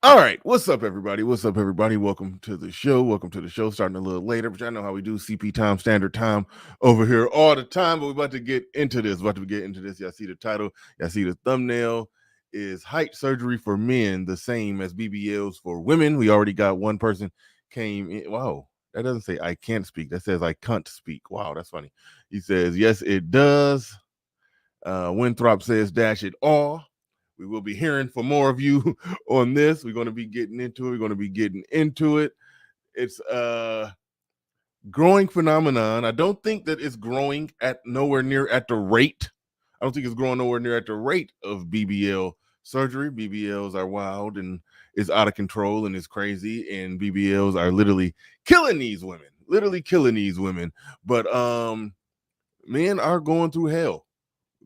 All right, what's up, everybody? What's up, everybody? Welcome to the show. Welcome to the show. Starting a little later, but I know how we do CP time, standard time over here all the time. But we're about to get into this. Y'all see the title. Y'all see the thumbnail. Is height surgery for men the same as BBLs for women? We already got one person came in. Wow, that doesn't say I can't speak. That says I can't speak. Wow, that's funny. He says yes, it does. Winthrop says dash it all. We will be hearing from more of you on this. We're going to be getting into it. It's a growing phenomenon. I don't think that it's growing at nowhere near at the rate. I don't think it's growing nowhere near at the rate of BBL surgery. BBLs are wild and is out of control and is crazy. And BBLs are literally killing these women. But men are going through hell,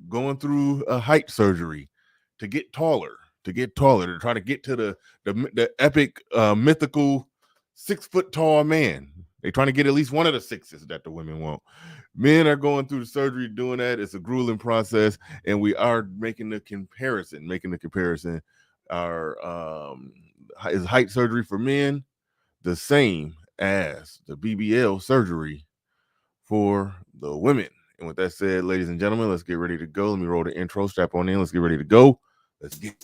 going through a height surgery to get taller, to try to get to the epic mythical 6 foot tall man. They're trying to get at least one of the sixes that the women want. Men are going through the surgery doing that. It's a grueling process, and we are making the comparison. Is height surgery for men the same as the BBL surgery for the women? And with that said, ladies and gentlemen, let's get ready to go. Let me roll the intro, strap on in. Let's get ready to go. Let's get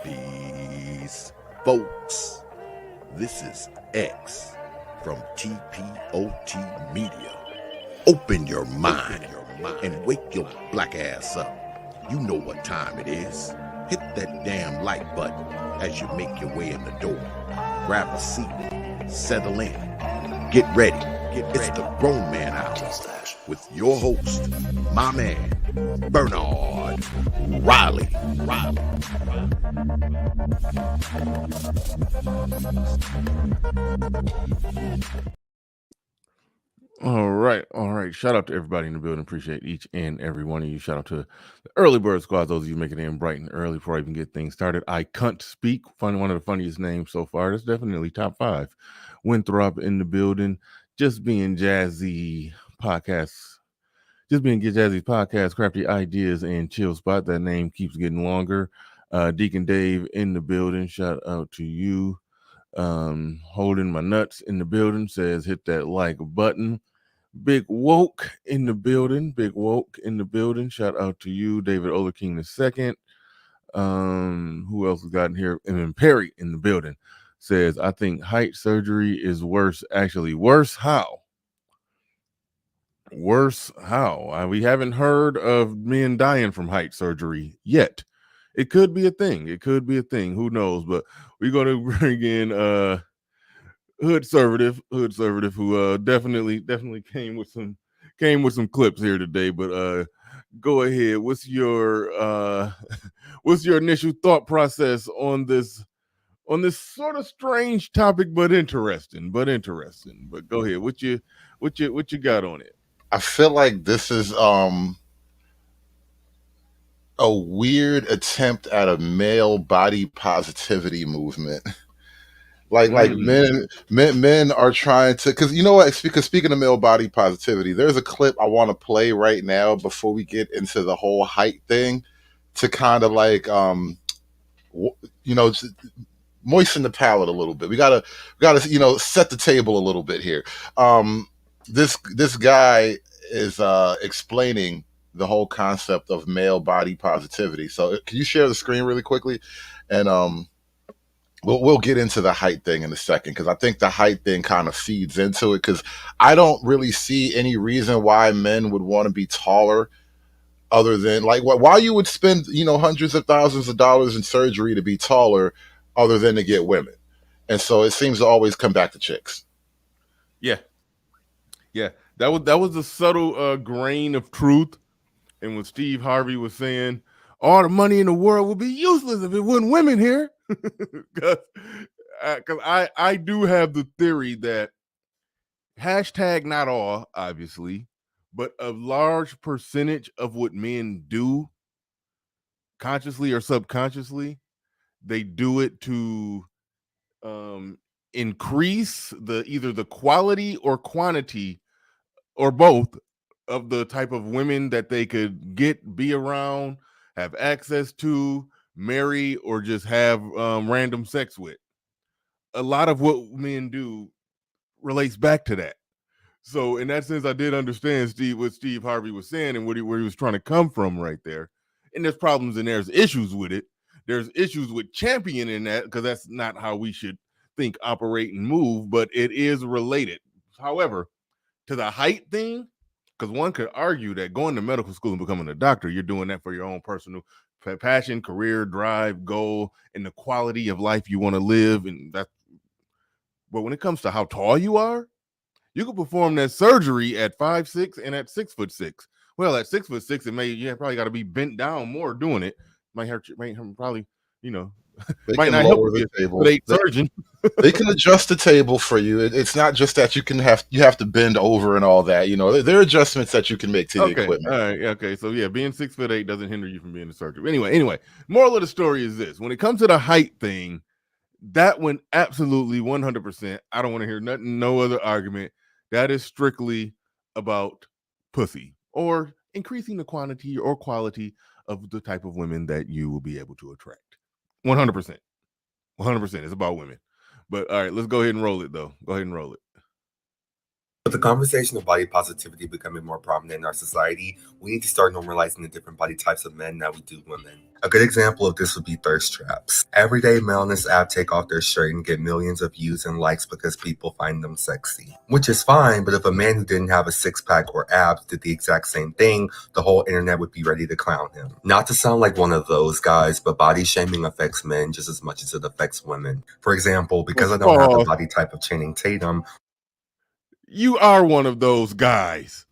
Peace, folks. This is X from TPOT Media. Open your mind and wake your black ass up. You know what time it is. Hit that damn like button as you make your way in the door. Grab a seat, settle in, get ready. It's the Grown Man Hour with your host, my man, Bernard Riley. All right. Shout out to everybody in the building. Appreciate each and every one of you. Shout out to the early bird squad, those of you making it in bright and early before I even get things started. I can't speak. One of the funniest names so far. That's definitely top 5. Winthrop in the building. Just being jazzy podcasts. Crafty ideas and chill spot. That name keeps getting longer. Deacon Dave in the building. Shout out to you. Holding my nuts in the building says hit that like button. Big Woke in the building. Shout out to you, David Olerking II. Who else has gotten here? And then Perry in the building says, I think height surgery is worse. Actually, worse how? We haven't heard of men dying from height surgery yet. It could be a thing. Who knows? But we're going to bring in Hood Servative, who definitely came with some clips here today. But go ahead. What's your initial thought process on this sort of strange topic, but interesting. But go ahead. What you got on it? I feel like this is a weird attempt at a male body positivity movement Like men are trying to, because you know what? Because speaking of male body positivity, there's a clip I want to play right now before we get into the whole height thing, to kind of like you know, moisten the palate a little bit. We gotta set the table a little bit here. This guy is explaining the whole concept of male body positivity. So can you share the screen really quickly, and we'll get into the height thing in a second, because I think the height thing kind of feeds into it, because I don't really see any reason why men would want to be taller, other than like why you would spend hundreds of thousands of dollars in surgery to be taller, other than to get women. And so it seems to always come back to chicks. Yeah, that was a subtle grain of truth. And when Steve Harvey was saying all the money in the world would be useless if it wasn't women here, because I do have the theory that hashtag not all, obviously, but a large percentage of what men do, consciously or subconsciously, they do it to increase either the quality or quantity, or both, of the type of women that they could get, be around, have access to, marry, or just have random sex with. A lot of what men do relates back to that. So in that sense, I did understand what Steve Harvey was saying, and where he was trying to come from right there. And there's problems and there's issues with it. There's issues with championing that, because that's not how we should think, operate, and move, but it is related. However, to the height thing, because one could argue that going to medical school and becoming a doctor, you're doing that for your own personal passion, career, drive, goal, and the quality of life you want to live. And that, but when it comes to how tall you are, you can perform that surgery at 5'6" and at 6'6". Well, at 6'6", you probably got to be bent down more doing it. Might hurt you, probably, They might can not help lower you. the table. But a surgeon. They can adjust the table for you. It's not just that you have to bend over and all that. There are adjustments that you can make to the Okay, equipment. all right, okay. So yeah, being 6'8" doesn't hinder you from being a surgeon. Anyway, moral of the story is this: when it comes to the height thing, that one absolutely 100%. I don't want to hear nothing, no other argument. That is strictly about pussy, or increasing the quantity or quality of the type of women that you will be able to attract. 100%. 100%. It's about women. But all right, let's go ahead and roll it, though. Go ahead and roll it. With the conversation of body positivity becoming more prominent in our society, we need to start normalizing the different body types of men that we do women. A good example of this would be thirst traps. Everyday male in this app take off their shirt and get millions of views and likes because people find them sexy. Which is fine, but if a man who didn't have a six-pack or abs did the exact same thing, the whole internet would be ready to clown him. Not to sound like one of those guys, but body shaming affects men just as much as it affects women. For example, because I don't have the body type of Channing Tatum, you are one of those guys.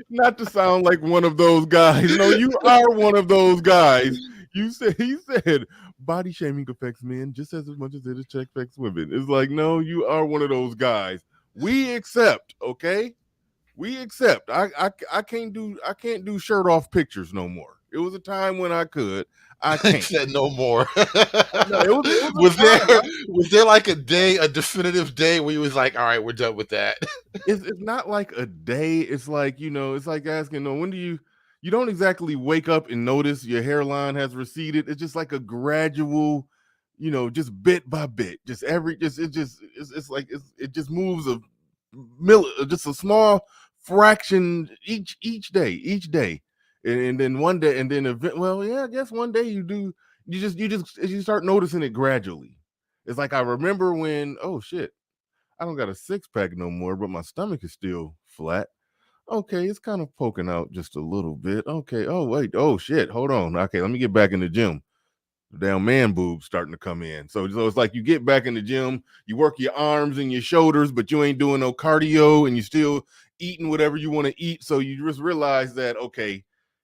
Not to sound like one of those guys. No, you are one of those guys. He said body shaming affects men just as much as it affects women. It's like, no, you are one of those guys. We accept, okay? We accept. I can't do shirt off pictures no more. It was a time when I could. I can't. He said no more. No, was there like a definitive day where you was like, all right, we're done with that? It's not like a day. It's like, it's like asking, when do you don't exactly wake up and notice your hairline has receded. It's just like a gradual, just bit by bit, it just moves just a small fraction each day. And then one day, and then I guess one day you start noticing it gradually. It's like, I remember when, oh shit, I don't got a six-pack no more, but my stomach is still flat. Okay, it's kind of poking out just a little bit. Okay, oh wait, oh shit, hold on. Okay, let me get back in the gym. The damn man boobs starting to come in. So it's like you get back in the gym, you work your arms and your shoulders, but you ain't doing no cardio, and you still eating whatever you want to eat. So you just realize that, okay,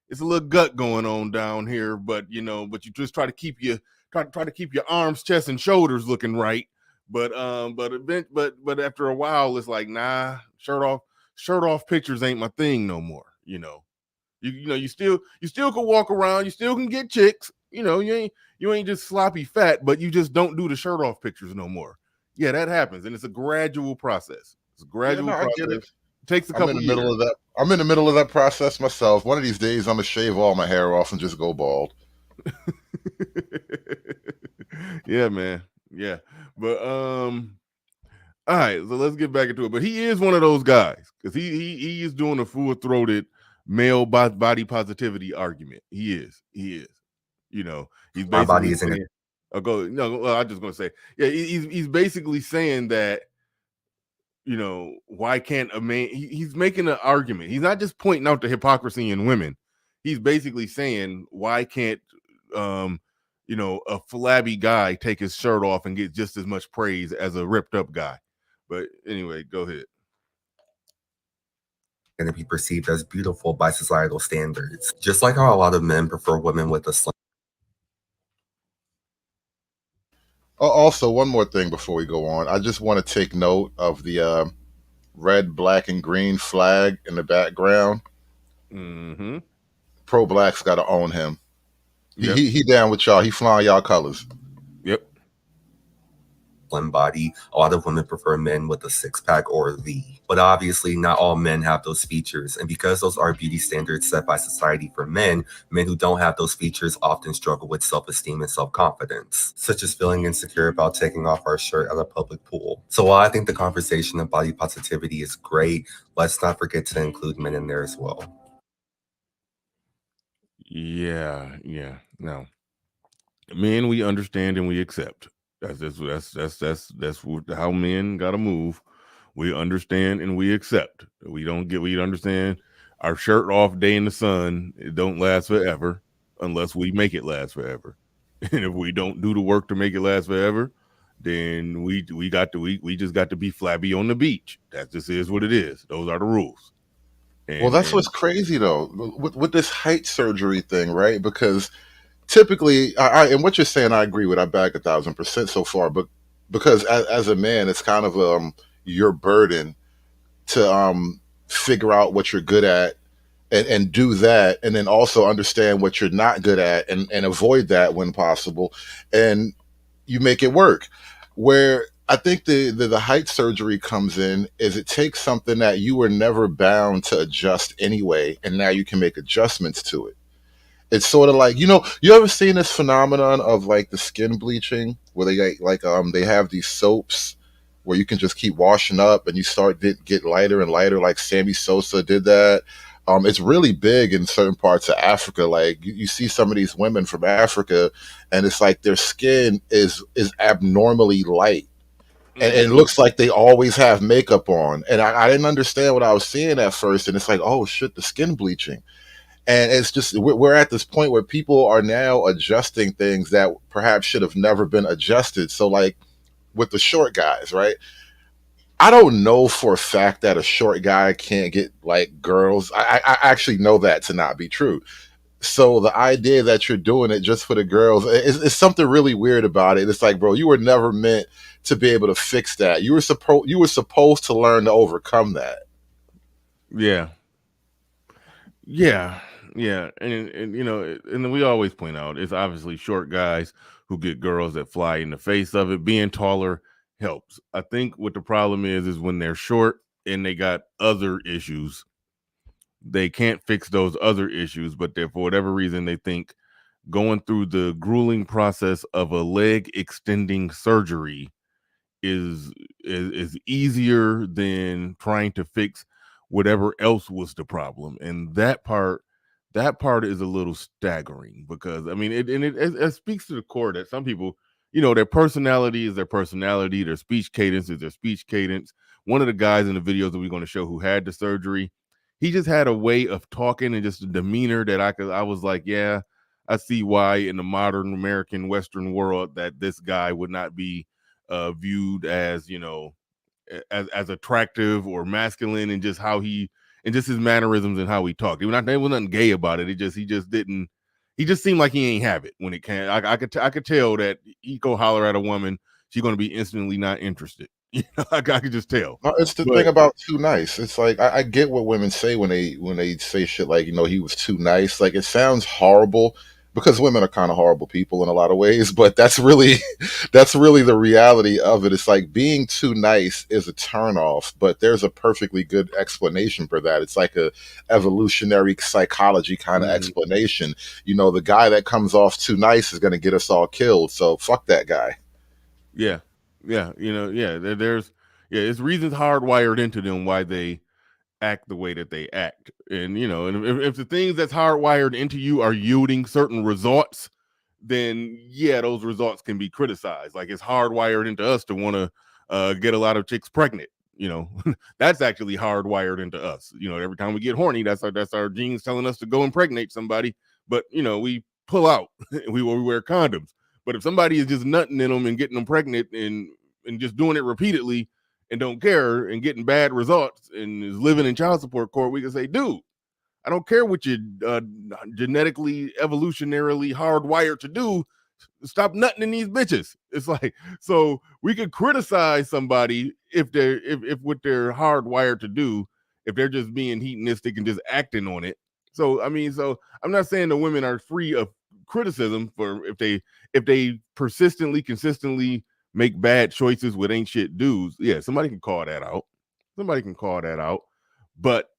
it's a little gut going on down here, but you just try to keep your arms, chest, and shoulders looking right. But after a while, it's like, nah, shirt off pictures ain't my thing no more. You still can walk around, you still can get chicks, you ain't just sloppy fat, but you just don't do the shirt off pictures no more. Yeah, that happens, and it's a gradual process. It's a gradual I get process. it. It takes a I'm in couple the middle years. of that. I'm in the middle of that process myself. One of these days, I'm gonna shave all my hair off and just go bald. Yeah, man. Yeah, but all right, so let's get back into it. But he is one of those guys because he is doing a full throated male body positivity argument. He is. He's My body basically isn't. saying, "Oh, go no." Well, I'm just gonna say, yeah, he's basically saying that why can't a man? He's making an argument. He's not just pointing out the hypocrisy in women. He's basically saying why can't a flabby guy take his shirt off and get just as much praise as a ripped up guy. But anyway, go ahead. Going to be perceived as beautiful by societal standards, just like how a lot of men prefer women with a slim. Also, one more thing before we go on, I just want to take note of the red, black, and green flag in the background. Mm-hmm. Pro Black's got to own him. Yep. He down with y'all. He flying y'all colors. Yep. Slim body. A lot of women prefer men with a six-pack or a V. But obviously, not all men have those features. And because those are beauty standards set by society for men who don't have those features often struggle with self-esteem and self-confidence, such as feeling insecure about taking off our shirt at a public pool. So while I think the conversation of body positivity is great, let's not forget to include men in there as well. Yeah. No. Men, we understand and we accept. That's how men gotta move. We understand and we accept. We understand our shirt off day in the sun. It don't last forever unless we make it last forever. And if we don't do the work to make it last forever, then we just got to be flabby on the beach. That just is what it is. Those are the rules. Well, that's what's crazy though with this height surgery thing, right? Because typically, and what you're saying, I agree with. I back 1,000% so far, but because as a man, it's kind of your burden to figure out what you're good at and do that, and then also understand what you're not good at and avoid that when possible, and you make it work. Where I think the height surgery comes in is it takes something that you were never bound to adjust anyway, and now you can make adjustments to it. It's sort of like, you ever seen this phenomenon of like the skin bleaching where they they have these soaps where you can just keep washing up and you start to get lighter and lighter, like Sammy Sosa did that. It's really big in certain parts of Africa. Like you see some of these women from Africa and it's like their skin is abnormally light. And it looks like they always have makeup on. And I didn't understand what I was seeing at first. And it's like, oh shit, the skin bleaching. And it's just, we're at this point where people are now adjusting things that perhaps should have never been adjusted. So like with the short guys, right? I don't know for a fact that a short guy can't get like girls. I actually know that to not be true. So the idea that you're doing it just for the girls is something really weird about it. It's like, bro, you were never meant to be able to fix that. You were supposed to learn to overcome that. Yeah. Yeah. Yeah. And and then we always point out it's obviously short guys who get girls that fly in the face of it. Being taller helps. I think what the problem is when they're short and they got other issues, they can't fix those other issues, but for whatever reason they think going through the grueling process of a leg extending surgery is easier than trying to fix whatever else was the problem. And that part is a little staggering because I mean it speaks to the core that some people, their personality is their personality, their speech cadence is their speech cadence. One of the guys in the videos that we're going to show who had the surgery, he just had a way of talking and just a demeanor that I was like, yeah, I see why in the modern American Western world that this guy would not be viewed as as attractive or masculine, and just how he and just his mannerisms and how he talked. There was nothing gay about it. He just didn't. He just seemed like he ain't have it when it came. I could tell that he go holler at a woman, she's gonna be instantly not interested. I could just tell. It's the thing about too nice. It's like I get what women say when they say shit like he was too nice. Like it sounds horrible, because women are kind of horrible people in a lot of ways, but that's really that's really the reality of it. It's like being too nice is a turnoff, but there's a perfectly good explanation for that. It's like a evolutionary psychology kind of Mhm. explanation. You know, the guy that comes off too nice is going to get us all killed, so fuck that guy. Yeah, yeah, you know, yeah. There's yeah, it's reasons hardwired into them why they act the way that they act, and you know, and if the things that's hardwired into you are yielding certain results, then yeah, those results can be criticized. Like it's hardwired into us to want to get a lot of chicks pregnant. You know, that's actually hardwired into us. You know, every time we get horny, that's our genes telling us to go impregnate somebody. But you know, we pull out. we wear condoms. But if somebody is just nutting in them and getting them pregnant and just doing it repeatedly and don't care and getting bad results and is living in child support court, we can say, dude, I don't care what you're genetically, evolutionarily hardwired to do. Stop nutting in these bitches. It's like, so we could criticize somebody if what they're hardwired to do, if they're just being hedonistic and just acting on it. So I mean, so I'm not saying the women are free of criticism for if they persistently, consistently make bad choices with ain't shit dudes. Yeah, somebody can call that out. Somebody can call that out. But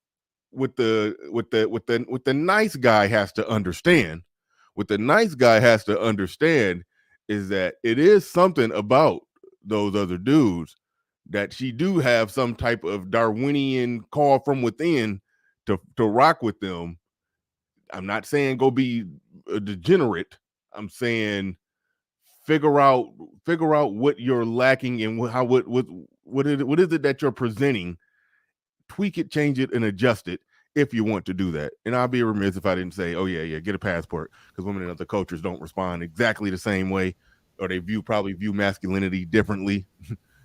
with the nice guy has to understand what the nice guy has to understand is that it is something about those other dudes that she do have some type of Darwinian call from within to rock with them. I'm not saying go be a degenerate. I'm saying figure out what you're lacking and how what is it that you're presenting, tweak it, change it, and adjust it if you want to do that. And I'll be remiss if I didn't say, oh yeah, get a passport, because women in other cultures don't respond exactly the same way, or they probably view masculinity differently.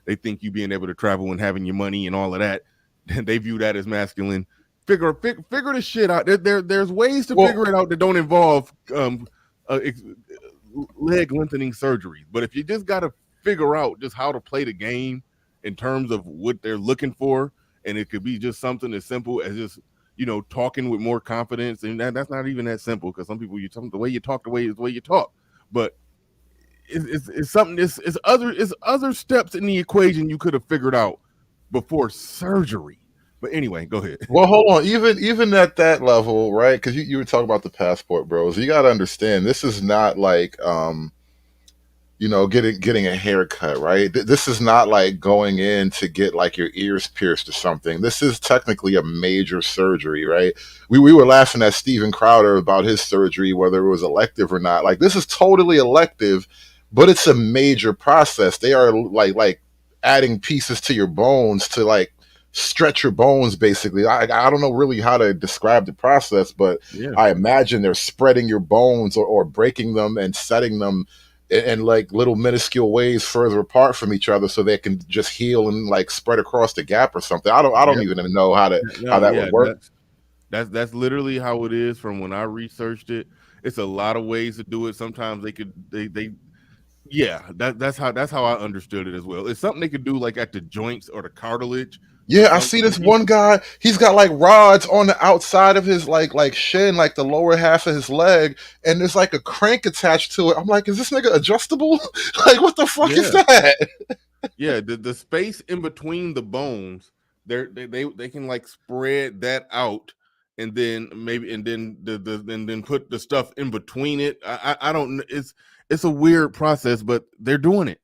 They think you being able to travel and having your money and all of that, they view that as masculine. Figure the shit out. There's ways to figure it out that don't involve uh, leg lengthening surgery. But if you just got to figure out just how to play the game in terms of what they're looking for, and it could be just something as simple as just talking with more confidence, and that's not even that simple, because some people the way you talk, the way you talk, but it's something. It's other steps in the equation you could have figured out before surgery. But anyway, go ahead. Well, hold on. Even at that level, right? Because you were talking about the passport, bros. You got to understand, this is not like getting a haircut, right? This is not like going in to get like your ears pierced or something. This is technically a major surgery, right? We were laughing at Steven Crowder about his surgery, whether it was elective or not. Like, this is totally elective, but it's a major process. They are like adding pieces to your bones to like stretch your bones, basically. I don't know really how to describe the process, but Yeah. I imagine they're spreading your bones or breaking them and setting them in like little minuscule ways further apart from each other so they can just heal and like spread across the gap or something. I don't Yep. even know how No, that yeah, would work. that's literally how it is from when I researched it. It's a lot of ways to do it. Sometimes they yeah, that's how I understood it as well. It's something they could do like at the joints or the cartilage for Yeah, I see some this one people. guy. He's got like rods on the outside of his like shin, like the lower half of his leg, and there's like a crank attached to it. I'm like, is this nigga adjustable? Like, what the fuck is Yeah. that? Yeah, the space in between the bones, they can like spread that out, and then maybe and then and then put the stuff in between it. I don't know. It's a weird process, but they're doing it.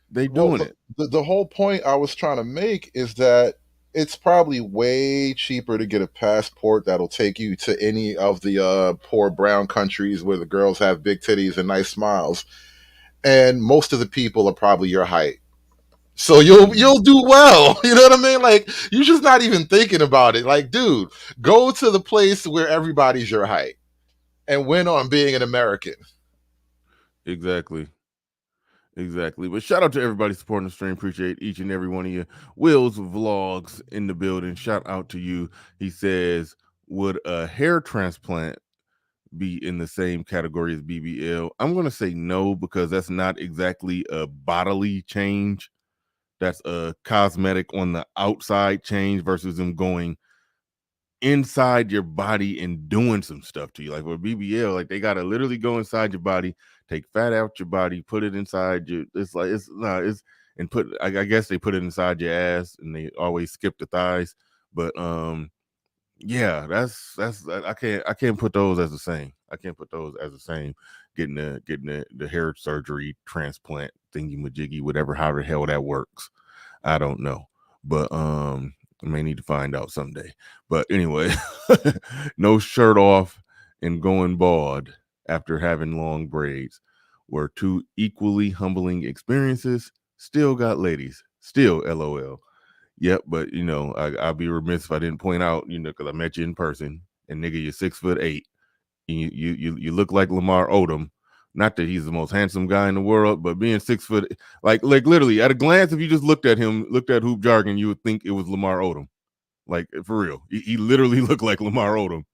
They Well, doing it. the whole point I was trying to make is that it's probably way cheaper to get a passport that'll take you to any of the poor brown countries where the girls have big titties and nice smiles, and most of the people are probably your height. So you'll do well. You know what I mean? Like, you're just not even thinking about it. Like, dude, go to the place where everybody's your height and win on being an American. Exactly. Exactly. But shout out to everybody supporting the stream. Appreciate each and every one of you. Will's vlogs in the building. Shout out to you. He says, would a hair transplant be in the same category as BBL? I'm going to say no, because that's not exactly a bodily change. That's a cosmetic on the outside change versus them going inside your body and doing some stuff to you. Like with BBL, like they gotta literally go inside your body, take fat out your body, put it inside you. It's like it's no, it's and put. I guess they put it inside your ass, and they always skip the thighs. But yeah, that's I can't put those as the same. I can't put those as the same. Getting the hair surgery transplant thingy majiggy, whatever, how the hell that works. I don't know. But I may need to find out someday. But anyway, no shirt off and going bald after having long braids were two equally humbling experiences. Still got ladies. Still LOL. Yep, but I'd be remiss if I didn't point out, because I met you in person, and nigga, you're 6'8", and you look like Lamar Odom. Not that he's the most handsome guy in the world, but being 6 foot, like literally at a glance, if you just looked at him, looked at hoop jargon, you would think it was Lamar Odom. Like for real, he literally looked like Lamar Odom.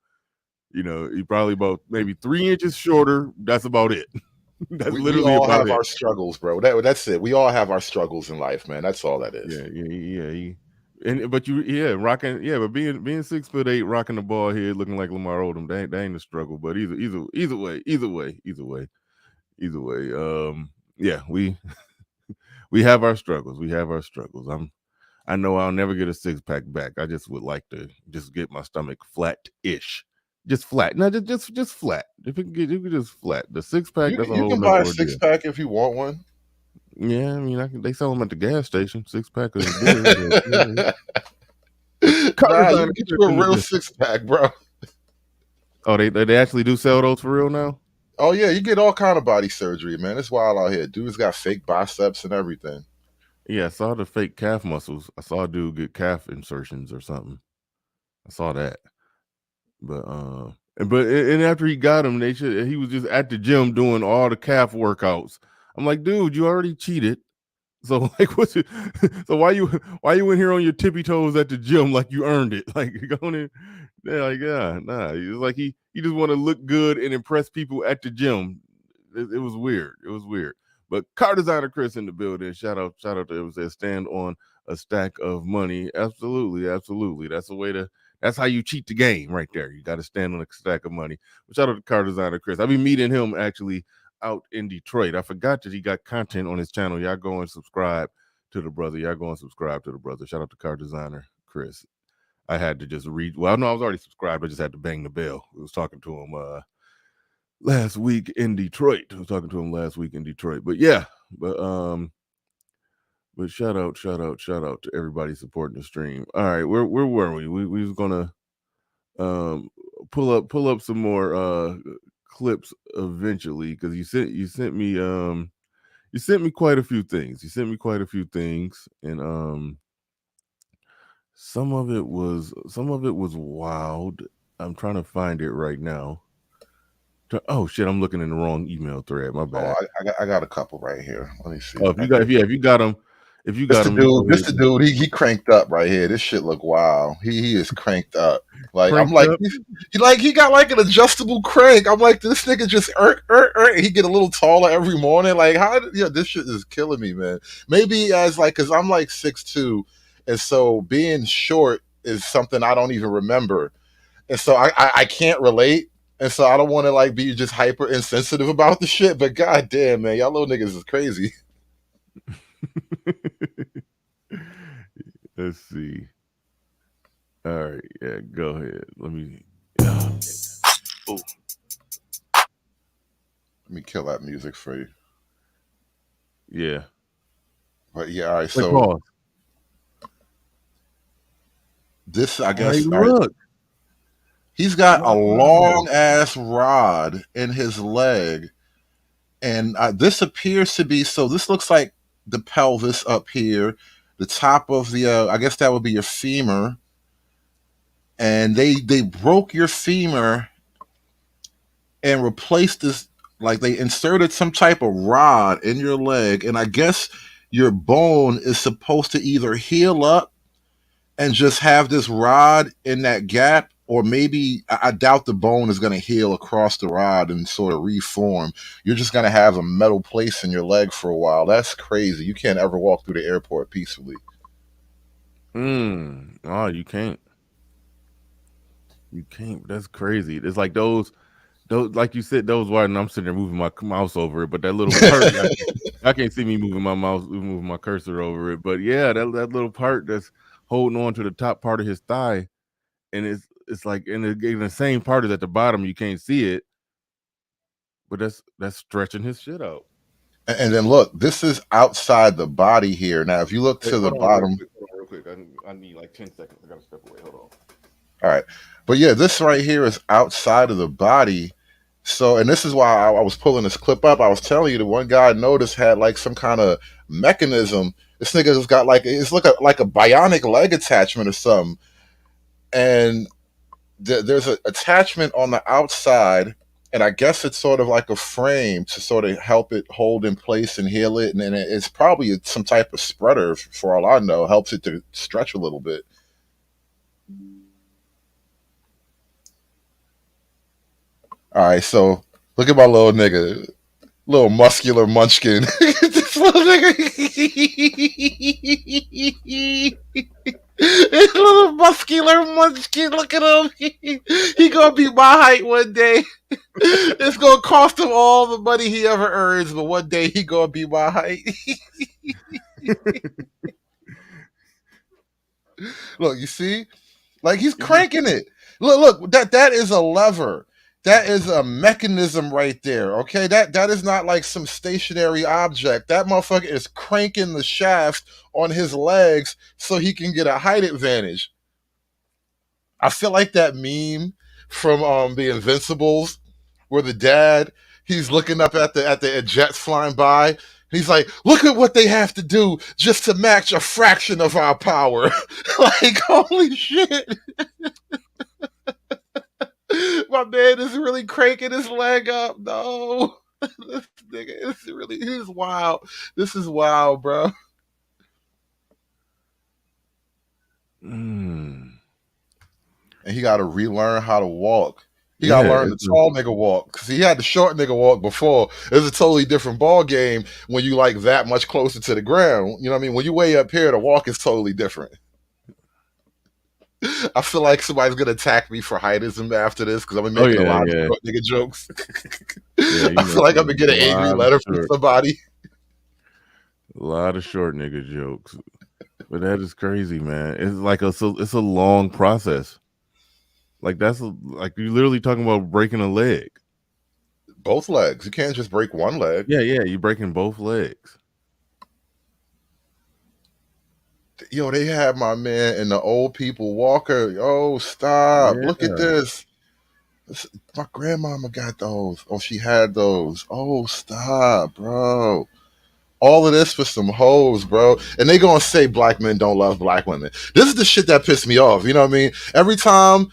He probably about maybe 3 inches shorter. That's about it. That's We literally all about have it. our struggles, bro. That's it. We all have our struggles in life, man. That's all that is. Yeah. But being 6'8", rocking the ball head, looking like Lamar Odom, that ain't a struggle. But either way, yeah, we have our struggles. We have our struggles. I know I'll never get a 6-pack back. I just would like to just get my stomach flat-ish. Just flat. No, just flat. If it could just flat. The 6-pack, that's a You whole can nother buy a ordeal. 6-pack if you want one. Yeah, I mean, they sell them at the gas station. 6-pack of beer. Nah, you can get you a real 6-pack, bro. Oh, they actually do sell those for real now? Oh yeah, you get all kind of body surgery, man. It's wild out here. Dudes got fake biceps and everything. Yeah, I saw the fake calf muscles. I saw a dude get calf insertions or something. I saw that. But after he got him, he was just at the gym doing all the calf workouts. I'm like, dude, you already cheated. So like, so why you in here on your tippy toes at the gym like you earned it? Like going in, yeah, like nah. It's like he just want to look good and impress people at the gym. It was weird. It was weird. But car designer Chris in the building. Shout out to him. Says stand on a stack of money. Absolutely. That's how you cheat the game right there. You got to stand on a stack of money. But shout out to car designer Chris. I'll be meeting him actually out in Detroit. I forgot that he got content on his channel. Y'all go and subscribe to the brother. Shout out to car designer Chris. I had to just read. Well, no, I was already subscribed. I just had to bang the bell. I was talking to him last week in Detroit. But yeah, but shout out to everybody supporting the stream. All right, where were we? We was gonna pull up some more clips eventually, because you sent me quite a few things. And some of it was wild. I'm trying to find it right now. Oh shit, I'm looking in the wrong email thread. My bad. Oh, I got a couple right here. Let me see. Oh, if you got them, This the dude. He cranked up right here. This shit look wild. He is cranked up. Like Cranked I'm like up? he got like an adjustable crank. I'm like, this nigga just he get a little taller every morning. Like how? Yeah, this shit is killing me, man. Maybe as like, cause I'm like 6'2", and so being short is something I don't even remember, and so I can't relate. And so I don't want to like be just hyper insensitive about the shit, but god damn, man, y'all little niggas is crazy. Let's see. All right, yeah, go ahead. Let me kill that music for you. Yeah. But yeah, all right. Wait, So pause. this, I guess, Hey, all right, look. he's got a Wow. long ass rod in his leg, and this appears to be, so this looks like the pelvis up here, the top of the I guess that would be your femur, and they broke your femur and replaced this, like they inserted some type of rod in your leg, and I guess your bone is supposed to either heal up and just have this rod in that gap, or maybe I doubt the bone is going to heal across the rod and sort of reform. You're just going to have a metal place in your leg for a while. That's crazy. You can't ever walk through the airport peacefully. Oh, you can't. You can't. That's crazy. It's like those, like you said, those wide, and I'm sitting there moving my mouse over it, but that little part, I can't see me moving my mouse, moving my cursor over it. But yeah, that little part that's holding on to the top part of his thigh, and it's like in the same part is at the bottom. You can't see it, but that's stretching his shit out. And then look, this is outside the body here. Now, if you look Hey, to the hold on real bottom, quick. Hold on real quick. I need like 10 seconds. I gotta step away. Hold on. all right. But yeah, this right here is outside of the body. So, and this is why I was pulling this clip up. I was telling you the one guy I noticed had like some kind of mechanism. This nigga's got like it's like a bionic leg attachment or something. And there's an attachment on the outside, and I guess it's sort of like a frame to sort of help it hold in place and heal it. And then it's probably some type of spreader, for all I know, helps it to stretch a little bit. All right, so look at my little nigga, little muscular munchkin. This little nigga, this little muscular munchkin. Look at him. He gonna be my height one day. It's gonna cost him all the money he ever earns, but one day he gonna be my height. Look, you see, like he's cranking it. Look, that is a lever. That is a mechanism right there. Okay, that is not like some stationary object. That motherfucker is cranking the shaft on his legs so he can get a height advantage. I feel like that meme from the Invincibles where the dad he's looking up at the jets flying by. He's like, look at what they have to do just to match a fraction of our power. Like, holy shit. My man is really cranking his leg up. No. This nigga is really, he's wild. This is wild, bro. Mm. And he got to relearn how to walk. He got to Yeah, learn the tall nigga walk because he had the short nigga walk before. It's a totally different ball game when you like that much closer to the ground. You know what I mean? When you way up here, the walk is totally different. I feel like somebody's gonna attack me for heightism after this because I've been oh making a yeah, lot of yeah, short nigga jokes. yeah. I feel like I'm gonna get an angry letter from somebody. A lot of short nigga jokes, but that is crazy, man. It's like it's a long process. Like like you're literally talking about breaking a leg. Both legs. You can't just break one leg. Yeah, yeah. You're breaking both legs. Yo, they had my man in the old people walker. Oh, stop. Look at Yeah. this. My grandmama got those. Oh, she had those. Oh, stop, bro. All of this for some hoes, bro. And they gonna say black men don't love black women. This is the shit that pissed me off. You know what I mean? Every time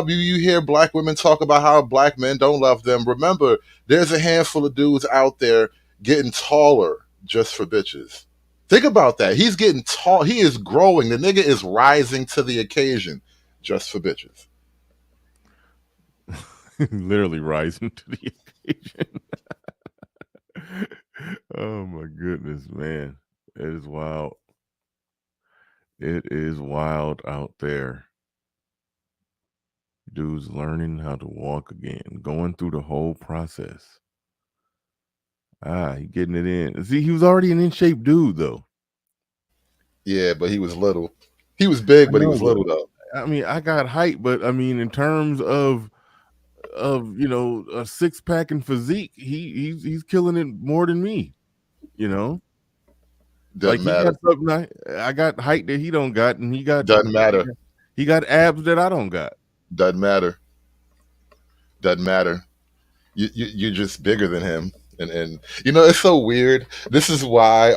you hear black women talk about how black men don't love them, remember there's a handful of dudes out there getting taller just for bitches. Think about that. He's getting tall. He is growing. The nigga is rising to the occasion just for bitches. Literally rising to the occasion. Oh my goodness, man. It is wild. It is wild out there. Dude's learning how to walk again, going through the whole process. He getting it in. See, he was already an in shape dude, though. Yeah, but he was little. He was big, I but he know, was little though. I mean, I got height, but I mean, in terms of a 6-pack and physique, he's killing it more than me. You know, like Doesn't he matter. got something I got height that he don't got, and Doesn't matter. he got abs that I don't got. Doesn't matter. Doesn't matter. You're just bigger than him, and you know it's so weird. This is why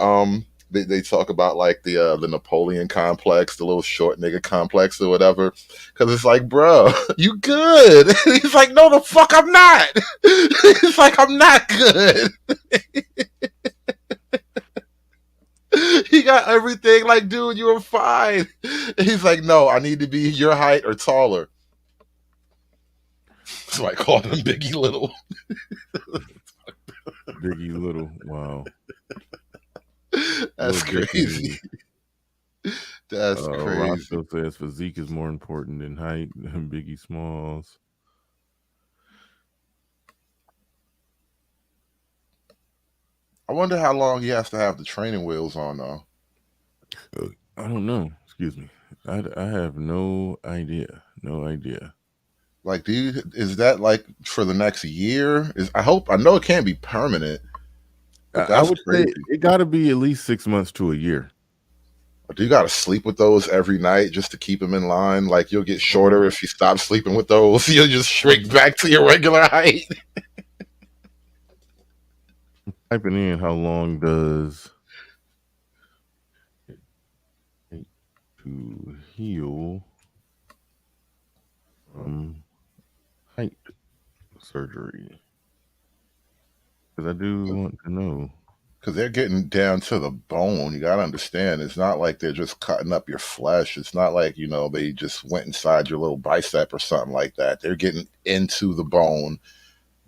they talk about like the Napoleon complex, the little short nigga complex or whatever, because it's like, bro, you good? He's like, no, the fuck, I'm not. He's like, I'm not good. He got everything. Like, dude, you were fine. He's like, no, I need to be your height or taller. So I called him Biggie Little. Biggie Little, wow, That's little crazy. That's crazy. Roscoe says physique is more important than height. Biggie Smalls. I wonder how long he has to have the training wheels on though. I don't know. Excuse me. I have no idea. No idea. Like, is that like for the next year? I know it can't be permanent, but I that's would say crazy. it got to be at least 6 months to a year. Do you got to sleep with those every night just to keep them in line? Like, you'll get shorter if you stop sleeping with those. You'll just shrink back to your regular height. Typing in how long does it take to heal from height surgery? Because I do want to know. Because they're getting down to the bone. You got to understand, it's not like they're just cutting up your flesh. It's not like, they just went inside your little bicep or something like that. They're getting into the bone,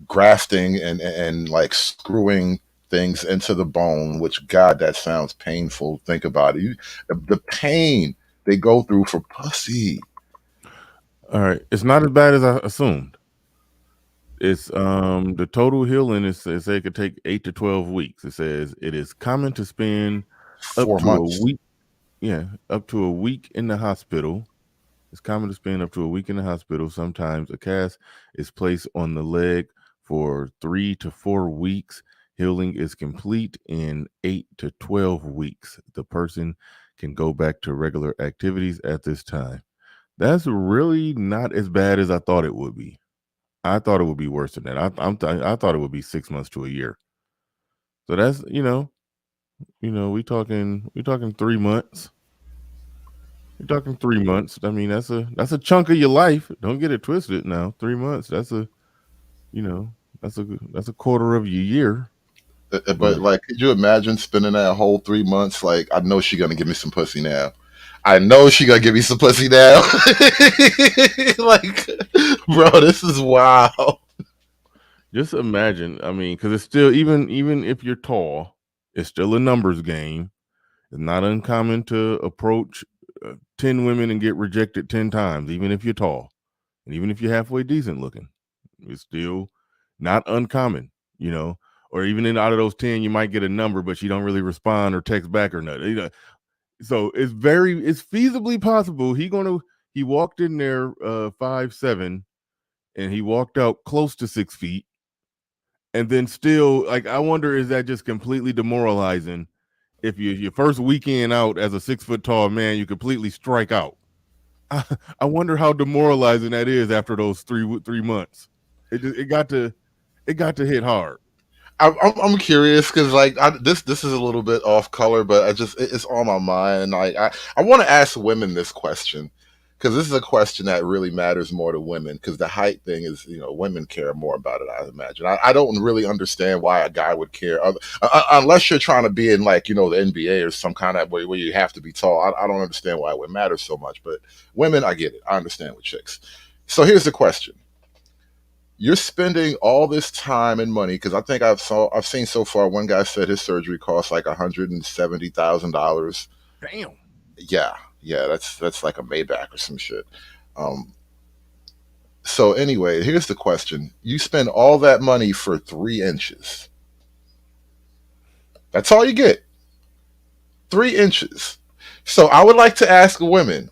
grafting and like screwing things into the bone, which, God, that sounds painful. Think about it. The pain they go through for pussy. All right, it's not as bad as I assumed. It's the total healing is it say it could take 8 to 12 weeks. It says it is common to spend up 4 to a months. week. Yeah, up to a week in the hospital. It's common to spend up to a week in the hospital. Sometimes a cast is placed on the leg for 3 to 4 weeks. Healing is complete in 8 to 12 weeks. The person can go back to regular activities at this time. That's really not as bad as I thought it would be. I thought it would be worse than that. I thought it would be 6 months to a year. So that's we talking 3 months. You're talking 3 months. I mean, that's a chunk of your life. Don't get it twisted. Now, 3 months. You know, that's a quarter of your year. But But like, could you imagine spending that whole 3 months? Like, I know she gonna give me some pussy now. I know she gonna give me some pussy now. Like, bro, this is wild. just imagine. I mean, because it's still even if you're tall, it's still a numbers game. It's not uncommon to approach 10 women and get rejected 10 times, even if you're tall, and even if you're halfway decent looking. It's still not uncommon, you know. Or even out of those 10, you might get a number, but she don't really respond or text back or nothing. So it's feasibly possible he walked in there 5'7" and he walked out close to 6 feet, and then still, like, I wonder, is that just completely demoralizing if your first weekend out as a 6 foot tall man, you completely strike out. I wonder how demoralizing that is after those 3 months. It got to hit hard. I'm curious because like this is a little bit off color, but it's on my mind. Like, I want to ask women this question because this is a question that really matters more to women because the height thing is, women care more about it. I imagine. I don't really understand why a guy would care unless you're trying to be in, like, the NBA or some kind of way where you have to be tall. I don't understand why it would matter so much, but women, I get it. I understand with chicks. So here's the question: you're spending all this time and money, because I think I've seen so far one guy said his surgery costs like $170,000. Damn. Yeah, that's like a Maybach or some shit. Um, so anyway, here's the question: you spend all that money for 3 inches. That's all you get. 3 inches. So I would like to ask women: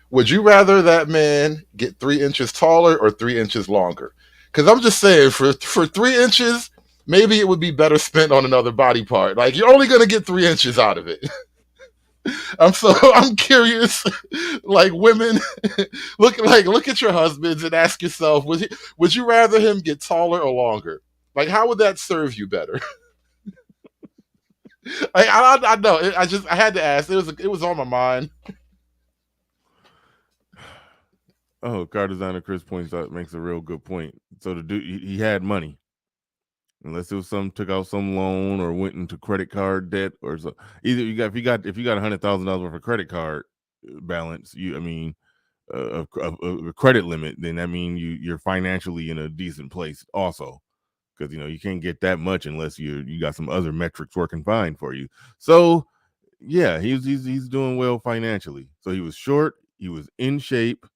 would you rather that man get 3 inches taller or 3 inches longer? Because I'm just saying, for 3 inches, maybe it would be better spent on another body part. Like, you're only gonna get 3 inches out of it. I'm curious. Like, women, look at your husbands and ask yourself: would you rather him get taller or longer? Like, how would that serve you better? I know. I had to ask. It was on my mind. Oh, car designer Chris points out makes a real good point. So the dude, he had money, unless it was took out some loan or went into credit card debt or so. Either if you got $100,000 worth of credit card balance, a credit limit, then that means you're financially in a decent place also, because you can't get that much unless you got some other metrics working fine for you. So Yeah, he's doing well financially. So he was short, he was in shape,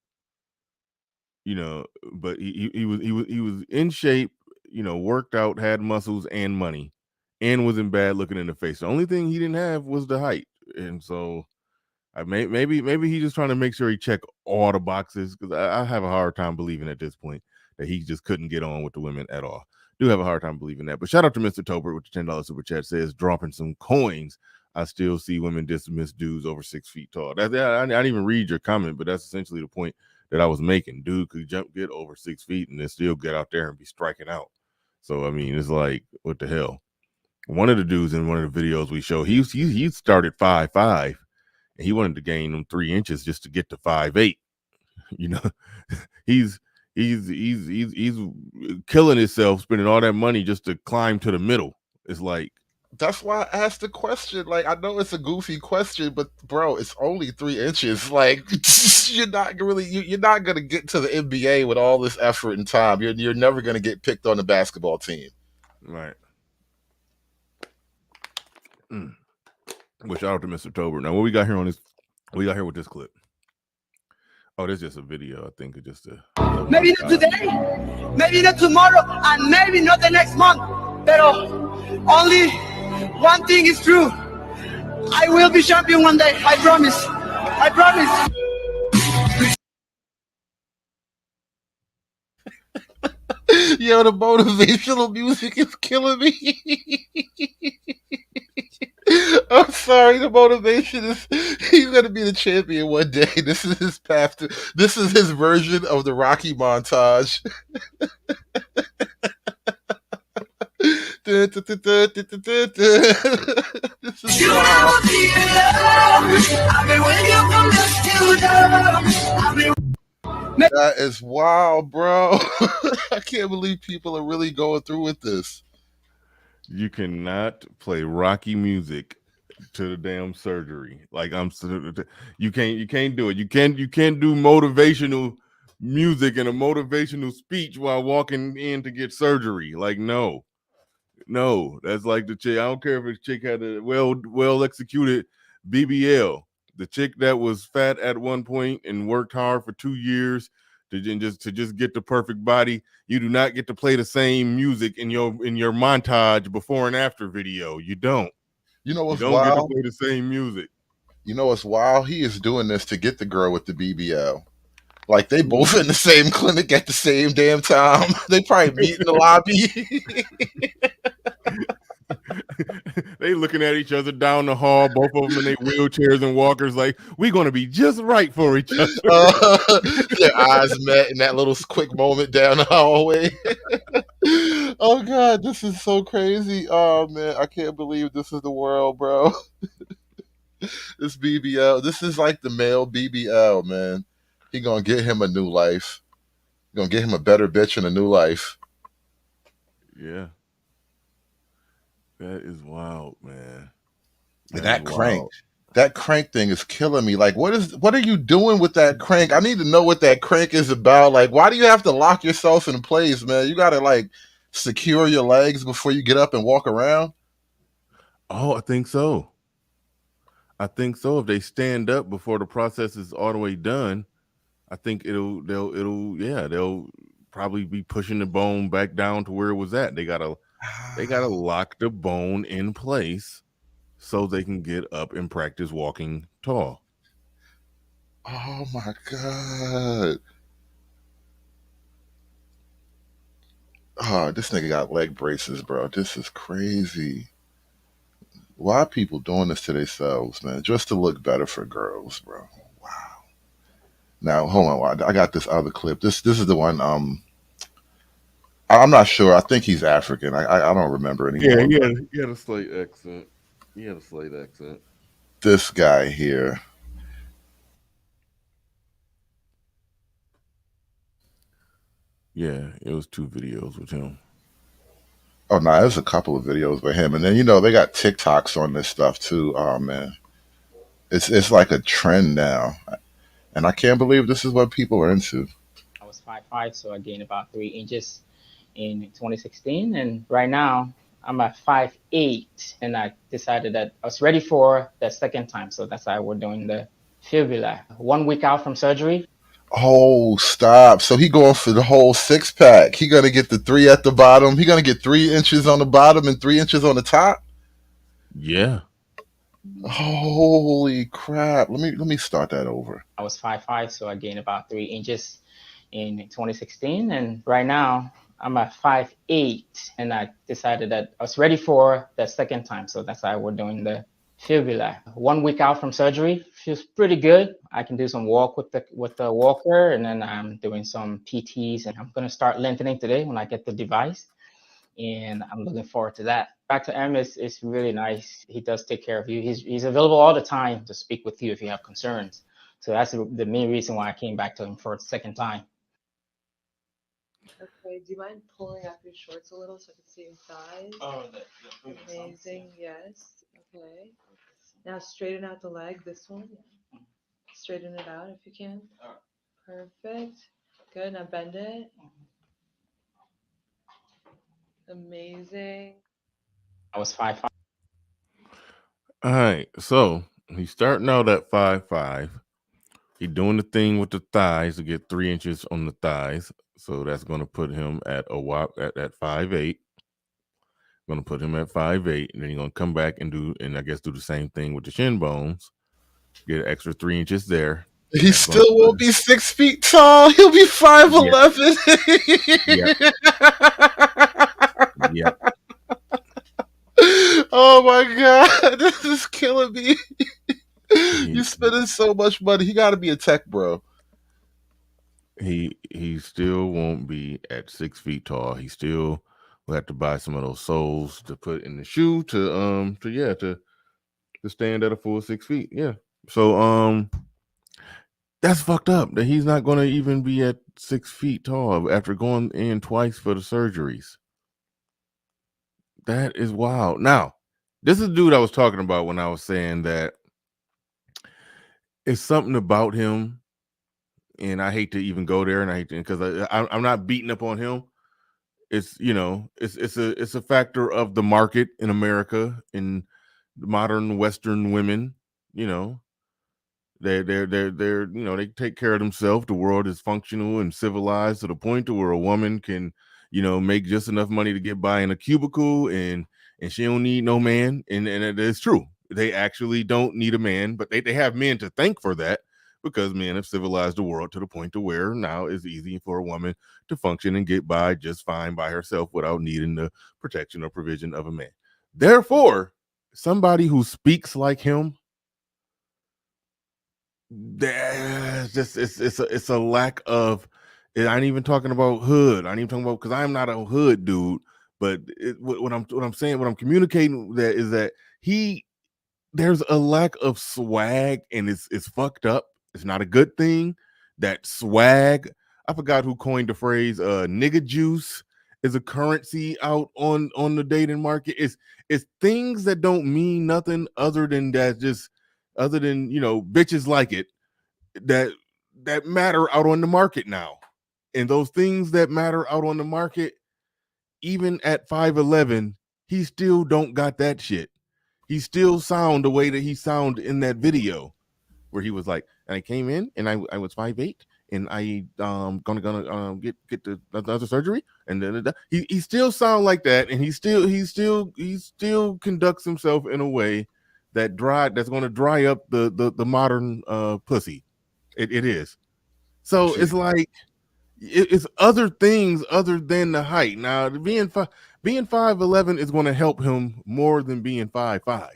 you know, but he was in shape, worked out, had muscles and money, and wasn't bad looking in the face. The only thing he didn't have was the height, and so maybe he's just trying to make sure he check all the boxes because I have a hard time believing at this point that he just couldn't get on with the women at all. Do have a hard time believing that. But shout out to Mr. Tobert with the $10 super chat says dropping some coins. I still see women dismiss dudes over 6 feet tall. I didn't even read your comment, but that's essentially the point that I was making. Dude could get over 6 feet and then still get out there and be striking out. So I mean, it's like what the hell. One of the dudes in one of the videos we show, he started 5'5" and he wanted to gain them 3 inches just to get to 5'8". You know, he's he's killing himself, spending all that money just to climb to the middle. It's like That's why I asked the question. Like, I know it's a goofy question, but bro, it's only 3 inches. Like, you're not gonna get to the NBA with all this effort and time. You're never gonna get picked on the basketball team. right. Well, shout out to Mr. Tober. Now, what we got here on this? What we got here with this clip? Oh, this is just a video. I think it's just a maybe not today, maybe not tomorrow, and maybe not the next month. But only one thing is true. I will be champion one day. I promise. I promise. Yo, the motivational music is killing me. I'm sorry, the motivation is he's gonna be the champion one day. This is his path to this is his version of the Rocky montage. This is that is wild, bro. I can't believe people are really going through with this. You cannot play Rocky music to the damn surgery. Like you can't do it. You can't do motivational music and a motivational speech while walking in to get surgery. Like no, that's like the chick. I don't care if the chick had a well executed BBL. The chick that was fat at one point and worked hard for 2 years to just get the perfect body. You do not get to play the same music in your montage before and after video. You don't. You know what's You don't get to wild? play the same music. You know what's wild? He is doing this to get the girl with the BBL. Like they both in the same clinic at the same damn time. They probably meet in the lobby. They looking at each other down the hall, both of them in their wheelchairs and walkers, like we're gonna be just right for each other. Their eyes met in that little quick moment down the hallway. Oh god, this is so crazy. Oh man, I can't believe this is the world, bro. This BBL, this is like the male BBL, man. He gonna get him a new life. Gonna get him a better bitch and a new life. Yeah. That is wild, man. That crank thing is killing me. Like, what are you doing with that crank? I need to know what that crank is about. Like, why do you have to lock yourself in place, man? You gotta like secure your legs before you get up and walk around. Oh, I think so. If they stand up before the process is all the way done, I think they'll probably be pushing the bone back down to where it was at. They gotta lock the bone in place so they can get up and practice walking tall. Oh my god. Oh, this nigga got leg braces, bro. This is crazy. Why are people doing this to themselves, man? Just to look better for girls, bro. Wow. Now, hold on. I got this other clip. This is the one. I'm not sure. I think he's African. I don't remember anymore. Yeah, he had a slight accent. This guy here. Yeah, it was 2 videos with him. Oh no, there's a couple of videos with him, and then they got TikToks on this stuff too. Oh man, it's like a trend now, and I can't believe this is what people are into. I was 5'5", so I gained about 3 inches in 2016, and right now I'm at 5'8", and I decided that I was ready for the second time. So that's why we're doing the fibula. 1 week out from surgery. Oh, stop. So he going for the whole 6-pack. He gonna get the 3 at the bottom. He gonna get 3 inches on the bottom and 3 inches on the top. Yeah. Holy crap. Let me start that over. I was 5'5", so I gained about 3 inches in 2016. And right now I'm at 5'8", and I decided that I was ready for the second time. So that's why we're doing the fibula. 1 week out from surgery, feels pretty good. I can do some walk with the walker, and then I'm doing some PTs, and I'm gonna start lengthening today when I get the device, and I'm looking forward to that. Back to M is really nice. He does take care of you. He's available all the time to speak with you if you have concerns. So that's the main reason why I came back to him for a second time. Okay, do you mind pulling up your shorts a little so I can see your thighs? Oh, Amazing, yes. Okay. Now straighten out the leg, this one. Straighten it out if you can. Perfect. Good, now bend it. Amazing. I was 5'5". All right. So he's starting out at 5'5". He's doing the thing with the thighs to get 3 inches on the thighs. So that's going to put him at a whop at 5'8". Going to put him at 5'8", and then you're going to come back and do the same thing with the shin bones. Get an extra 3 inches there. He still won't be 6 feet tall. He'll be 5'11". Yep. Oh my god, this is killing me. You're spending so much money. He got to be a tech bro. He still won't be at 6 feet tall. He still will have to buy some of those soles to put in the shoe to stand at a full 6 feet. Yeah. So that's fucked up that he's not going to even be at 6 feet tall after going in twice for the surgeries. That is wild. Now, this is the dude I was talking about when I was saying that it's something about him, and I hate to even go there, and I hate to, because I'm not beating up on him. It's it's a factor of the market in America, in modern Western women. They're they take care of themselves. The world is functional and civilized to the point to where a woman can make just enough money to get by in a cubicle, and she don't need no man. And it is true, they actually don't need a man, but they have men to thank for that, because men have civilized the world to the point to where now it's easy for a woman to function and get by just fine by herself without needing the protection or provision of a man. Therefore, somebody who speaks like him, it's a lack of. I ain't even talking about hood. I ain't even talking about, because I'm not a hood dude. But what I'm saying, what I'm communicating that is that there's a lack of swag, and it's fucked up. It's not a good thing. That swag. I forgot who coined the phrase. Nigga juice is a currency out on the dating market. It's things that don't mean nothing other than that. Just other than bitches like it, that matter out on the market now. And those things that matter out on the market, even at 5'11", he still don't got that shit. He still sound the way that he sound in that video, where he was like, and I came in and I was 5'8", and I gonna get the other surgery, and then he still sound like that, and he still conducts himself in a way that's going to dry up the modern pussy. It is. So it's like it's other things other than the height. Now, being 5'11" is going to help him more than being 5'5".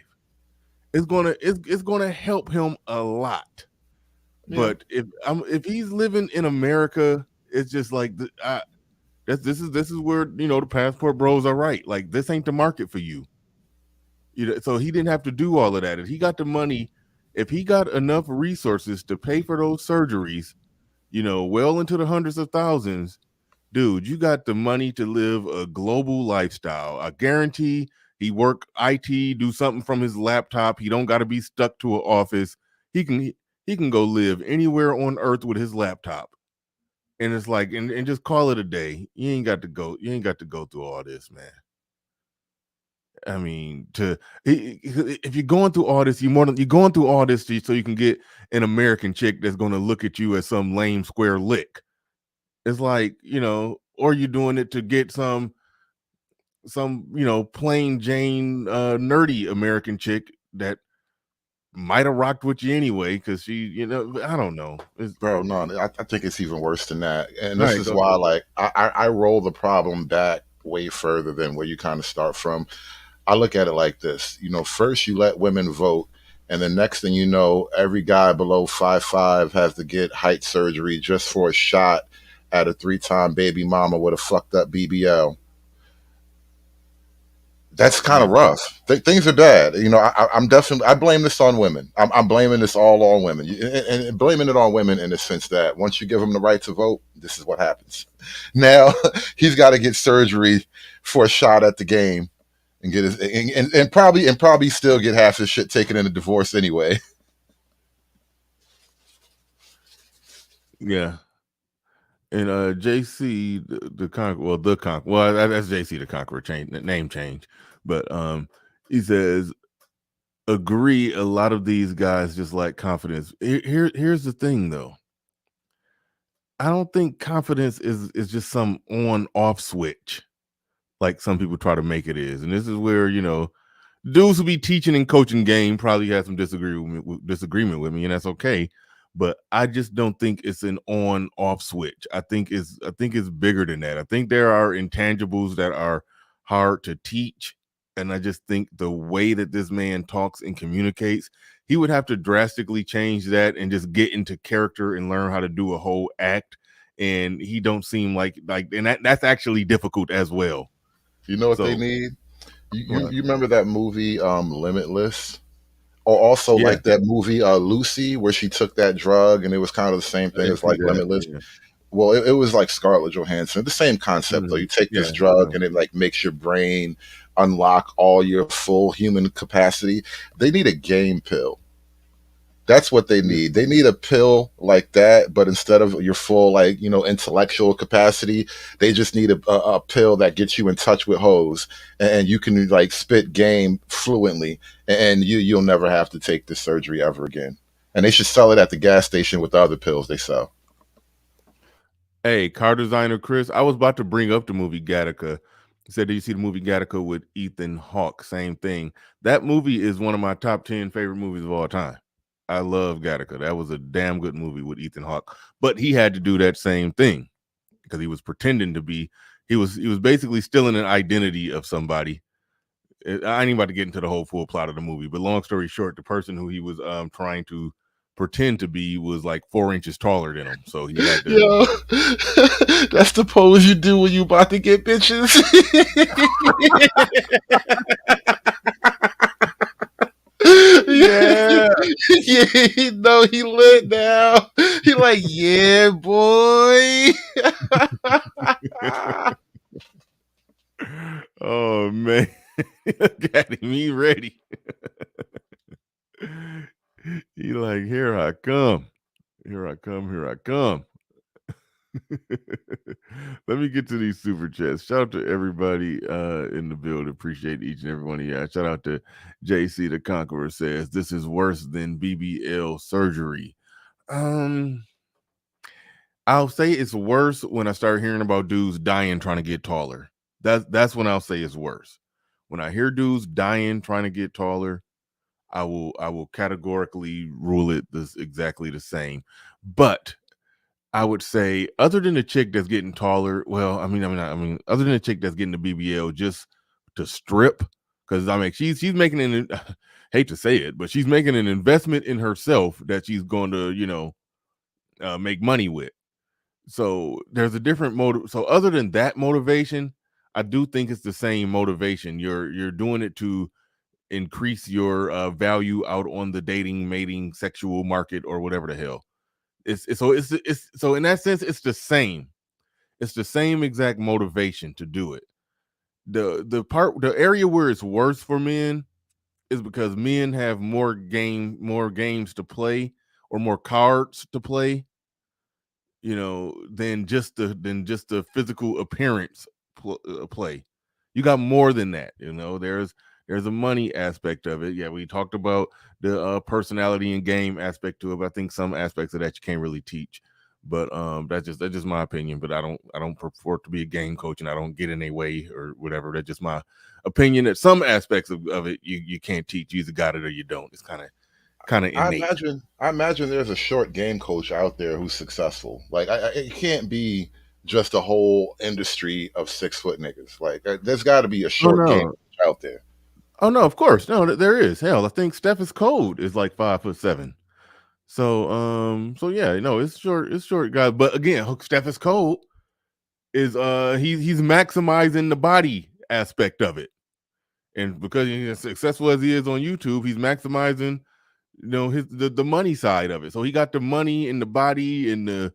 It's gonna help him a lot. Yeah. But if he's living in America, it's just like this is where the passport bros are right. Like, this ain't the market for you. So he didn't have to do all of that. If he got the money, if he got enough resources to pay for those surgeries, well into the hundreds of thousands, dude, you got the money to live a global lifestyle. I guarantee he work IT, do something from his laptop. He don't got to be stuck to an office. He can go live anywhere on earth with his laptop. And it's like, and just call it a day. You ain't got to go through all this, man. I mean, if you're going through all this, you're going through all this so you can get an American chick that's going to look at you as some lame square lick. It's like, or you're doing it to get some plain Jane nerdy American chick that might have rocked with you anyway because she, I don't know. Bro, no, I think it's even worse than that. And All this right, is go why, ahead. like, I roll the problem back way further than where you kind of start from. I look at it like this. First you let women vote, and the next thing you know, every guy below 5'5" has to get height surgery just for a shot at a 3-time baby mama with a fucked up BBL. That's kind of Yeah. rough. Things are bad. I blame this on women. I'm blaming this all on women, and blaming it on women in the sense that once you give them the right to vote, this is what happens. Now he's got to get surgery for a shot at the game and get his and probably still get half his shit taken in a divorce anyway. Yeah. And JC the Conqueror, that's JC the Conqueror name change, but he says agree. A lot of these guys just lack confidence. Here's the thing though. I don't think confidence is just some on off switch like some people try to make it is, and this is where dudes who be teaching and coaching game probably have some disagreement with me, and that's okay. But I just don't think it's an on-off switch. I think it's bigger than that. I think there are intangibles that are hard to teach, and I just think the way that this man talks and communicates, he would have to drastically change that and just get into character and learn how to do a whole act. And he don't seem like, and that's actually difficult as well. You know what they So need? You what? you remember that movie Limitless? Or also Yeah, like that movie Lucy, where she took that drug and it was kind of the same I thing didn't as see like that. Limitless. Yeah. Well, it was like Scarlett Johansson. The same concept though. You take this Yeah. drug and it like makes your brain unlock all your full human capacity. They need a game pill. That's what they need. They need a pill like that, but instead of your full like intellectual capacity, they just need a pill that gets you in touch with hoes, and you can like spit game fluently, and you'll never have to take this surgery ever again. And they should sell it at the gas station with the other pills they sell. Hey, car designer Chris, I was about to bring up the movie Gattaca. He said, did you see the movie Gattaca with Ethan Hawke? Same thing. That movie is one of my top 10 favorite movies of all time. I love Gattaca. That was a damn good movie with Ethan Hawke. But he had to do that same thing because he was pretending to be, he was basically stealing an identity of somebody. I ain't about to get into the whole full plot of the movie, but long story short, the person who he was trying to pretend to be was like 4 inches taller than him. So he had to. Yo, that's the pose you do when you about to get bitches. Yeah. Yeah, he lit now. He like, yeah, boy. Oh man. Got him. He ready. He like, here I come. Here I come. Here I come. Let me get to these super chats. Shout out to everybody in the build. Appreciate each and every one of you. Shout out to JC the Conqueror says this is worse than BBL surgery. I'll say it's worse when I start hearing about dudes dying trying to get taller. That's when I'll say it's worse. When I hear dudes dying trying to get taller, I will categorically rule it this exactly the same. But I would say, other than the chick that's getting taller, well, I mean, other than the chick that's getting the BBL just to strip, because I mean, she's making an hate to say it, but she's making an investment in herself that she's going to, make money with. So there's a different motive. So other than that motivation, I do think it's the same motivation. You're doing it to increase your value out on the dating, mating, sexual market, or whatever the hell. It's so in that sense, it's the same. It's the same exact motivation to do it. The area where it's worse for men is because men have more games to play or more cards to play, than just the physical appearance play. You got more than that. There's There's a money aspect of it. Yeah, we talked about the personality and game aspect to it, but I think some aspects of that you can't really teach. But that's just my opinion. But I don't purport to be a game coach, and I don't get in a way or whatever. That's just my opinion. That some aspects of it you can't teach. You either got it or you don't. It's kind of innate. I imagine there's a short game coach out there who's successful. Like, it can't be just a whole industry of 6 foot niggas. Like, there's got to be a Oh short game no. coach out there. Oh no, of course. No, there is. Hell, I think Steph is cold is like 5'7". So yeah, no, it's short guy. But again, Steph is cold is he's maximizing the body aspect of it. And because he's as successful as he is on YouTube, he's maximizing, the money side of it. So he got the money and the body and the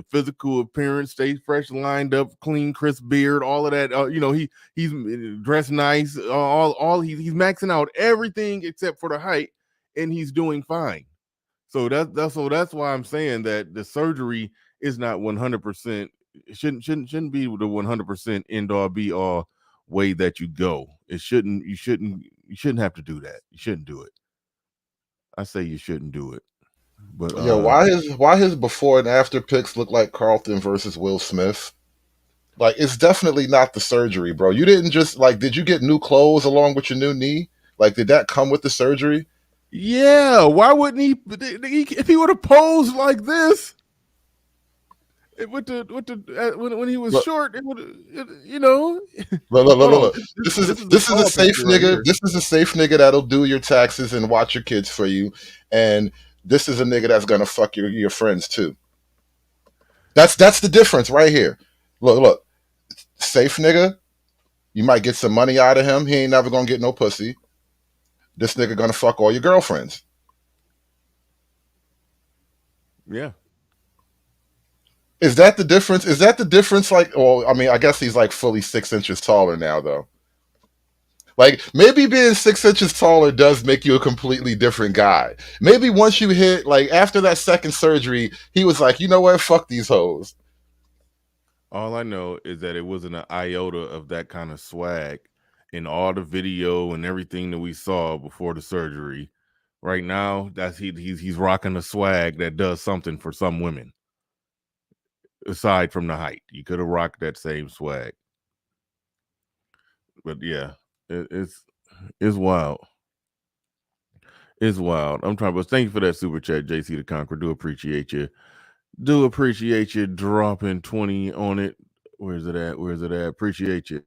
physical appearance, stay fresh, lined up, clean, crisp beard, all of that. He's dressed nice. He's maxing out everything except for the height, and he's doing fine. So that's why I'm saying that the surgery is not 100%. It shouldn't be the 100% end all be all way that you go. You shouldn't have to do that. You shouldn't do it. I say you shouldn't do it. But Yo, why his before and after pics look like Carlton versus Will Smith? Like, it's definitely not the surgery, bro. You didn't just did you get new clothes along with your new knee? Like, did that come with the surgery? yeah, why wouldn't he if he would have posed like this? When he was short, it would, Look. This is a safe nigga. Right, this is a safe nigga that'll do your taxes and watch your kids for you, and this is a nigga that's gonna fuck your friends too. That's the difference right here. Look, safe nigga. You might get some money out of him. He ain't never gonna get no pussy. This nigga gonna fuck all your girlfriends. yeah. Is that the difference? Is that the difference? Like, well, I mean, I guess he's like fully 6 inches taller now, though. Like, maybe being 6 inches taller does make you a completely different guy. Maybe once you hit, like, after that second surgery, he was like, you know what? Fuck these hoes. All I know is that it wasn't an iota of that kind of swag in all the video and everything that we saw before the surgery. Right now, he's rocking a swag that does something for some women. Aside from the height, you could have rocked that same swag. But yeah, it's wild. It's wild. I'm trying, but thank you for that super chat, JC the Conqueror. Do appreciate you. Do appreciate you dropping 20 on it. Where's it at? Appreciate you.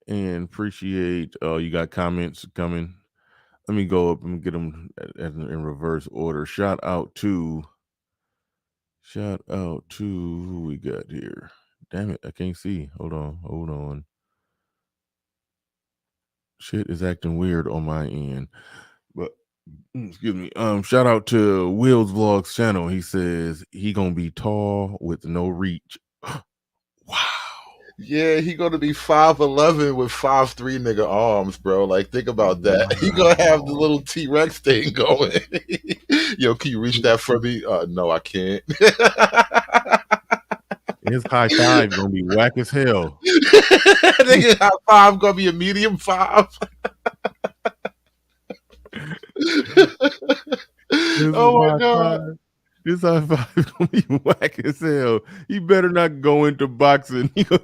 And appreciate you got comments coming. Let me go up and get them in reverse order. Shout out to who we got here. Damn it, I can't see. Hold on. Shit is acting weird on my end. But excuse me. Shout out to Will's Vlogs channel. He says he gonna be tall with no reach. Wow. Yeah, he gonna be 5'11" with 5'3" nigga arms, bro. Like, think about that. Wow. He gonna have the little T-Rex thing going. Yo, can you reach that for me? No, I can't. His high five gonna be whack as hell. Nigga, high five gonna be a medium 5. Oh my god. This high five is gonna be whack as hell. He better not go into boxing. He gonna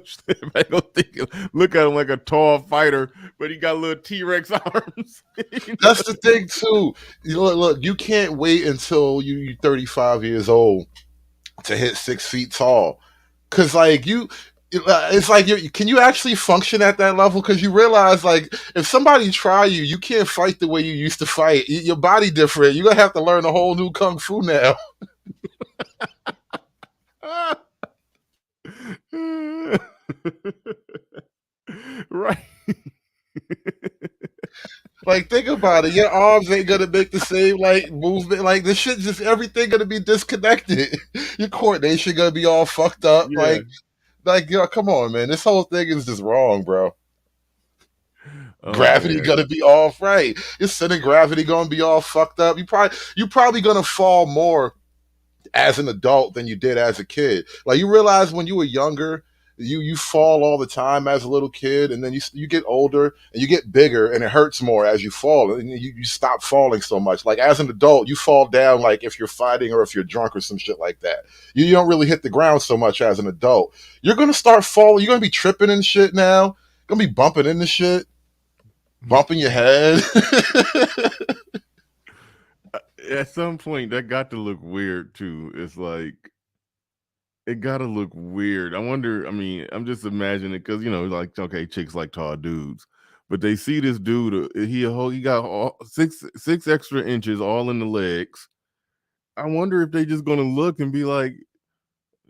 look at him like a tall fighter, but he got little T-Rex arms. That's the thing too. Look, you can't wait until you're 35 years old to hit 6 feet tall, because it's like can you actually function at that level? Because you realize, like, if somebody try you can't fight the way you used to fight. Your body different. You're gonna have to learn a whole new kung fu now. Right. Like, think about it. Your arms ain't gonna make the same movement. Like, this shit, just everything gonna be disconnected. Your coordination gonna be all fucked up. Yeah. Like, yo, come on, man. This whole thing is just wrong, bro. Gravity gonna be off, right? Your center gravity gonna be all fucked up. You probably gonna fall more as an adult than you did as a kid. Like, you realize when you were younger, you fall all the time as a little kid, and then you get older and you get bigger, and it hurts more as you fall, and you stop falling so much. Like, as an adult, you fall down like if you're fighting or if you're drunk or some shit like that. You don't really hit the ground so much as an adult. You're gonna start falling. You're gonna be tripping and shit now. Gonna be bumping into shit, bumping your head. At some point, that got to look weird too. It's like it got to look weird. I wonder. I mean, I'm just imagining because like okay, chicks like tall dudes, but they see this dude. He got six extra inches all in the legs. I wonder if they just gonna look and be like,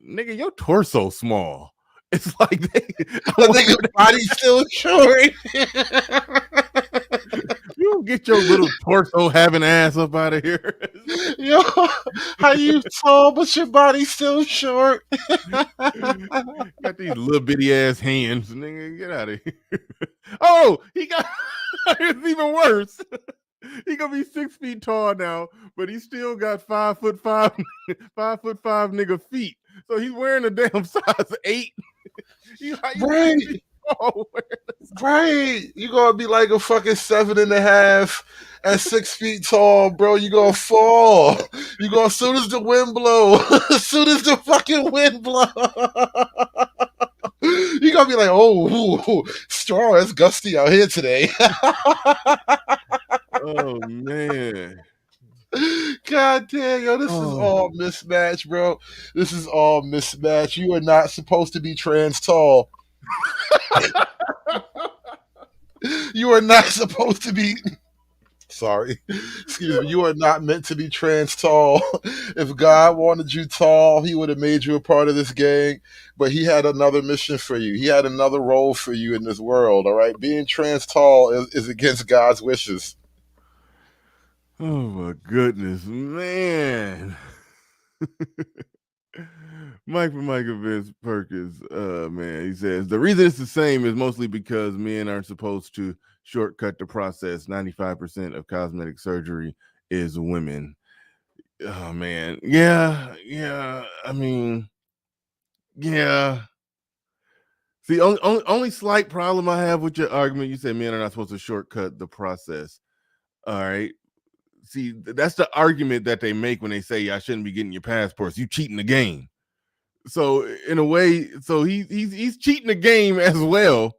"Nigga, your torso small." It's like I think your body's still short. You don't get your little torso having ass up out of here. Yo, how you tall but your body's still short? Got these little bitty ass hands, nigga. Get out of here. Oh, he got it's even worse. He gonna be 6 feet tall now, but he still got 5'5", 5'5" nigga feet. So he's wearing a damn size 8. Right. Right. You gonna be like a fucking 7.5 at 6 feet tall, bro. You gonna fall. You gonna, as soon as the wind blow, as soon as the fucking wind blow, you gonna be like, oh, strong. It's gusty out here today. Oh man. God damn, yo, this is all mismatch, bro. This is all mismatch. You are not supposed to be trans tall. You are not supposed to be. Sorry. Excuse me. You are not meant to be trans tall. If God wanted you tall, he would have made you a part of this gang. But he had another mission for you. He had another role for you in this world, all right? Being trans tall is against God's wishes. Oh my goodness, man. Mike from Michael Vince Perkins, man, he says the reason it's the same is mostly because men aren't supposed to shortcut the process. 95% of cosmetic surgery is women. Oh man, yeah. I mean, yeah. See, only slight problem I have with your argument. You say men are not supposed to shortcut the process. All right. See, that's the argument that they make when they say I shouldn't be getting your passports. You cheating the game. So in a way, so he's cheating the game as well,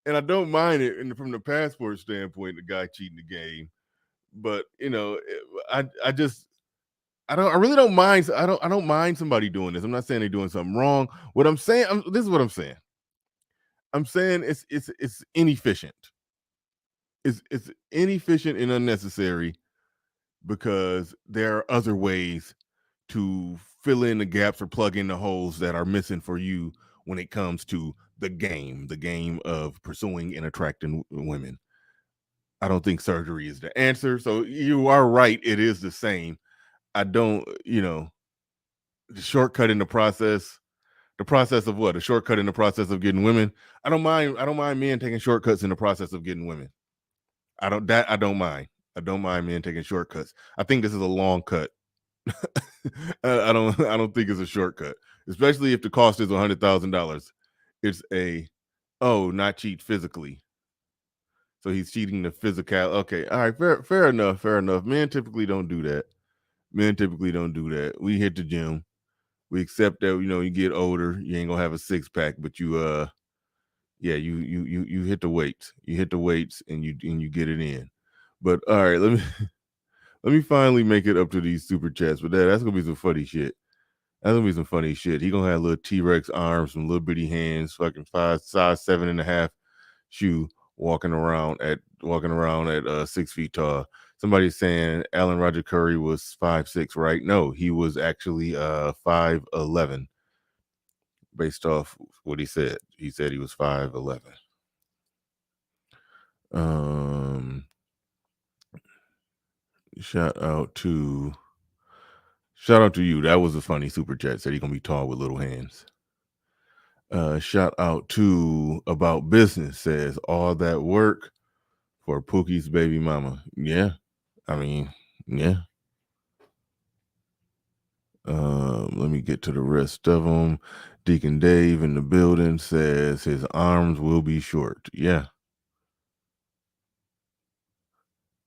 and I don't mind it from the passport standpoint. The guy cheating the game, but I really don't mind. I don't mind somebody doing this. I'm not saying they're doing something wrong. What I'm saying, this is what I'm saying. I'm saying it's inefficient. It's inefficient and unnecessary because there are other ways to fill in the gaps or plug in the holes that are missing for you when it comes to the game of pursuing and attracting women. I don't think surgery is the answer. So you are right. It is the same. I don't, the shortcut in the process of what? A shortcut in the process of getting women. I don't mind men taking shortcuts in the process of getting women. I don't mind. I don't mind men taking shortcuts. I think this is a long cut. I don't think it's a shortcut, especially if the cost is $100,000. It's not cheat physically. So he's cheating the physical. Okay, all right, fair enough. Men typically don't do that. We hit the gym. We accept that you get older, you ain't gonna have a six pack, but you hit the weights. You hit the weights and you get it in. But all right, let me finally make it up to these super chats. But that's gonna be some funny shit. That's gonna be some funny shit. He gonna have little T-Rex arms, some little bitty hands, fucking size 7.5 shoe, walking around at 6 feet tall. Somebody's saying Alan Roger Curry was 5'6", right? No, he was actually 5'11", based off what he said. He said he was 5'11". Shout out to you. That was a funny super chat. Said he's gonna be tall with little hands. Shout out to About Business, says all that work for Pookie's baby mama. Yeah, I mean, yeah. Let me get to the rest of them. Deacon Dave in the building says his arms will be short. Yeah.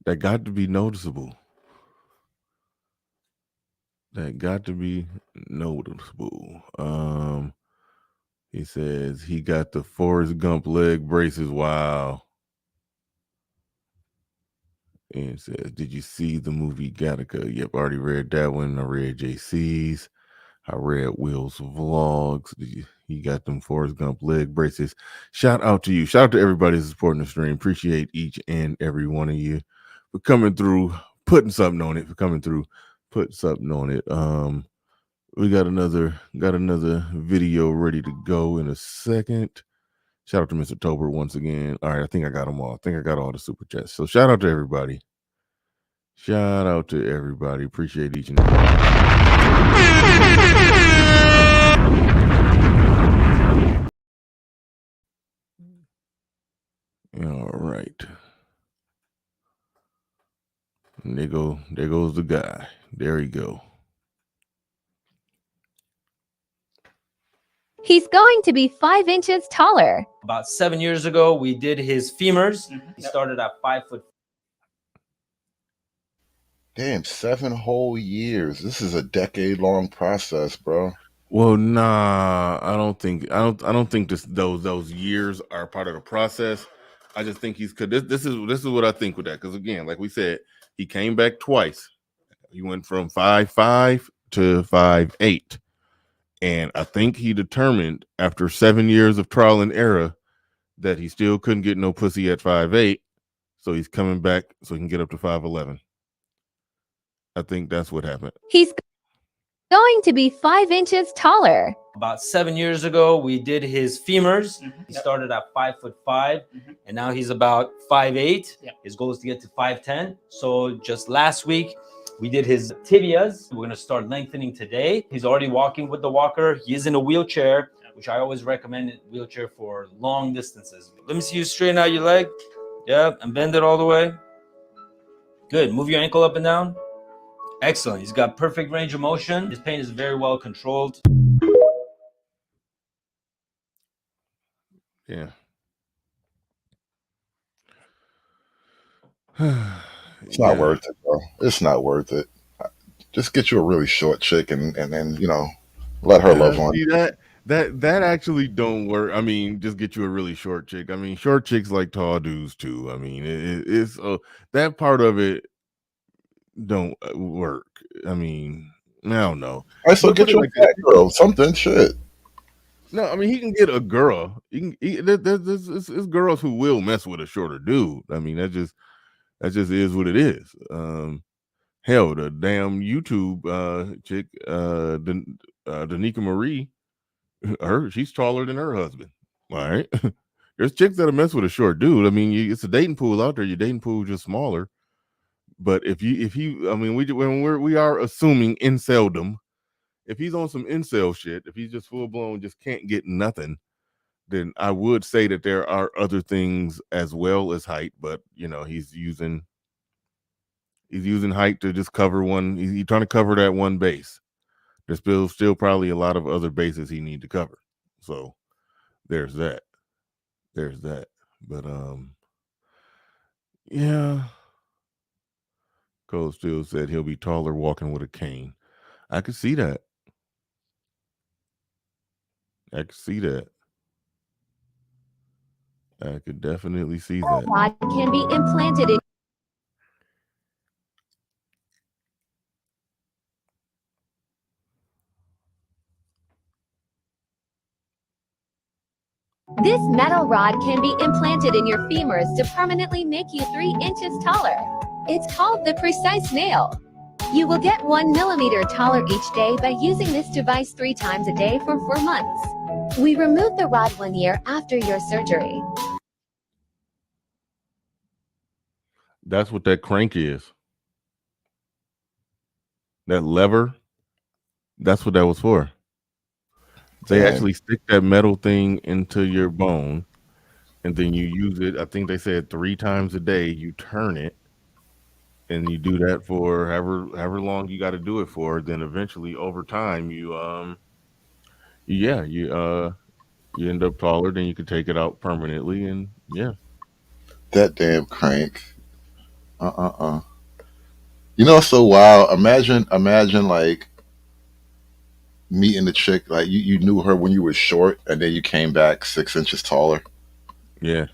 That got to be noticeable. That got to be noticeable. He says he got the Forrest Gump leg braces. Wow. And it says, did you see the movie Gattaca? Yep, already read that one. I read JC's. I read Will's vlogs. He got them Forrest Gump leg braces. Shout out to you. Shout out to everybody that's supporting the stream. Appreciate each and every one of you for coming through, putting something on it, for coming through, putting something on it. We got another video ready to go in a second. Shout out to Mr. Tolbert once again. All right, I think I got them all. I think I got all the super chats. So shout out to everybody. Shout out to everybody. Appreciate each and every one. All right. And there goes the guy. There he go. He's going to be 5 inches taller. About 7 years ago, we did his femurs. He started at 5 foot. Damn, 7 whole years. This is a decade-long process, bro. Well, nah, I don't think those years are part of the process. I just think he's this is what I think with that. Because again, like we said, he came back twice. He went from 5'5" to 5'8". And I think he determined after 7 years of trial and error that he still couldn't get no pussy at 5'8". So he's coming back so he can get up to 5'11". I think that's what happened. He's going to be 5 inches taller. About 7 years ago, we did his femurs. He started at 5'5", and now he's about 5'8". His goal is to get to 5'10". So just last week, we did his tibias. We're gonna start lengthening today. He's already walking with the walker. He is in a wheelchair, which I always recommend a wheelchair for long distances. Let me see you straighten out your leg. Yeah, and bend it all the way. Good. Move your ankle up and down. Excellent. He's got perfect range of motion. His pain is very well controlled. Yeah. It's not worth it, bro. It's not worth it. Just get you a really short chick and then, let her love on you. That actually don't work. I mean, just get you a really short chick. I mean, short chicks like tall dudes too. I mean, it's that part of it don't work. I mean, I don't know. I still get you a fat girl, something shit. No, I mean he can get a girl. There's girls who will mess with a shorter dude. I mean that just is what it is. Hell, the damn YouTube chick, Danica Marie, she's taller than her husband. All right, there's chicks that'll mess with a short dude. I mean, it's a dating pool out there. Your dating pool is just smaller. But if you, I mean, we are assuming inceldom. If he's on some incel shit, if he's just full blown, just can't get nothing, then I would say that there are other things as well as height. But he's using height to just cover one. He's trying to cover that one base. There's still probably a lot of other bases he need to cover. So there's that. But yeah. Cole still said he'll be taller walking with a cane. I could see that. I could definitely see that. Rod can be implanted in. This metal rod can be implanted in your femurs to permanently make you 3 inches taller. It's called the precise nail. You will get 1 millimeter taller each day by using this device 3 times a day for 4 months. We removed the rod 1 year after your surgery. That's what that crank is. That lever, that's what that was for. They actually stick that metal thing into your bone, and then you use it. I think they said 3 times a day. You turn it, and you do that for however long you got to do it for, then eventually over time yeah, you end up taller, then you can take it out permanently, and yeah. That damn crank. You know, so wow. Imagine like meeting the chick, like you knew her when you were short, and then you came back 6 inches taller. Yeah.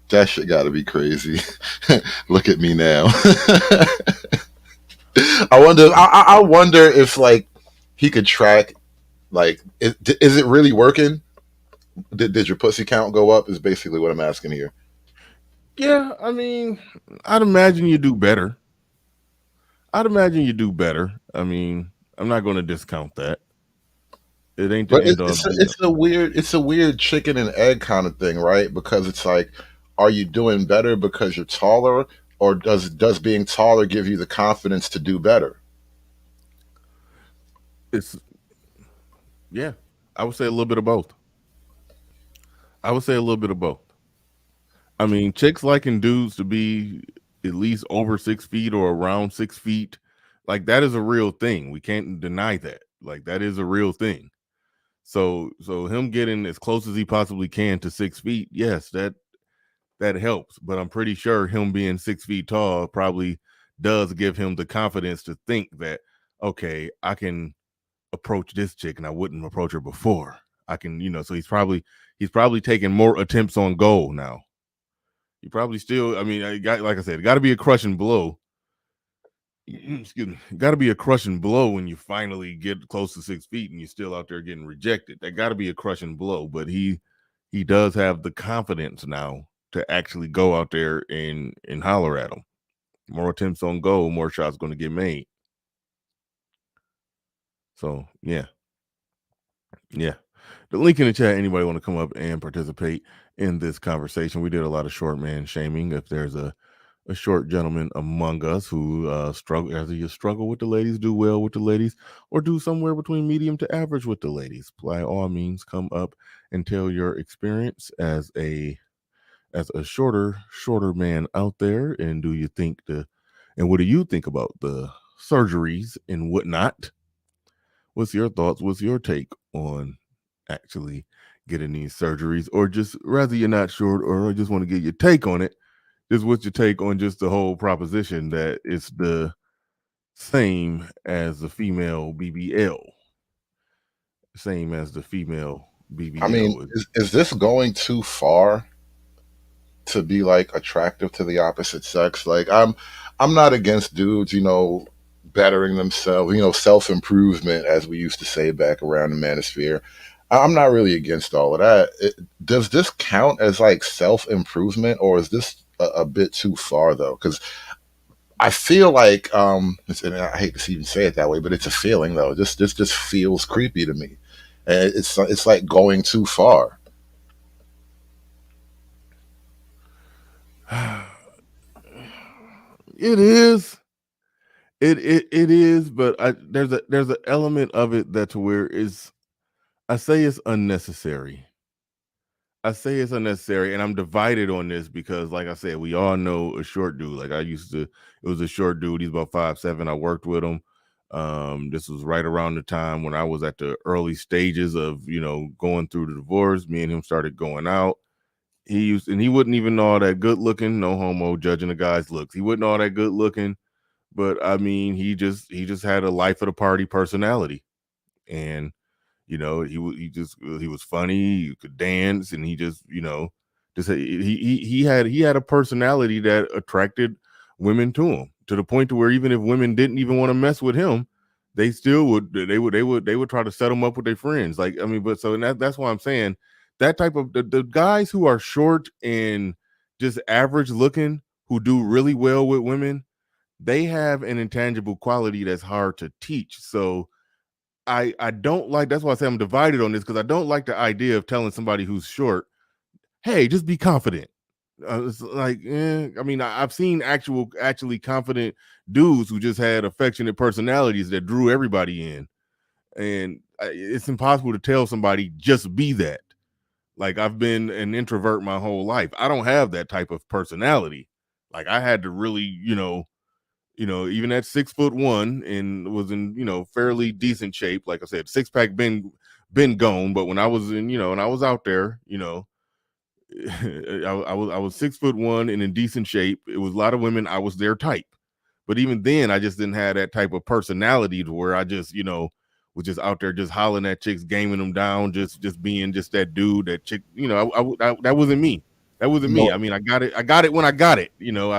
That shit got to be crazy. Look at me now. I wonder if like he could track. Like, is it really working? Did your pussy count go up? Is basically what I'm asking here. Yeah, I mean, I'd imagine you do better. I'd imagine you do better. I mean, I'm not going to discount that. It ain't the But end all be all. it's a weird chicken and egg kind of thing, right? Because it's like, are you doing better because you're taller, or does being taller give you the confidence to do better? It's yeah. I would say a little bit of both. I would say a little bit of both. I mean, chicks liking dudes to be at least over 6 feet or around 6 feet, like that is a real thing. We can't deny that. Like that is a real thing. So him getting as close as he possibly can to 6 feet, yes, that helps. But I'm pretty sure him being 6 feet tall probably does give him the confidence to think that, okay, I can approach this chick and I wouldn't approach her before. I can, so he's probably taking more attempts on goal now. He probably still, I mean, like I said, it got to be a crushing blow. Excuse me, got to be a crushing blow when you finally get close to 6 feet and you're still out there getting rejected. That got to be a crushing blow. But he does have the confidence now to actually go out there and holler at him. More attempts on goal, more shots going to get made. So yeah. The link in the chat. Anybody want to come up and participate in this conversation? We did a lot of short man shaming. If there's a short gentleman among us who struggle with the ladies, do well with the ladies, or do somewhere between medium to average with the ladies, by all means, come up and tell your experience as a shorter man out there. And what do you think about the surgeries and whatnot? What's your thoughts? What's your take on actually getting these surgeries, or just rather you're not sure, or I just want to get your take on it? Just what's your take on just the whole proposition that it's the same as the female BBL, same as the female I mean, BBL? is this going too far to be like attractive to the opposite sex? Like, I'm not against dudes, bettering themselves, self improvement, as we used to say back around the manosphere. I'm not really against all of that. Does this count as like self improvement, or is this a bit too far though? Because I feel like, and I hate to even say it that way, but it's a feeling though. This just feels creepy to me, and it's like going too far. It is. It is, but there's an element of it that's where I say it's unnecessary. I say it's unnecessary, and I'm divided on this because, like I said, we all know a short dude. Like it was a short dude. He's about 5'7". I worked with him. This was right around the time when I was at the early stages of, going through the divorce. Me and him started going out. And he wasn't even all that good looking. No homo, judging the guy's looks. He wasn't all that good looking, but I mean, he just had a life of the party personality, and he was funny. He could dance, and he just he had a personality that attracted women to him, to the point to where even if women didn't even want to mess with him, they still would. They would try to set him up with their friends. Like, I mean, but so, and that's why I'm saying that type of the guys who are short and just average looking, who do really well with women, they have an intangible quality that's hard to teach. So I don't like, that's why I say I'm divided on this, because I don't like the idea of telling somebody who's short, hey, just be confident. It's like, I mean, I've seen actually confident dudes who just had affectionate personalities that drew everybody in, and it's impossible to tell somebody just be that. Like, I've been an introvert my whole life. I don't have that type of personality. Like, I had to really, You know, even at 6'1" and was in, you know, fairly decent shape. Like I said, six pack been gone. But when I was in, you know, and I was out there, you know, I was 6'1" and in decent shape. It was a lot of women. I was their type. But even then, I just didn't have that type of personality to where I just, you know, was just out there just hollering at chicks, gaming them down, just being just that dude, that chick. You know, that wasn't me. That wasn't me. No, I mean, I got it when I got it. You know,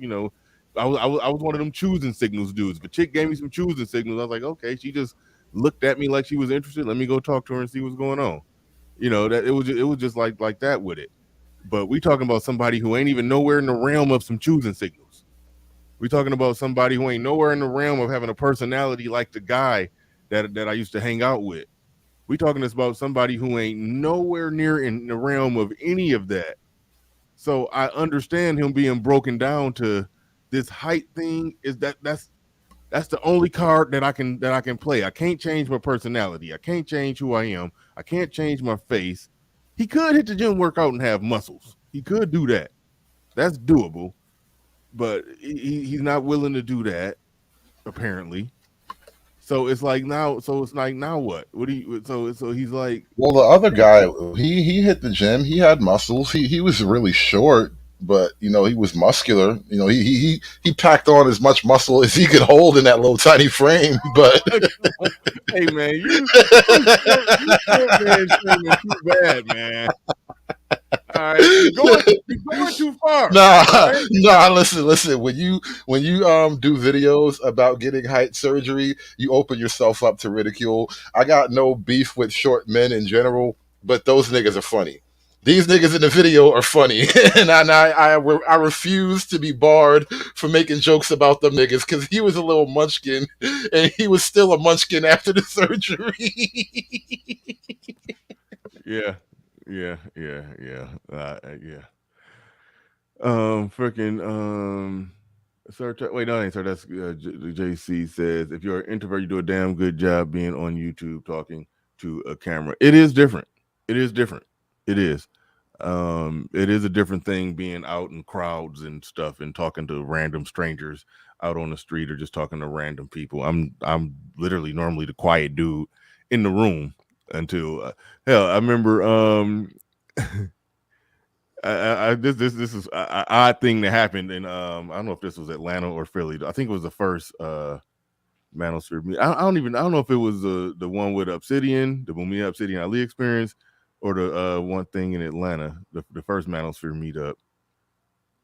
you know, I was one of them choosing signals dudes. But chick gave me some choosing signals. I was like, okay, she just looked at me like she was interested. Let me go talk to her and see what's going on. You know, that it was just like that with it. But we talking about somebody who ain't even nowhere in the realm of some choosing signals. We talking about somebody who ain't nowhere in the realm of having a personality like the guy that I used to hang out with. We talking about somebody who ain't nowhere near in the realm of any of that. So I understand him being broken down to this height thing. That's the only card that I can play. I can't change my personality. I can't change who I am. I can't change my face. He could hit the gym workout and have muscles. He could do that. That's doable. But he's not willing to do that, apparently. So it's like now. So it's like now what? What do you? So he's like, well, the other guy, he hit the gym. He had muscles. He was really short, but you know he was muscular. You know he packed on as much muscle as he could hold in that little tiny frame. But hey man, you short man shaming too bad, man. All right, you're going too far. nah, All right. nah. Listen. When you do videos about getting height surgery, you open yourself up to ridicule. I got no beef with short men in general, but those niggas are funny. These niggas in the video are funny, and I refuse to be barred from making jokes about them niggas because he was a little munchkin, and he was still a munchkin after the surgery. Yeah, yeah. Freaking sir. Wait, no, ain't sir. That's JC says if you're an introvert, you do a damn good job being on YouTube talking to a camera. It is different. It is different. It is. It is a different thing being out in crowds and stuff and talking to random strangers out on the street or just talking to random people. I'm literally normally the quiet dude in the room until hell. I remember this is an odd thing that happened in I don't know if this was Atlanta or Philly. I think it was the first Manosphere meet. I don't know if it was the one with Obsidian, the Boomi Obsidian Ali experience, or the one thing in Atlanta, the first Manosphere meetup.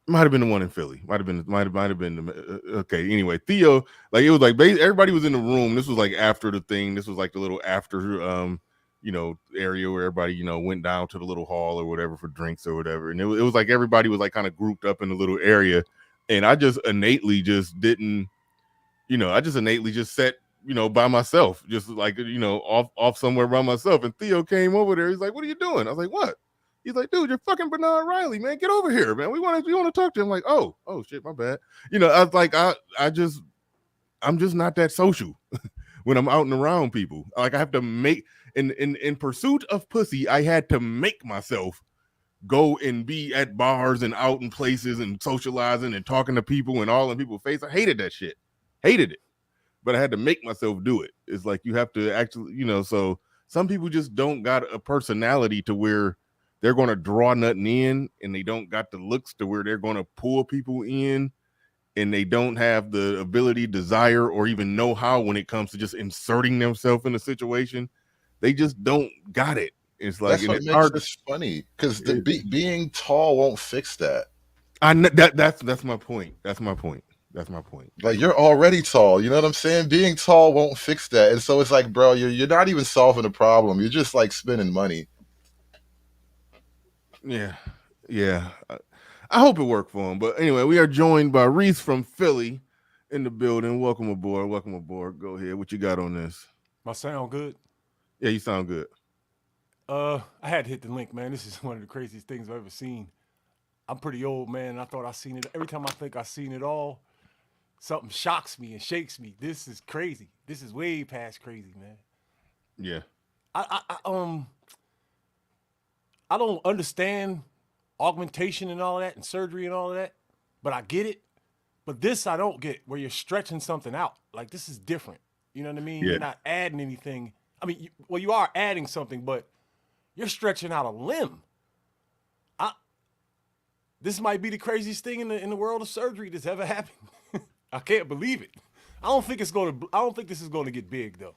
Might have been the one in Philly. Might have been okay. Anyway, Theo, like it was like everybody was in the room. This was like after the thing. This was like the little after you know, area where everybody, you know, went down to the little hall or whatever for drinks or whatever. And it was like everybody was like kind of grouped up in a little area. And I just innately just didn't, you know, I just innately just sat, you know, by myself, just like, you know, off somewhere by myself. And Theo came over there. He's like, "What are you doing?" I was like, "What?" He's like, "Dude, you're fucking Bernard Riley, man. Get over here, man. We want to talk to him." I'm like, oh shit, my bad. You know, I was like, I'm just not that social when I'm out and around people. Like I have to make in pursuit of pussy, I had to make myself go and be at bars and out in places and socializing and talking to people and all in people's face. I hated that shit. Hated it. But I had to make myself do it. It's like you have to actually, you know, so some people just don't got a personality to where they're going to draw nothing in, and they don't got the looks to where they're going to pull people in, and they don't have the ability, desire, or even know how when it comes to just inserting themselves in a situation. They just don't got it. It's like, That's and what it's makes hard. this funny because being tall won't fix that. I know that's my point. That's my point. That's my point. Like you're already tall, you know what I'm saying? Being tall won't fix that, and so it's like, bro, you're not even solving the problem. You're just like spending money. Yeah, yeah. I hope it worked for him. But anyway, we are joined by Reese from Philly in the building. Welcome aboard. Welcome aboard. Go ahead. What you got on this? My sound good? Yeah, you sound good. I had to hit the link, man. This is one of the craziest things I've ever seen. I'm pretty old, man, and I thought I seen it. Every time I think I seen it all, something shocks me and shakes me. This is crazy. This is way past crazy, man. Yeah. I don't understand augmentation and all that and surgery and all of that, but I get it. But this I don't get, where you're stretching something out. Like, this is different. You know what I mean? Yeah. You're not adding anything. I mean, you are adding something, but you're stretching out a limb. This might be the craziest thing in the world of surgery that's ever happened. I can't believe it. I don't think this is going to get big though,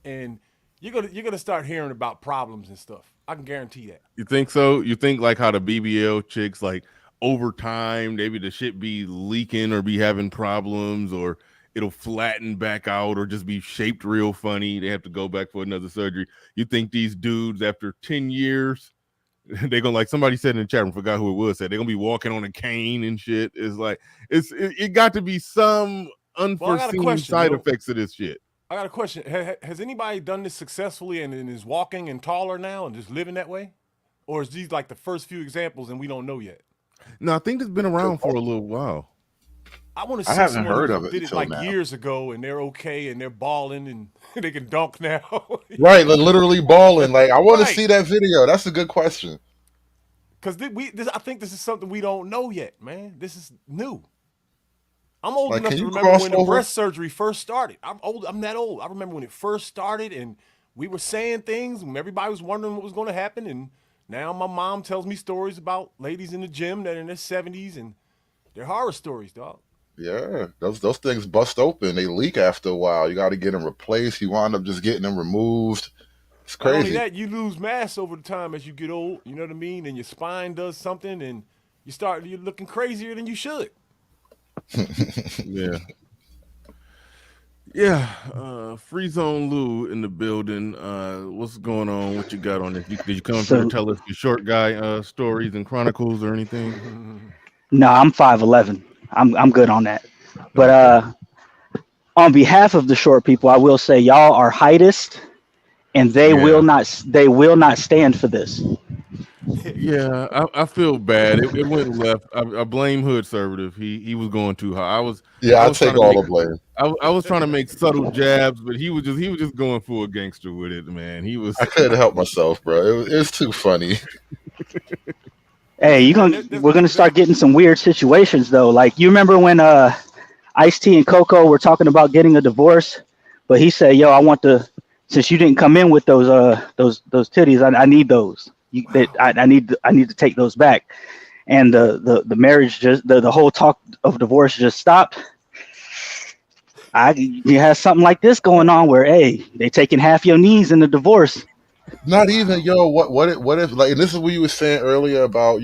and you're gonna start hearing about problems and stuff. I can guarantee that. You think so? You think like how the BBL chicks, like over time, maybe the shit be leaking or be having problems, or it'll flatten back out or just be shaped real funny. They have to go back for another surgery. You think these dudes after 10 years, they're gonna, like somebody said in the chat room, forgot who it was, said they're gonna be walking on a cane and shit. It's like it got to be some unforeseen side effects of this shit. I got a question. Has anybody done this successfully and is walking and taller now and just living that way? Or is these like the first few examples and we don't know yet? No, I think it's been around for a little while. I want to see haven't someone heard who of it did it until like now. years ago and they're okay and they're balling and they can dunk now. Right, literally balling. Like, I want Right. to see that video. That's a good question. Because I think this is something we don't know yet, man. This is new. I'm old enough to remember when the breast surgery first started. I'm that old. I remember when it first started and we were saying things and everybody was wondering what was going to happen. And now my mom tells me stories about ladies in the gym that are in their 70s and they're horror stories, dog. Yeah, those things bust open. They leak after a while. You got to get them replaced. You wind up just getting them removed. It's crazy. Not only that, you lose mass over the time as you get old. You know what I mean? And your spine does something, and you're looking crazier than you should. Yeah. Free Zone Lou in the building. What's going on? What you got on this? Did you come up here to tell us your short guy stories and chronicles or anything? No, I'm 5'11". I'm good on that. But on behalf of the short people, I will say y'all are heightest, and they will not stand for this. Yeah, I feel bad. It went left. I blame Hood Conservative. He was going too high. I take all the blame. I was trying to make subtle jabs, but he was just going full gangster with it, man. I couldn't help myself, bro. It was too funny. Hey, we're gonna start getting some weird situations though. Like, you remember when Ice-T and Coco were talking about getting a divorce, but he said, "Yo, since you didn't come in with those titties, I need those. I need to take those back." And the marriage the whole talk of divorce just stopped. You have something like this going on where, hey, they taking half your knees in the divorce. Not even, what if like, and this is what you were saying earlier about,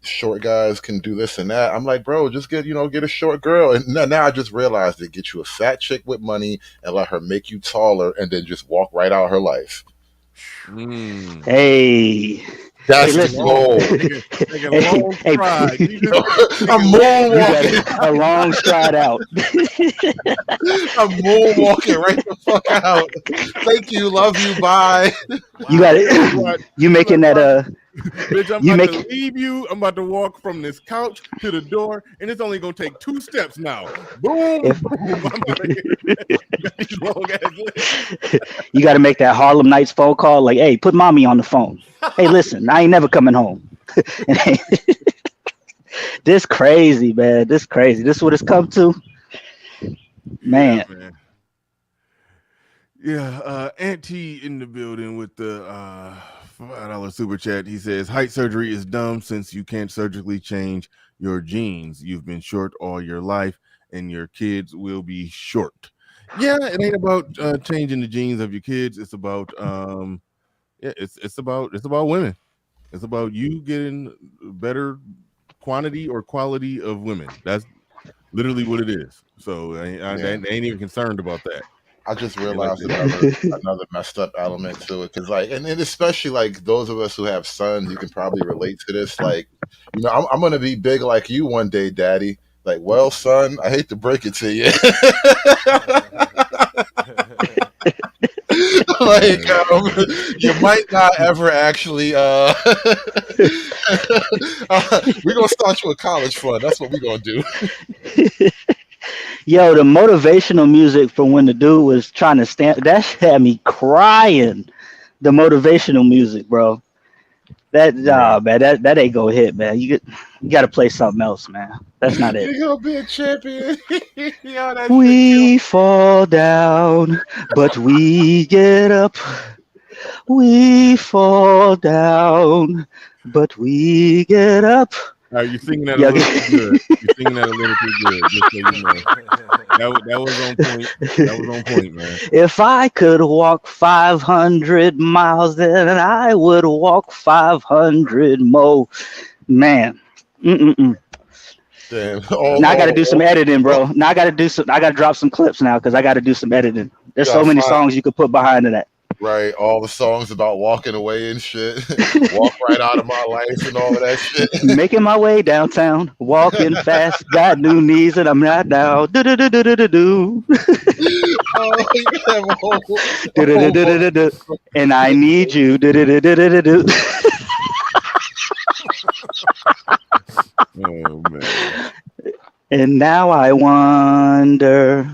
short guys can do this and that. I'm like, bro, just get a short girl. And now I just realized that get you a fat chick with money and let her make you taller and then just walk right out her life. Hey, that's the goal. I'm moonwalking. A long stride out. I'm moonwalking right the fuck out. Thank you, love you, bye. You got it. You making that Bitch, I'm about to leave you. I'm about to walk from this couch to the door, and it's only gonna take 2 steps now. Boom. You got to make that Harlem Nights phone call. Like, hey, put mommy on the phone. Hey, listen, I ain't never coming home. This crazy, man. This crazy. This is what it's come to, man. Auntie in the building with the $5 super chat. He says height surgery is dumb since you can't surgically change your genes. You've been short all your life, and your kids will be short. Yeah, it ain't about changing the genes of your kids. It's about it's about women. It's about you getting better quantity or quality of women. That's literally what it is. So I ain't even concerned about that. I just realized another messed up element to it, because and especially like those of us who have sons, you can probably relate to this. Like, I'm gonna be big like you one day, Daddy. Like, well, son, I hate to break it to you. Like, you might not ever actually. We're gonna start you a college fund. That's what we're gonna do. Yo, the motivational music from when the dude was trying to stand, that had me crying. The motivational music, bro. That man, that ain't gonna hit, man. You got to play something else, man. That's not it. You're gonna be a champion. Yo, that shit We fall down, but we get up. We fall down, but we get up. All right, you're singing that a Yeah. little too good. You're singing that a little too good. Just so you know, that was on point. That was on point, man. If I could walk 500 miles, then I would walk 500 more. Man. Mm-mm-mm. Damn. Now I got to do some editing, bro. Now I got to drop some clips now because I got to do some editing. There's so many songs you could put behind that. Right, all the songs about walking away and shit. Walk right out of my life and all of that shit. Making my way downtown, walking fast, got new knees and I'm not down. Do do do do do do do. Oh, you have a whole- Do do do do do do. And I need you. Do do do do do do. Oh man. And now I wonder.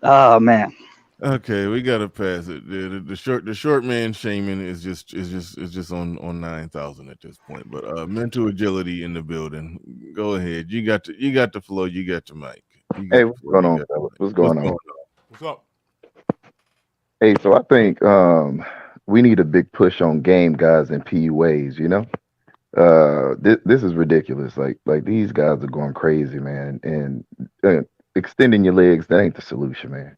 Oh man. Okay, we gotta pass it. The short man shaming is just on 9,000 at this point. But mental agility in the building. Go ahead. You got the flow. You got the mic. Hey, what's going on, fellas? What's going on? What's up? Hey, so I think we need a big push on game guys and PUAs, you know? This is ridiculous. Like these guys are going crazy, man. And extending your legs, that ain't the solution, man.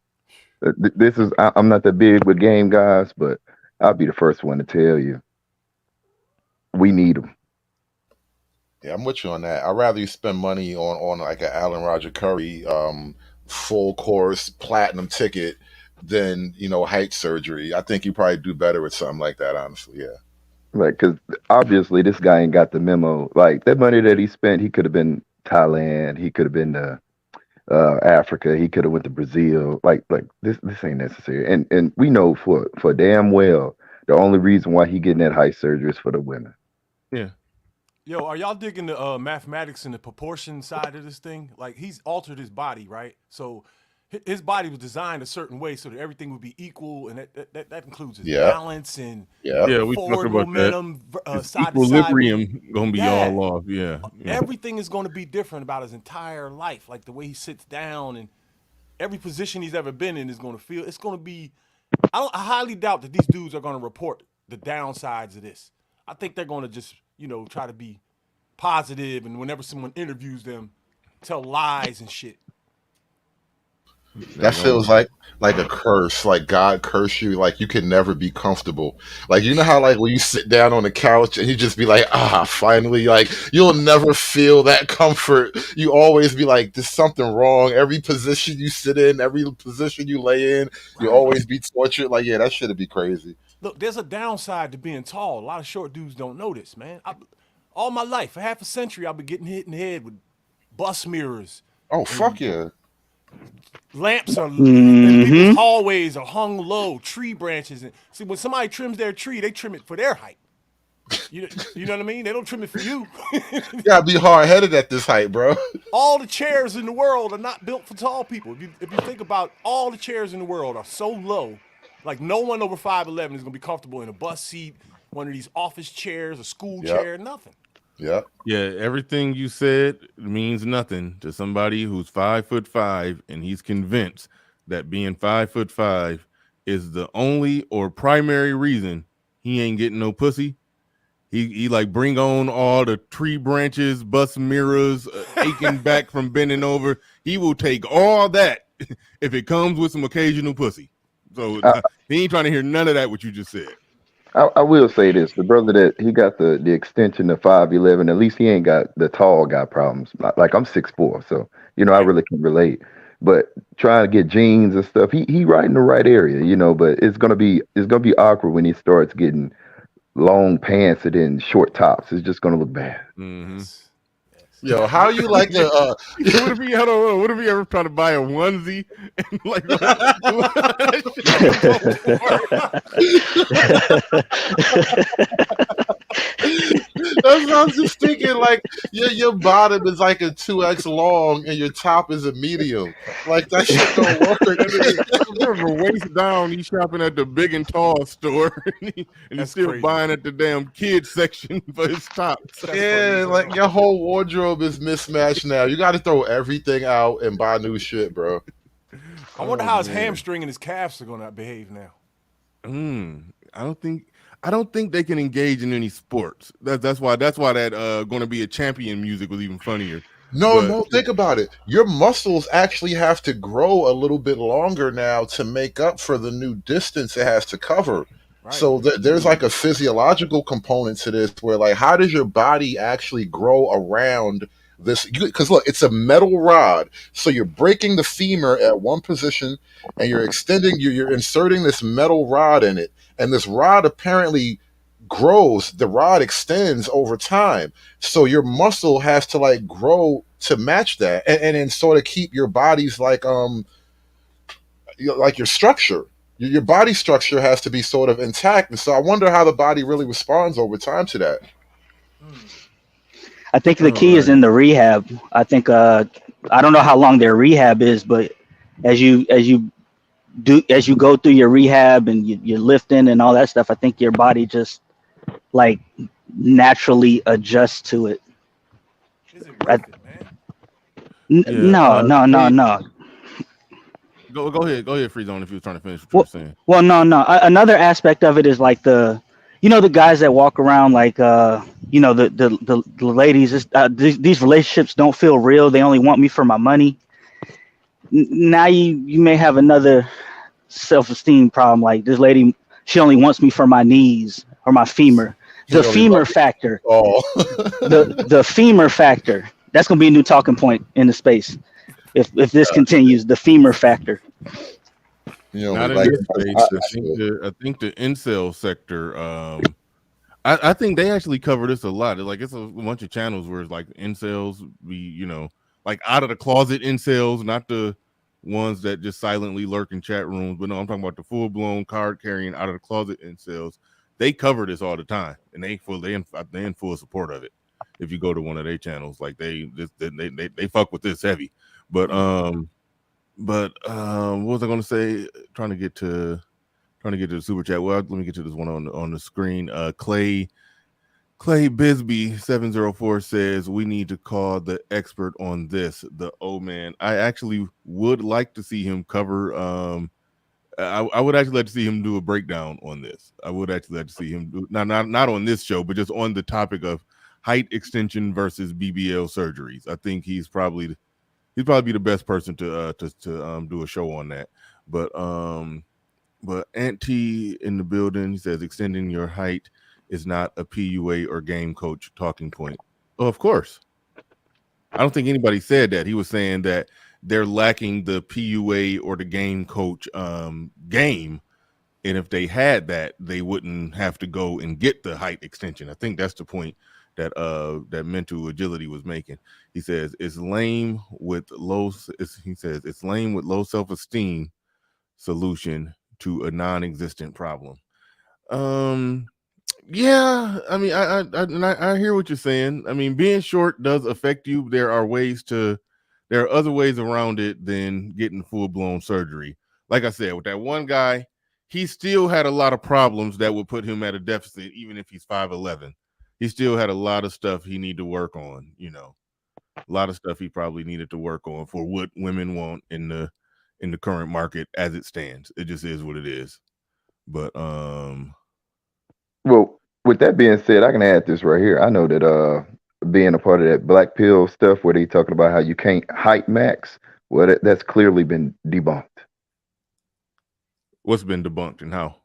This is I'm not that big with game guys, but I'll be the first one to tell you we need them. Yeah, I'm with you on that. I'd rather you spend money on like an Allen Roger Curry full course platinum ticket than height surgery. I think you probably do better with something like that, honestly. Yeah. Like, because obviously this guy ain't got the memo. Like that money that he spent, he could have been Thailand, he could have been to Africa, he could have went to Brazil. Like this ain't necessary. And we know for damn well the only reason why he getting that height surgery is for the women. Yeah. Yo, are y'all digging the mathematics and the proportion side of this thing? Like he's altered his body, right? So his body was designed a certain way so that everything would be equal, and that includes his balance and we forward talked about momentum, that. side Equilibrium to side. gonna be all off. Yeah. Everything is going to be different about his entire life, like the way he sits down and every position he's ever been in is going to feel. It's going to be. I highly doubt that these dudes are going to report the downsides of this. I think they're going to just try to be positive, and whenever someone interviews them, tell lies and shit. That feels like a curse. Like God curse you. Like you can never be comfortable. Like you know how like when you sit down on the couch and you just be like, finally. Like you'll never feel that comfort. You always be like, there's something wrong. Every position you sit in, every position you lay in, you always be tortured. Like that shit'd be crazy. Look, there's a downside to being tall. A lot of short dudes don't know this, man. All my life, for half a century, I've been getting hit in the head with bus mirrors. Oh fuck yeah. Lamps are in people's hallways are hung low, tree branches. And see, when somebody trims their tree, they trim it for their height. You know what I mean? They don't trim it for you. You gotta be hard headed at this height, bro. All the chairs in the world are not built for tall people. If you think about all the chairs in the world are so low, like no one over 5'11" is gonna be comfortable in a bus seat, one of these office chairs, a school chair, nothing. Yeah. Yeah, everything you said means nothing to somebody who's 5'5" and he's convinced that being 5'5" is the only or primary reason he ain't getting no pussy. He like bring on all the tree branches, bus mirrors, aching back from bending over. He will take all that if it comes with some occasional pussy. So he ain't trying to hear none of that what you just said. I will say this: the brother that he got the extension of 5'11", at least he ain't got the tall guy problems. Like I'm 6'4", so I really can relate. But trying to get jeans and stuff, he right in the right area, But it's gonna be awkward when he starts getting long pants and then short tops. It's just gonna look bad. Mm-hmm. Yo, how you like the? What if he What if he ever try to buy a onesie and like? That's what I was just thinking. Like your bottom is like a 2X long and your top is a medium. Like that shit don't work. Remember, waist down, he's shopping at the big and tall store, and he's still crazy. buying at the damn kids section for his tops. Yeah, like your whole wardrobe is mismatched now. You got to throw everything out and buy new shit, bro. I wonder Oh, how his man. hamstring and his calves are gonna behave now. I don't think they can engage in any sports. That's why that going to be a champion music was even funnier. No, think about it. Your muscles actually have to grow a little bit longer now to make up for the new distance it has to cover. Right. So there's like a physiological component to this where like how does your body actually grow around this? Because look, it's a metal rod. So you're breaking the femur at one position and you're inserting this metal rod in it. And this rod apparently grows, the rod extends over time. So your muscle has to like grow to match that and then sort of keep your body's like your structure. Your body structure has to be sort of intact. And so I wonder how the body really responds over time to that. I think the key is in the rehab. I think I don't know how long their rehab is, but as you go through your rehab and you're lifting and all that stuff, I think your body just like naturally adjusts to it. Is it worth it, man? No. Go ahead, Free Zone, if you were trying to finish what you were saying. Well, no. Another aspect of it is like the guys that walk around like the ladies. These relationships don't feel real. They only want me for my money. Now you may have another self-esteem problem. Like this lady, she only wants me for my knees or my femur. The femur factor. Oh. the femur factor. That's gonna be a new talking point in the space. If this continues, the femur factor. Not in this space. I think the incel sector. I think they actually cover this a lot. It's a bunch of channels where it's like incels be like out of the closet incels, not the ones that just silently lurk in chat rooms. But no, I'm talking about the full blown card carrying out of the closet incels. They cover this all the time, and they in full support of it. If you go to one of their channels, like they fuck with this heavy. But what was I going to say? Trying to get to the super chat. Well, let me get to this one on the screen. Clay Bisbee 704 says we need to call the expert on this. The man. I actually would like to see him cover. I would actually like to see him do a breakdown on this. I would actually like to see him do not on this show, but just on the topic of height extension versus BBL surgeries. I think he'd probably be the best person to do a show on that. But Aunt T in the building, he says extending your height is not a PUA or game coach talking point. Oh, of course. I don't think anybody said that. He was saying that they're lacking the PUA or the game coach game. And if they had that, they wouldn't have to go and get the height extension. I think that's the point that mental agility was making. He says it's lame with low self-esteem solution to a non-existent problem. Yeah, I mean, I hear what you're saying. I mean, being short does affect you. There are other ways around it than getting full-blown surgery. Like I said, with that one guy, he still had a lot of problems that would put him at a deficit, even if he's 5'11". He still had a lot of stuff he needed to work on, a lot of stuff he probably needed to work on for what women want in the current market as it stands. It just is what it is. But well, with that being said, I can add this right here. I know that being a part of that black pill stuff where they talking about how you can't height max, well, that's clearly been debunked. What's been debunked and how?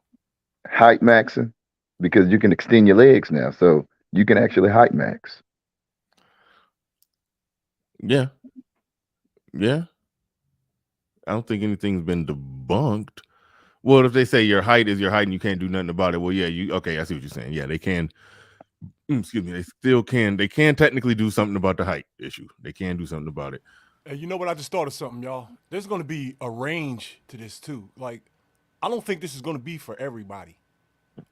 Height maxing, because you can extend your legs now, so you can actually height max. Yeah. I don't think anything's been debunked. Well, if they say your height is your height and you can't do nothing about it, well, yeah, okay, I see what you're saying. Yeah, they can. Excuse me. They still can. They can technically do something about the height issue. They can do something about it. Hey, you know what? I just thought of something, y'all. There's going to be a range to this too. Like, I don't think this is going to be for everybody.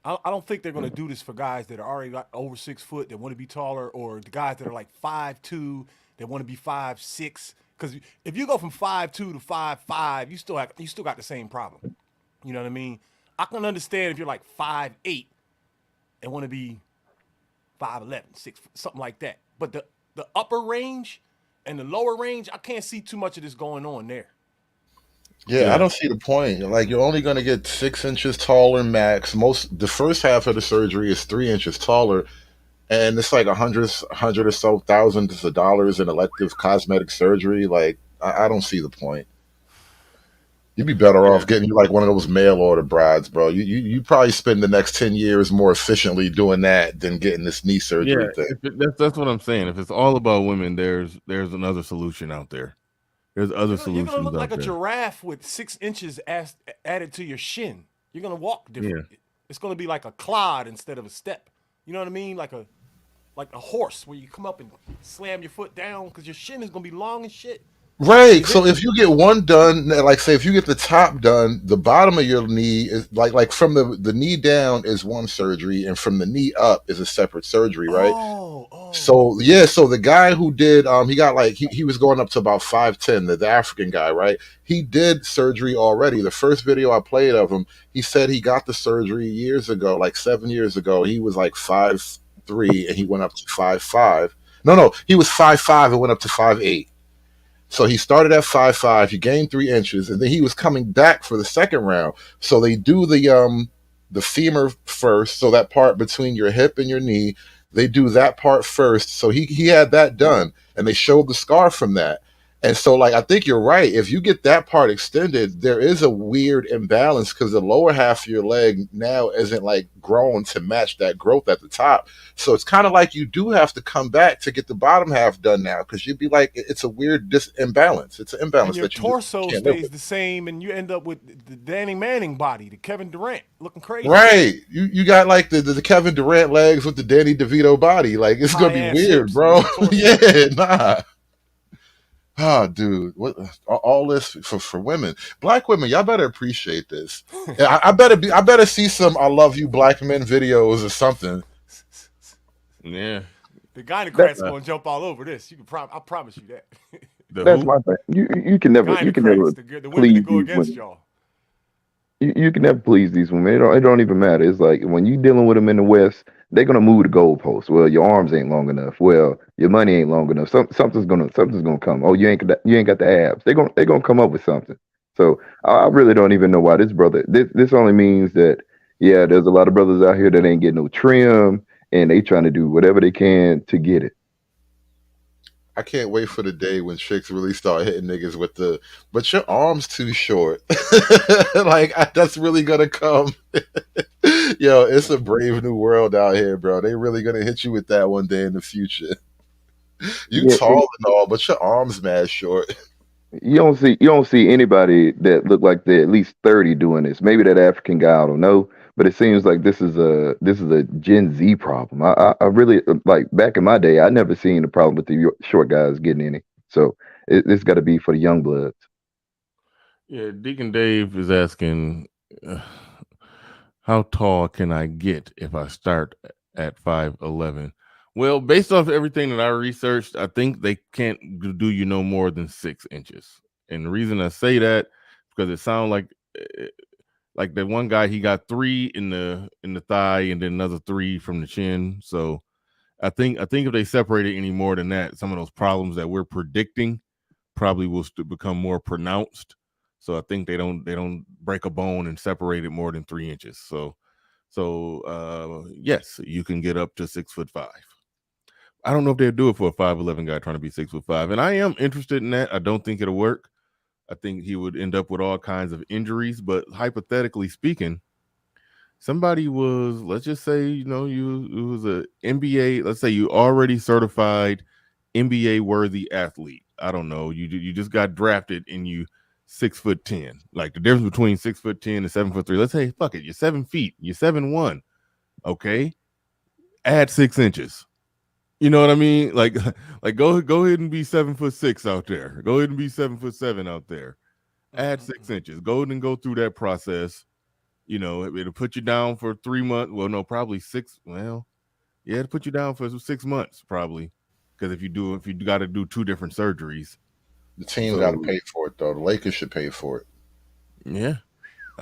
I don't think they're going to do this for guys that are already like over 6 foot that want to be taller, or the guys that are like 5'2" that want to be 5'6". Because if you go from 5'2" to 5'5", you still got the same problem. You know what I mean? I can understand if you're like 5'8" and want to be 5'11", 6, something like that. But the upper range and the lower range, I can't see too much of this going on there. Yeah, I don't see the point. Like, you're only going to get 6 inches taller max. The first half of the surgery is 3 inches taller, and it's like hundred or so thousands of dollars in elective cosmetic surgery. Like, I don't see the point. You'd be better off getting you like one of those mail order brides, bro. You probably spend the next 10 years more efficiently doing that than getting this knee surgery thing. That's what I'm saying. If it's all about women, there's another solution out there. There's other solutions. You're gonna look like a there. giraffe with 6 inches added to your shin. You're gonna walk different. Yeah. It's gonna be like a clod instead of a step. You know what I mean? Like a horse where you come up and slam your foot down because your shin is gonna be long as shit. Right. So if you get one done, like say if you get the top done, the bottom of your knee is like from the knee down is one surgery, and from the knee up is a separate surgery, right? So yeah, so the guy who did he got like he was going up to about 5'10", the African guy, right? He did surgery already. The first video I played of him, he said he got the surgery years ago, like 7 years ago. He was like 5'3" and he went up to 5'5". No, he was 5'5" and went up to 5'8". So he started at 5'5", he gained 3 inches, and then he was coming back for the second round. So they do the femur first, so that part between your hip and your knee, they do that part first. So he had that done, and they showed the scar from that. And so, like, I think you're right. If you get that part extended, there is a weird imbalance because the lower half of your leg now isn't like grown to match that growth at the top. So it's kind of like you do have to come back to get the bottom half done now, because you'd be like, it's a weird imbalance. It's an imbalance. And your torso stays the same, and you end up with the Danny Manning body, the Kevin Durant, looking crazy. Right. You got like the Kevin Durant legs with the Danny DeVito body. Like, it's going to be weird, bro. Yeah, nah. Oh, dude, what all this for women, black women? Y'all better appreciate this. I better see some "I love you, black men" videos or something. Yeah, the gynocrat's gonna jump all over this. You can I promise you that. That's my thing. You can never the women that go against y'all. You can never please these women. It don't even matter. It's like when you dealing with them in the West, they're gonna move the goalposts. Well, your arms ain't long enough. Well, your money ain't long enough. Something's gonna come. Oh, you ain't got the abs. They're gonna come up with something. So I really don't even know why this brother. This only means that there's a lot of brothers out here that ain't getting no trim, and they trying to do whatever they can to get it. I can't wait for the day when chicks really start hitting niggas with but your arm's too short. Like, that's really gonna come. Yo, it's a brave new world out here, bro. They really gonna hit you with that one day in the future. You tall and all, but your arm's mad short. You don't see anybody that look like they're at least 30 doing this. Maybe that African guy, I don't know, but it seems like this is a Gen Z problem. I really, like, back in my day, I never seen a problem with the short guys getting any. So it's got to be for the young bloods. Yeah, Deacon Dave is asking, how tall can I get if I start at 5'11"? Well, based off everything that I researched, I think they can't do you no more than 6 inches. And the reason I say that, because it sounds like the one guy, he got 3 in the thigh and then another 3 from the chin. So I think if they separate it any more than that, some of those problems that we're predicting probably will become more pronounced. So I think they don't break a bone and separate it more than 3 inches. So yes, you can get up to 6'5". I don't know if they'll do it for a 5'11" guy trying to be 6'5", and I am interested in that. I don't think it'll work. I think he would end up with all kinds of injuries. But hypothetically speaking, somebody was, let's just say, you was a NBA. Let's say you already certified NBA worthy athlete. I don't know. You just got drafted and you 6'10". Like, the difference between 6'10" and 7'3". Let's say, fuck it, you're 7 feet. You're 7'1". Okay, add 6 inches. You know what I mean? Like go ahead and be 7'6" out there. Go ahead and be 7'7" out there. Add 6 inches. Go ahead and go through that process. it'll put you down for 3 months. Well, no, probably 6. Well, yeah, it'll put you down for 6 months probably, because if you got to do 2 different surgeries. The team got to So pay for it though. The Lakers should pay for it. yeah,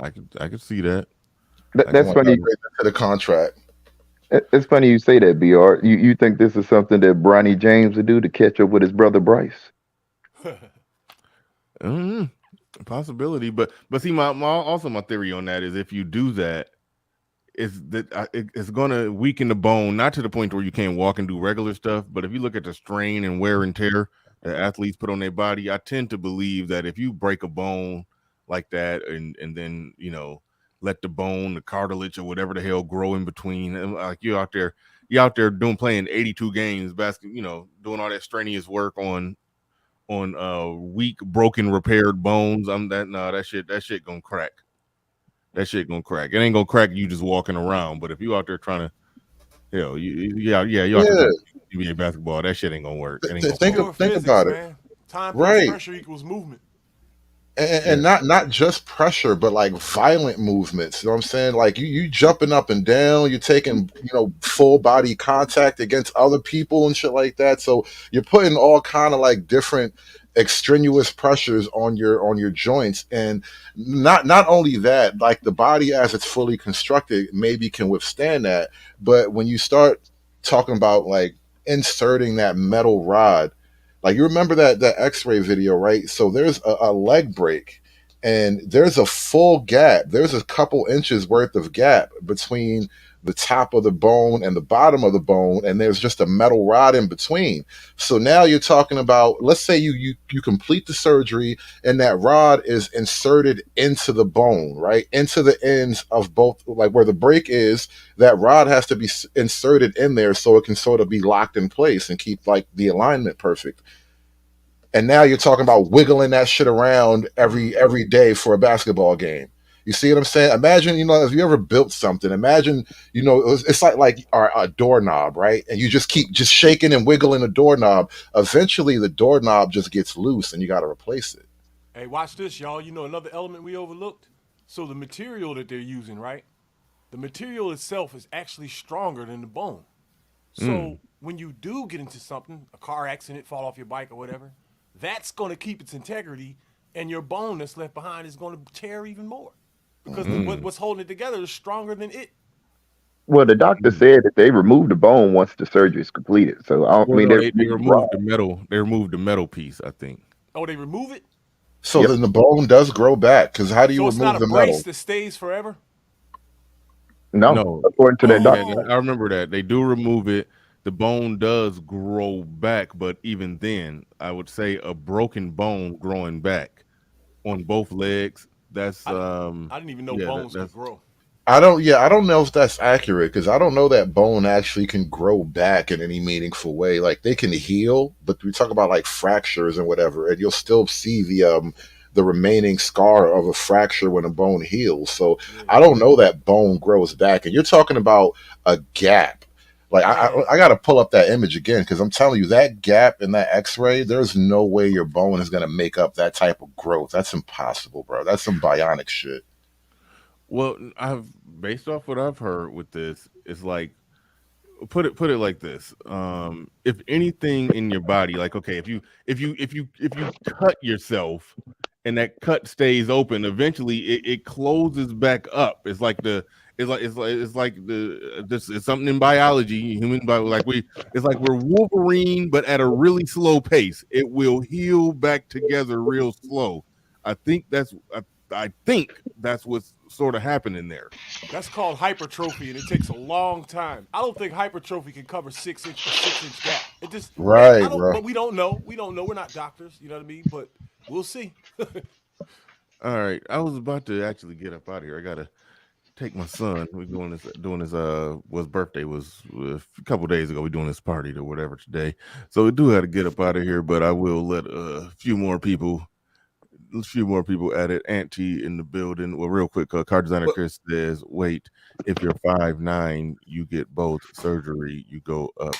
I could see that. That's Someone got to funny. pay into the contract. It's funny you say that, Br. You think this is something that Bronny James would do to catch up with his brother Bryce? Possibility, but see, my theory on that is if you do that, it's going to weaken the bone, not to the point where you can't walk and do regular stuff, but if you look at the strain and wear and tear that athletes put on their body, I tend to believe that if you break a bone like that and then let the bone, the cartilage or whatever the hell grow in between, and like you're out there playing 82 games basketball, doing all that strenuous work on weak, broken, repaired bones. That shit gonna crack. That shit gonna crack. It ain't gonna crack you just walking around. But if you out there trying to, you out there trying to NBA basketball, that shit ain't gonna work. It ain't gonna Think work. Physics, about it. man. Time plus Right. pressure equals movement. And not just pressure, but like violent movements. You know what I'm saying? Like you jumping up and down, you're taking full body contact against other people and shit like that. So you're putting all kind of like different extraneous pressures on your joints, and not only that, like the body as it's fully constructed maybe can withstand that, but when you start talking about like inserting that metal rod. Like you remember that X-ray video, right? So there's a leg break, and there's a full gap. There's a couple inches worth of gap between the top of the bone and the bottom of the bone, and there's just a metal rod in between. So now you're talking about, let's say you complete the surgery, and that rod is inserted into the bone, right? Into the ends of both, like where the break is, that rod has to be inserted in there so it can sort of be locked in place and keep like the alignment perfect. And now you're talking about wiggling that shit around every day for a basketball game. You see what I'm saying? Imagine, if you ever built something, imagine, it's like a doorknob, right? And you just keep just shaking and wiggling the doorknob. Eventually, the doorknob just gets loose, and you got to replace it. Hey, watch this, y'all. Another element we overlooked? So the material that they're using, right? The material itself is actually stronger than the bone. So when you do get into something, a car accident, fall off your bike or whatever, that's going to keep its integrity, and your bone that's left behind is going to tear even more because what's holding it together is stronger than it. Well, the doctor said that they removed the bone once the surgery is completed. So They removed removed the metal. They removed the metal piece, I think. Oh, they remove it? So then the bone does grow back, because how do you So it's remove not the a brace metal? that stays forever? No, according to that doctor. Yeah, I remember that. They do remove it. The bone does grow back, but even then, I would say a broken bone growing back on both legs. That's I didn't even know bones could grow. I don't know if that's accurate, because I don't know that bone actually can grow back in any meaningful way. Like they can heal, but we talk about like fractures and whatever, and you'll still see the remaining scar of a fracture when a bone heals. So I don't know that bone grows back, and you're talking about a gap. Like I got to pull up that image again, because I'm telling you, that gap in that X-ray, there's no way your bone is going to make up that type of growth. That's impossible, bro. That's some bionic shit. Well, based off what I've heard with this, it's like put it like this. If anything in your body, like okay, if you cut yourself and that cut stays open, eventually it closes back up. It's like it's something in biology, human body. It's like we're Wolverine, but at a really slow pace. It will heal back together real slow. I think that's what's sort of happening there. That's called hypertrophy, and it takes a long time. I don't think hypertrophy can cover 6-inch gap. It just right, I don't. bro. But we don't know. We don't know. We're not doctors. You know what I mean? But we'll see. All right, I was about to actually get up out of here. I gotta take my son. We're doing his his birthday was a couple days ago. We're doing this party or whatever today, so we do have to get up out of here. But I will let a few more people added. Auntie in the building. Well, real quick, car designer Chris says, "Wait, if you're 5'9", you get both surgery. You go up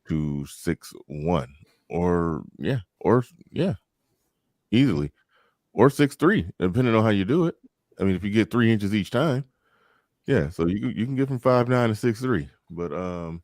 to 6'1", or easily, or 6'3", depending on how you do it. I mean, if you get 3 inches each time, Yeah, so you can get from 5'9" to 6'3",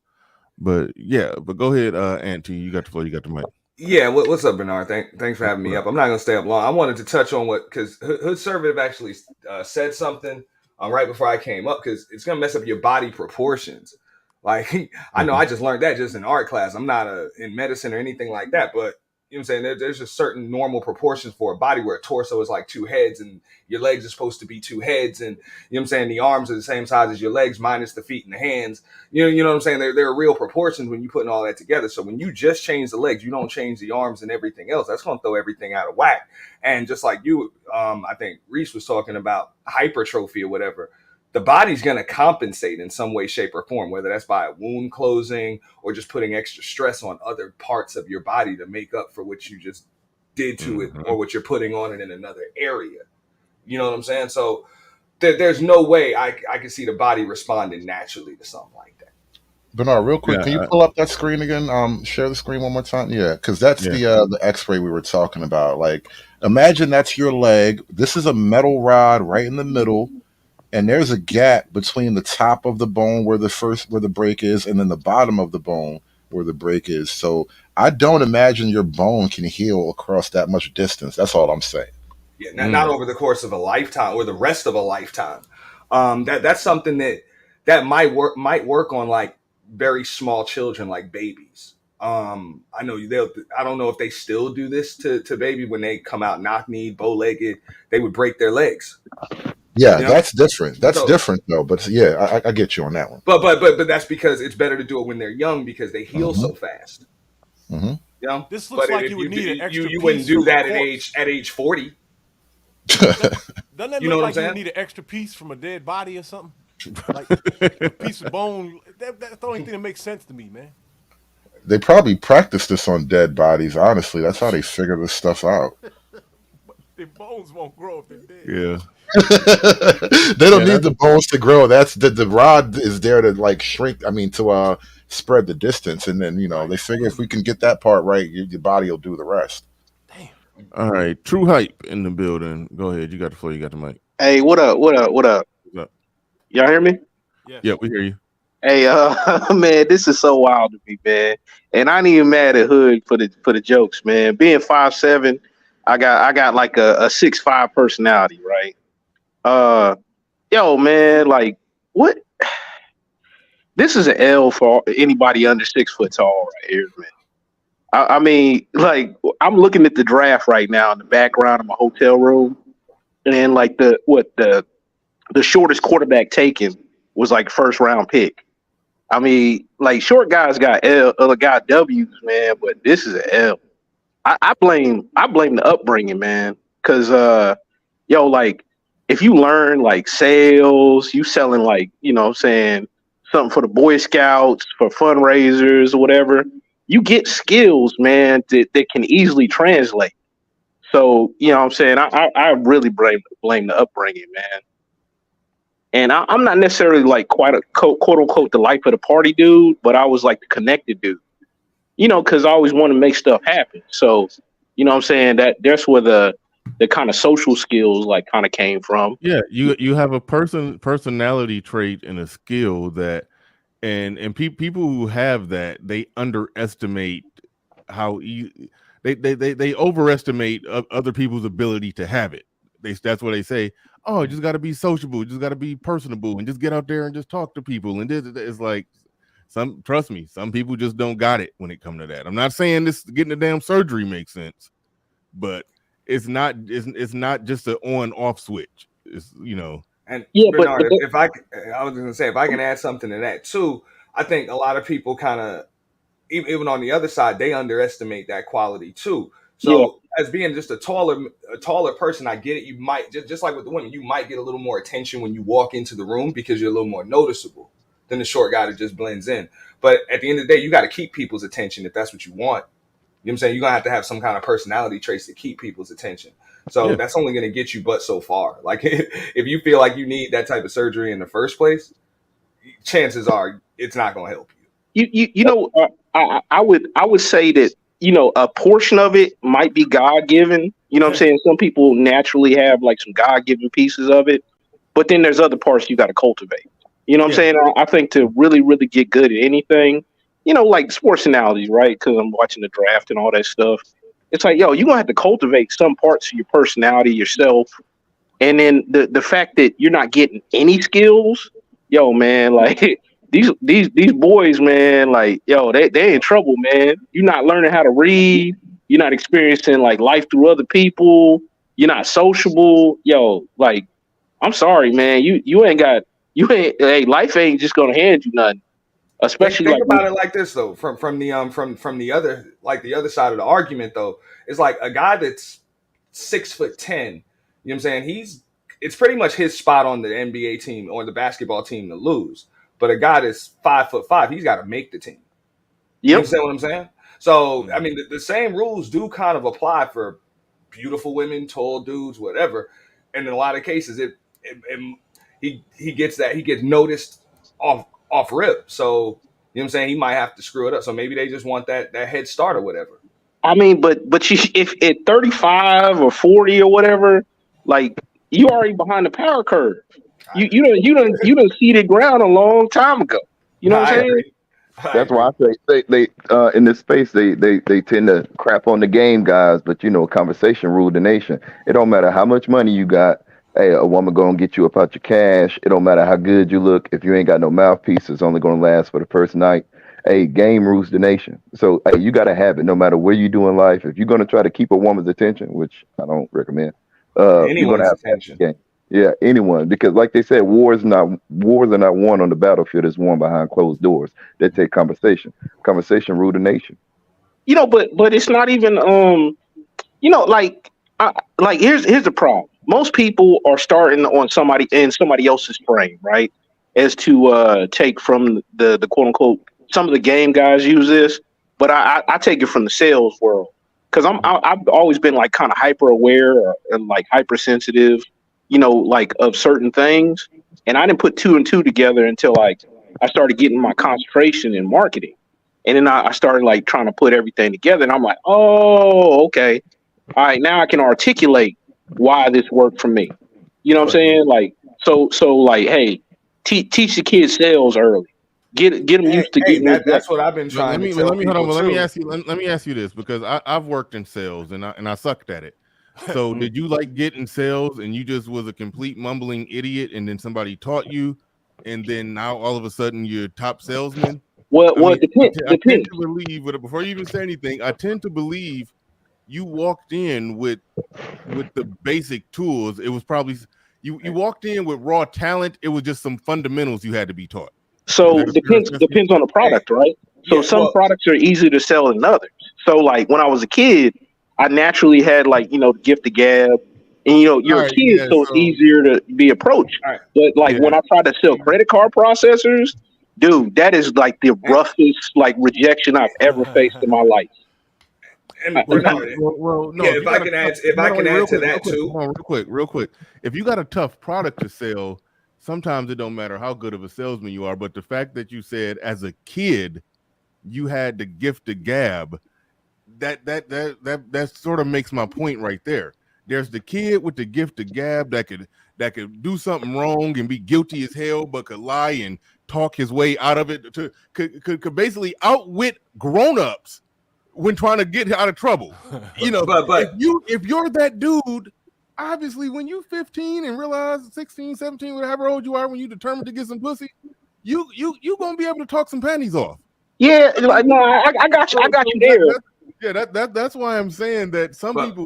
but yeah, but go ahead, Auntie, you got the floor, you got the mic. Yeah, what's up, Bernard? Thanks for having me up. I'm not gonna stay up long. I wanted to touch on what because Hood Conservative actually said something right before I came up because it's gonna mess up your body proportions. Like I know I just learned that just in art class. I'm not in medicine or anything like that, but you know what I'm saying? There's just certain normal proportions for a body where a torso is like two heads and your legs are supposed to be two heads, and you know what I'm saying, the arms are the same size as your legs minus the feet and the hands. You know what I'm saying? There are real proportions when you're putting all that together. So when you just change the legs, you don't change the arms and everything else. That's going to throw everything out of whack. And just like you, I think Reese was talking about hypertrophy or whatever, the body's going to compensate in some way, shape, or form, whether that's by a wound closing or just putting extra stress on other parts of your body to make up for what you just did to it or what you're putting on it in another area. You know what I'm saying? So there's no way I can see the body responding naturally to something like that. Bernard, real quick, can you pull up that screen again? Share the screen one more time. Yeah, because that's the X-ray we were talking about. Like, imagine that's your leg. This is a metal rod right in the middle, and there's a gap between the top of the bone where the break is, and then the bottom of the bone where the break is. So I don't imagine your bone can heal across that much distance. That's all I'm saying. Yeah, not over the course of a lifetime or the rest of a lifetime. That's something that might work on like very small children, like babies. I know I don't know if they still do this to baby when they come out knock-kneed, bow-legged. They would break their legs. Yeah, you know? That's different. That's different though. But yeah, I get you on that one. But that's because it's better to do it when they're young because they heal so fast. Mm-hmm. You know? This looks like you would need an extra you wouldn't do that at age 40. Doesn't that look like you need an extra piece from a dead body or something? Like a piece of bone. That's the only thing that makes sense to me, man. They probably practice this on dead bodies. Honestly, that's how they figure this stuff out. But their bones won't grow if they're dead. Yeah. They don't need the bones to grow. That's the rod is there to like shrink. I mean, to spread the distance, and then they figure if we can get that part right, your body will do the rest. Damn. All right, True Hype in the building. Go ahead. You got the floor. You got the mic. Hey, what up? What up? What up? What's up? Y'all hear me? Yes. Yeah, we hear you. Hey, man, this is so wild to me, man. And I ain't even mad at Hood for the jokes, man. Being 5'7", I got like a 6'5" personality, right? Yo, man, like what? This is an L for anybody under 6 foot tall right here, man. I mean, like I'm looking at the draft right now in the background of my hotel room, and like the shortest quarterback taken was like first round pick. I mean, like short guys got W's, man, but this is an L. I blame the upbringing, man, because like if you learn like sales, you selling like saying something for the Boy Scouts, for fundraisers or whatever, you get skills, man, that can easily translate. So I'm saying I really blame the upbringing, man. And I'm not necessarily like quite a quote unquote the life of the party dude, but I was like the connected dude, because I always want to make stuff happen. So, I'm saying that's where the kind of social skills like kind of came from. Yeah, you have a personality trait and a skill that, and people who have that, they underestimate how they overestimate other people's ability to have it. That's what they say. Oh, you just got to be sociable, you just got to be personable, and just get out there and just talk to people. And it's like trust me, some people just don't got it when it comes to that. I'm not saying this getting a damn surgery makes sense, but it's not just an on-off switch. It's And yeah, Bernard, I was gonna say if I can add something to that too, I think a lot of people kind of even on the other side they underestimate that quality too. So as being just a taller person, I get it. You might just like with the women, you might get a little more attention when you walk into the room because you're a little more noticeable than the short guy that just blends in. But at the end of the day, you got to keep people's attention if that's what you want. You know what I'm saying? You're going to have some kind of personality traits to keep people's attention. So that's only going to get you but so far. Like if you feel like you need that type of surgery in the first place, chances are it's not going to help you. I would say that, a portion of it might be God-given. You know what I'm saying? Some people naturally have like some God-given pieces of it. but then there's other parts you got to cultivate. You know what I'm saying? I think to really, really get good at anything, like sports analogy, right? Because I'm watching the draft and all that stuff. It's like, yo, you're going to have to cultivate some parts of your personality yourself. And then the fact that you're not getting any skills, yo, man, like these boys, man, like, yo, they in trouble, man. You're not learning how to read. You're not experiencing like life through other people. You're not sociable. Yo, like, I'm sorry, man. Hey, life ain't just gonna hand you nothing. Especially Think like about it like this though, from the other, like the other side of the argument though, it's like a guy that's 6'10", you know what I'm saying? It's pretty much his spot on the NBA team or the basketball team to lose. But a guy that's 5'5", he's got to make the team. You understand what I'm saying? So I mean, the same rules do kind of apply for beautiful women, tall dudes, whatever. And in a lot of cases, he gets noticed off rip. So you know what I'm saying? He might have to screw it up. So maybe they just want that head start or whatever. I mean, but if at 35 or 40 or whatever, like you already behind the power curve. You done seeded ground a long time ago. You know what I'm saying? That's why I say they in this space they tend to crap on the game guys, but conversation ruled the nation. It don't matter how much money you got. Hey, a woman gonna get you up out your cash. It don't matter how good you look. If you ain't got no mouthpiece, it's only gonna last for the first night. Hey, game rules the nation. So hey, you gotta have it no matter where you do in life. If you're gonna try to keep a woman's attention, which I don't recommend, you're gonna have attention. Game. Yeah, anyone, because like they said, wars are not won on the battlefield. It's won behind closed doors. They take conversation. Conversation rule the nation. But it's not even like here's the problem. Most people are starting on somebody else's frame, right? As to take from the quote unquote, some of the game guys use this, but I take it from the sales world because I've always been like kind of hyper aware and like hypersensitive, like of certain things, and I didn't put two and two together until like I started getting my concentration in marketing, and then I started like trying to put everything together, and I'm like, oh, okay, all right, now I can articulate why this worked for me. You know what I'm saying? Like, so like, hey, teach the kids sales early. Get them used to getting. That's what I've been trying to tell Let me hold on. people Let me too. ask you. Let me ask you this because I've worked in sales and I sucked at it. So did you like get in sales and you just was a complete mumbling idiot and then somebody taught you and then now all of a sudden you're top salesman? Well, I tend to believe, but before you even say anything, I tend to believe you walked in with the basic tools. It was probably you walked in with raw talent. It was just some fundamentals you had to be taught. So depends on the product, right? So some products are easier to sell than others. So like when I was a kid, I naturally had like the gift of gab, and you're a kid, so it's easier to be approached. But like when I tried to sell credit card processors, dude, that is like the roughest like rejection I've ever faced in my life. No. If I can add to that too, real quick. If you got a tough product to sell, sometimes it don't matter how good of a salesman you are. But the fact that you said as a kid you had the gift of gab, that sort of makes my point right there. There's the kid with the gift of gab that could do something wrong and be guilty as hell, but could lie and talk his way out of it. Could basically outwit grown-ups when trying to get out of trouble. But if you're that dude, obviously when you're 15 and realize 16, 17, whatever old you are, when you determined to get some pussy, you gonna be able to talk some panties off. Yeah, like no, I got you there. That's why I'm saying that some people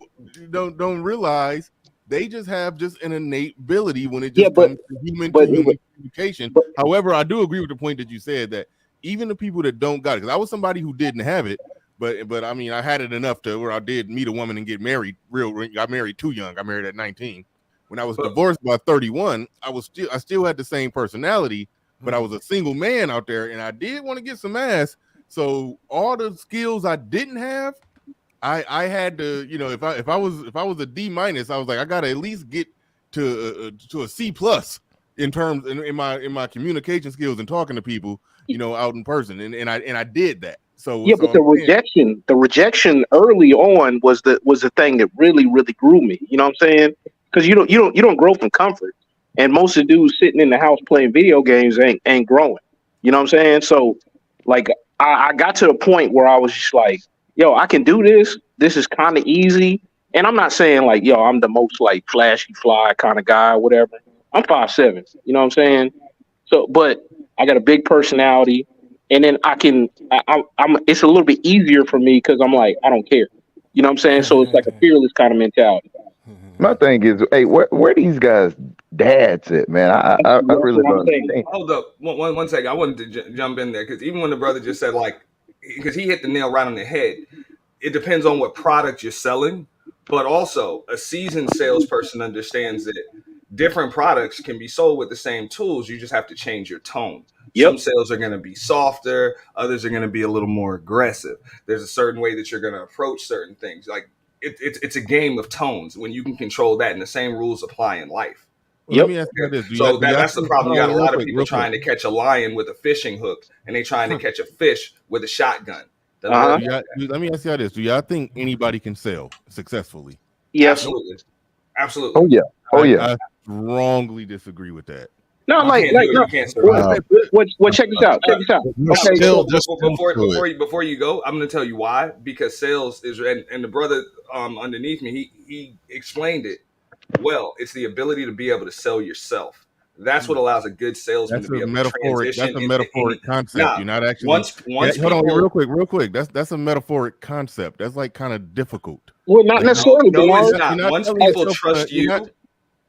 don't realize they just have an innate ability when it just comes to human communication. However, I do agree with the point that you said that even the people that don't got it, because I was somebody who didn't have it, but I mean I had it enough to where I did meet a woman and get married. Got married too young. I married at 19. When I was divorced by 31, I still had the same personality, but I was a single man out there, and I did want to get some ass. So all the skills I didn't have, I had to, if I was a D-, I was like, I gotta at least get to a C+ in terms in my communication skills and talking to people, out in person, and I did that. So but the rejection early on was the thing that really grew me. You know what I'm saying? Because you don't grow from comfort. and most of the dudes sitting in the house playing video games ain't growing. You know what I'm saying? So like I got to the point where I was just like, yo, I can do this. This is kind of easy. And I'm not saying like, yo, I'm the most like flashy fly kind of guy or whatever. I'm 5'7". You know what I'm saying? So, but I got a big personality, and then I can. I'm. It's a little bit easier for me because I'm like I don't care. You know what I'm saying? So it's like a fearless kind of mentality. My thing is, hey, where these guys dads at, man? I That's really what I'm don't saying. understand. Hold up, one second. I wanted to jump in there because even when the brother just said like, because he hit the nail right on the head. It depends on what product you're selling, but also a seasoned salesperson understands that different products can be sold with the same tools. You just have to change your tone. Yep. Some sales are going to be softer, others are going to be a little more aggressive. There's a certain way that you're going to approach certain things. Like it's a game of tones when you can control that, and the same rules apply in life. Well, let Yep. me ask you this: So do y'all that's the think? problem. You got a Real lot of quick, people real quick. trying to catch a lion with a fishing hook, and they trying to catch a fish with a shotgun. Doesn't Uh-huh. work. Let me ask y'all this: do y'all think anybody can sell successfully? Yes. Absolutely. Absolutely. Oh yeah, oh yeah. I strongly disagree with that. No, You like can't do it. no. You can't What? survive. What? Check this out. Check this out. You're Okay. still So just Before you go, I'm going to tell you why. Because sales is, and the brother underneath me, he explained it well. It's the ability to be able to sell yourself. That's what allows a good salesman to That's be a able to metaphoric. That's transition a into any. metaphoric concept. Now, You're not actually. once Hold on, people, real quick. That's a metaphoric concept. That's like kind of difficult. well, not Like necessarily, no, it's Bernard. not. you're not Once selling people yourself. trust you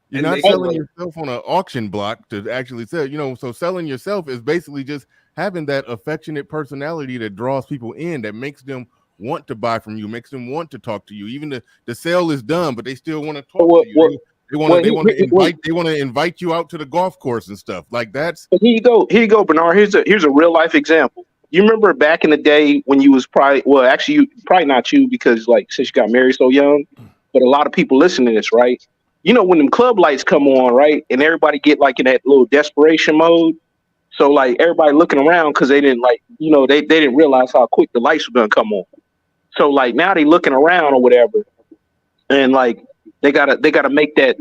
You're and not make you selling yourself on an auction block to actually sell. So selling yourself is basically just having that affectionate personality that draws people in, that makes them want to buy from you, makes them want to talk to you. Even the sale is done, but they still want to talk to you. They want to invite you out to the golf course and stuff. Like that's Here you go. Here you go, Bernard. Here's a real life example. You remember back in the day when you was actually you probably not you because like since you got married so young, but a lot of people listen to this, right? You know when them club lights come on, right, and everybody get like in that little desperation mode. So like everybody looking around because they didn't like they didn't realize how quick the lights were gonna come on. So like now they looking around or whatever, and like they gotta make that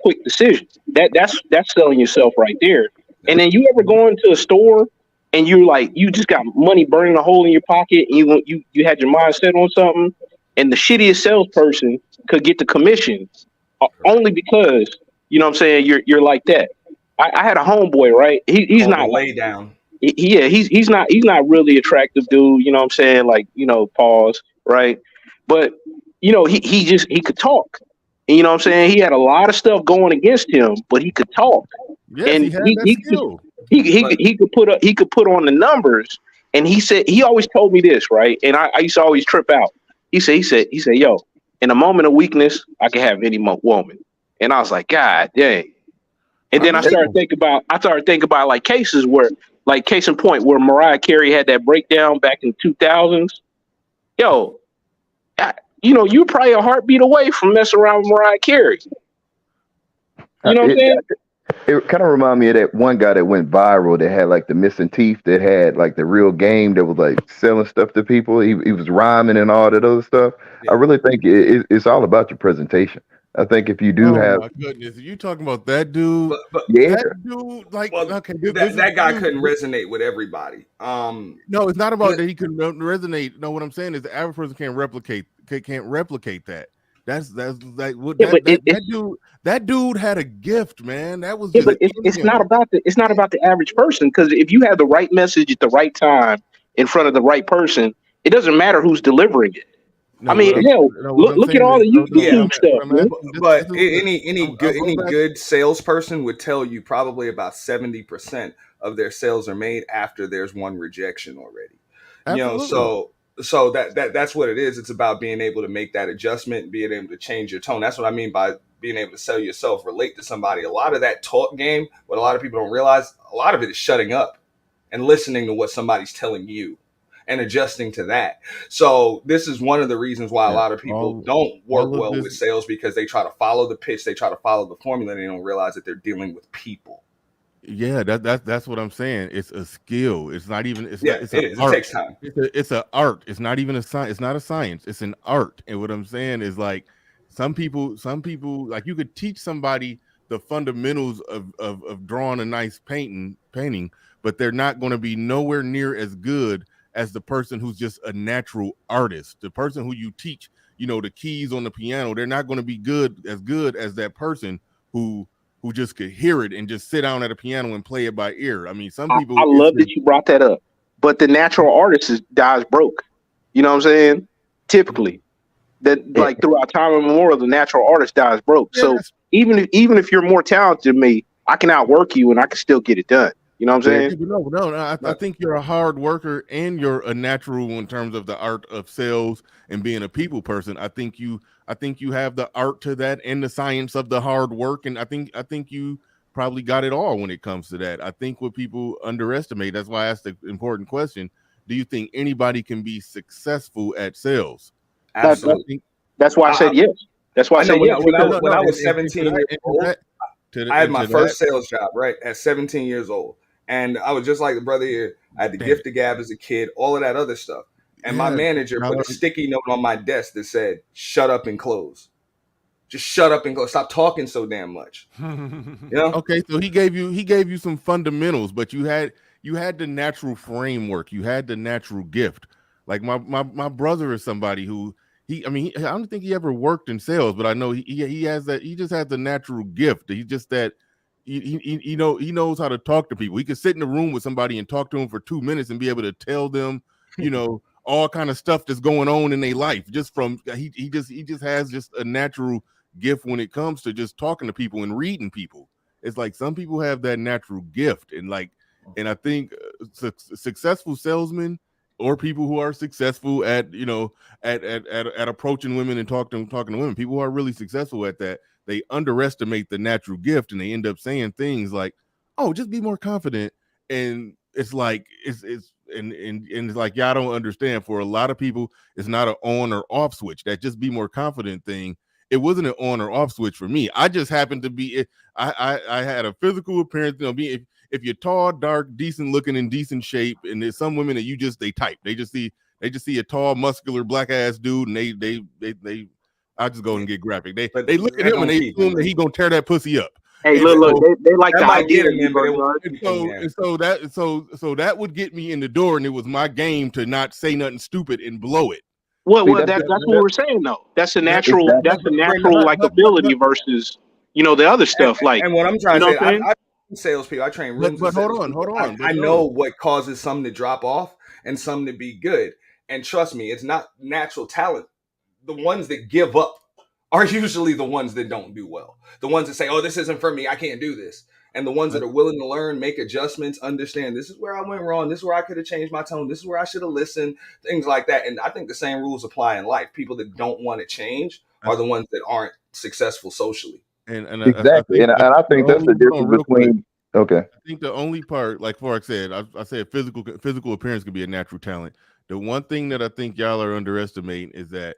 quick decision. That's selling yourself right there. And then you ever go into a store and you're like you just got money burning a hole in your pocket and you had your mind set on something, and the shittiest salesperson could get the commission only because what I'm saying you're like that. I had a homeboy, right? He's called the not like lay down. yeah, he's not really attractive dude, you know what I'm saying? Like, pause, right? But he could talk. And, you know what I'm saying? He had a lot of stuff going against him, but he could talk. yes, he And had that skill. he could put on the numbers. And he said he always told me this, right? And I used to always trip out. He said, yo, in a moment of weakness, I can have any woman. And I was like, God dang. And then I started thinking about like cases where, like case in point, where Mariah Carey had that breakdown back in 2000s. Yo, you're probably a heartbeat away from messing around with Mariah Carey. You know what I'm saying? It kind of reminded me of that one guy that went viral that had like the missing teeth, that had like the real game, that was like selling stuff to people. He was rhyming and all that other stuff. Yeah. I really think it's all about your presentation. I think if you do have, my goodness, you talking about that dude? But yeah, That dude, like, well, okay, that guy couldn't resonate with everybody. No, it's not about that he couldn't resonate. No, what I'm saying is the average person can't replicate that. That's like what Yeah, but that dude had a gift, man. That was yeah, just but it's not about the average person, because if you have the right message at the right time in front of the right person, it doesn't matter who's delivering it. No, I mean, hell, look at all the YouTube stuff, man. But any good salesperson would tell you probably about 70% of their sales are made after there's one rejection already. Absolutely. So that's what it is. It's about being able to make that adjustment, being able to change your tone. That's what I mean by being able to sell yourself, relate to somebody. A lot of that talk game, what a lot of people don't realize, a lot of it is shutting up and listening to what somebody's telling you and adjusting to that. So this is one of the reasons why a lot of people don't work well with sales, because they try to follow the pitch, they try to follow the formula, and they don't realize that they're dealing with people. Yeah, that's what I'm saying. It's a skill. It's not even. It's Yeah, not, it's it an is. art. It takes time. It's an art. It's not even a science. It's not a science. It's an art. And what I'm saying is, like, some people like, you could teach somebody the fundamentals of drawing a nice painting, but they're not going to be nowhere near as good as the person who's just a natural artist. The person who you teach, the keys on the piano, they're not going to be good as that person who just could hear it and just sit down at a piano and play it by ear. I mean, some people. I love that you brought that up, but the natural artist dies broke. You know what I'm saying? Typically, like throughout time immemorial, the natural artist dies broke. Yeah, so even if you're more talented than me, I can outwork you and I can still get it done. You know what I'm saying? No. I think you're a hard worker and you're a natural in terms of the art of sales and being a people person. I think you have the art to that and the science of the hard work, and I think you probably got it all when it comes to that. I think what people underestimate, that's why I asked the important question, do you think anybody can be successful at sales? Absolutely. That's why I said yes. That's why I said yes. When I was 17 years old, I had my first sales job, right, at 17 years old. And I was just like the brother here. I had the gift of gab as a kid, all of that other stuff. And my manager put a sticky note on my desk that said, "Shut up and close. Just shut up and close. Stop talking so damn much." Okay, so he gave you some fundamentals, but you had the natural framework. You had the natural gift. Like my brother is somebody who I don't think he ever worked in sales, but I know he has that. He just has the natural gift. He's just that. He knows how to talk to people. He could sit in a room with somebody and talk to them for 2 minutes and be able to tell them, all kind of stuff that's going on in their life. Just from he just has just a natural gift when it comes to just talking to people and reading people. It's like some people have that natural gift, and I think successful salesmen or people who are successful at at approaching women and talking to women, people who are really successful at that, they underestimate the natural gift and they end up saying things like, "Oh, just be more confident." And it's like it's like, y'all don't understand. For a lot of people, it's not an on or off switch. That just be more confident thing, it wasn't an on or off switch for me. I just happened to be I had a physical appearance, if you're tall, dark, decent looking, in decent shape, and there's some women that they type. They just see a tall, muscular, black ass dude, and they I'll just go and get graphic. They look at him and they assume that he gonna tear that pussy up. Hey, and look, they like the idea. So that would get me in the door, and it was my game to not say nothing stupid and blow it. Well, that's what we're saying though. That's a natural. Exactly. That's a natural ability versus the other stuff. And what I'm trying to say, I salespeople. I train rooms. But hold on. I know what causes some to drop off and some to be good. And trust me, it's not natural talent. The ones that give up are usually the ones that don't do well. The ones that say, "Oh, this isn't for me. I can't do this." And the ones that are willing to learn, make adjustments, understand this is where I went wrong. This is where I could have changed my tone. This is where I should have listened. Things like that. And I think the same rules apply in life. People that don't want to change are the ones that aren't successful socially. And exactly. I think that's the difference between. Okay. I think the only part, like Forex said, I said physical appearance could be a natural talent. The one thing that I think y'all are underestimating is that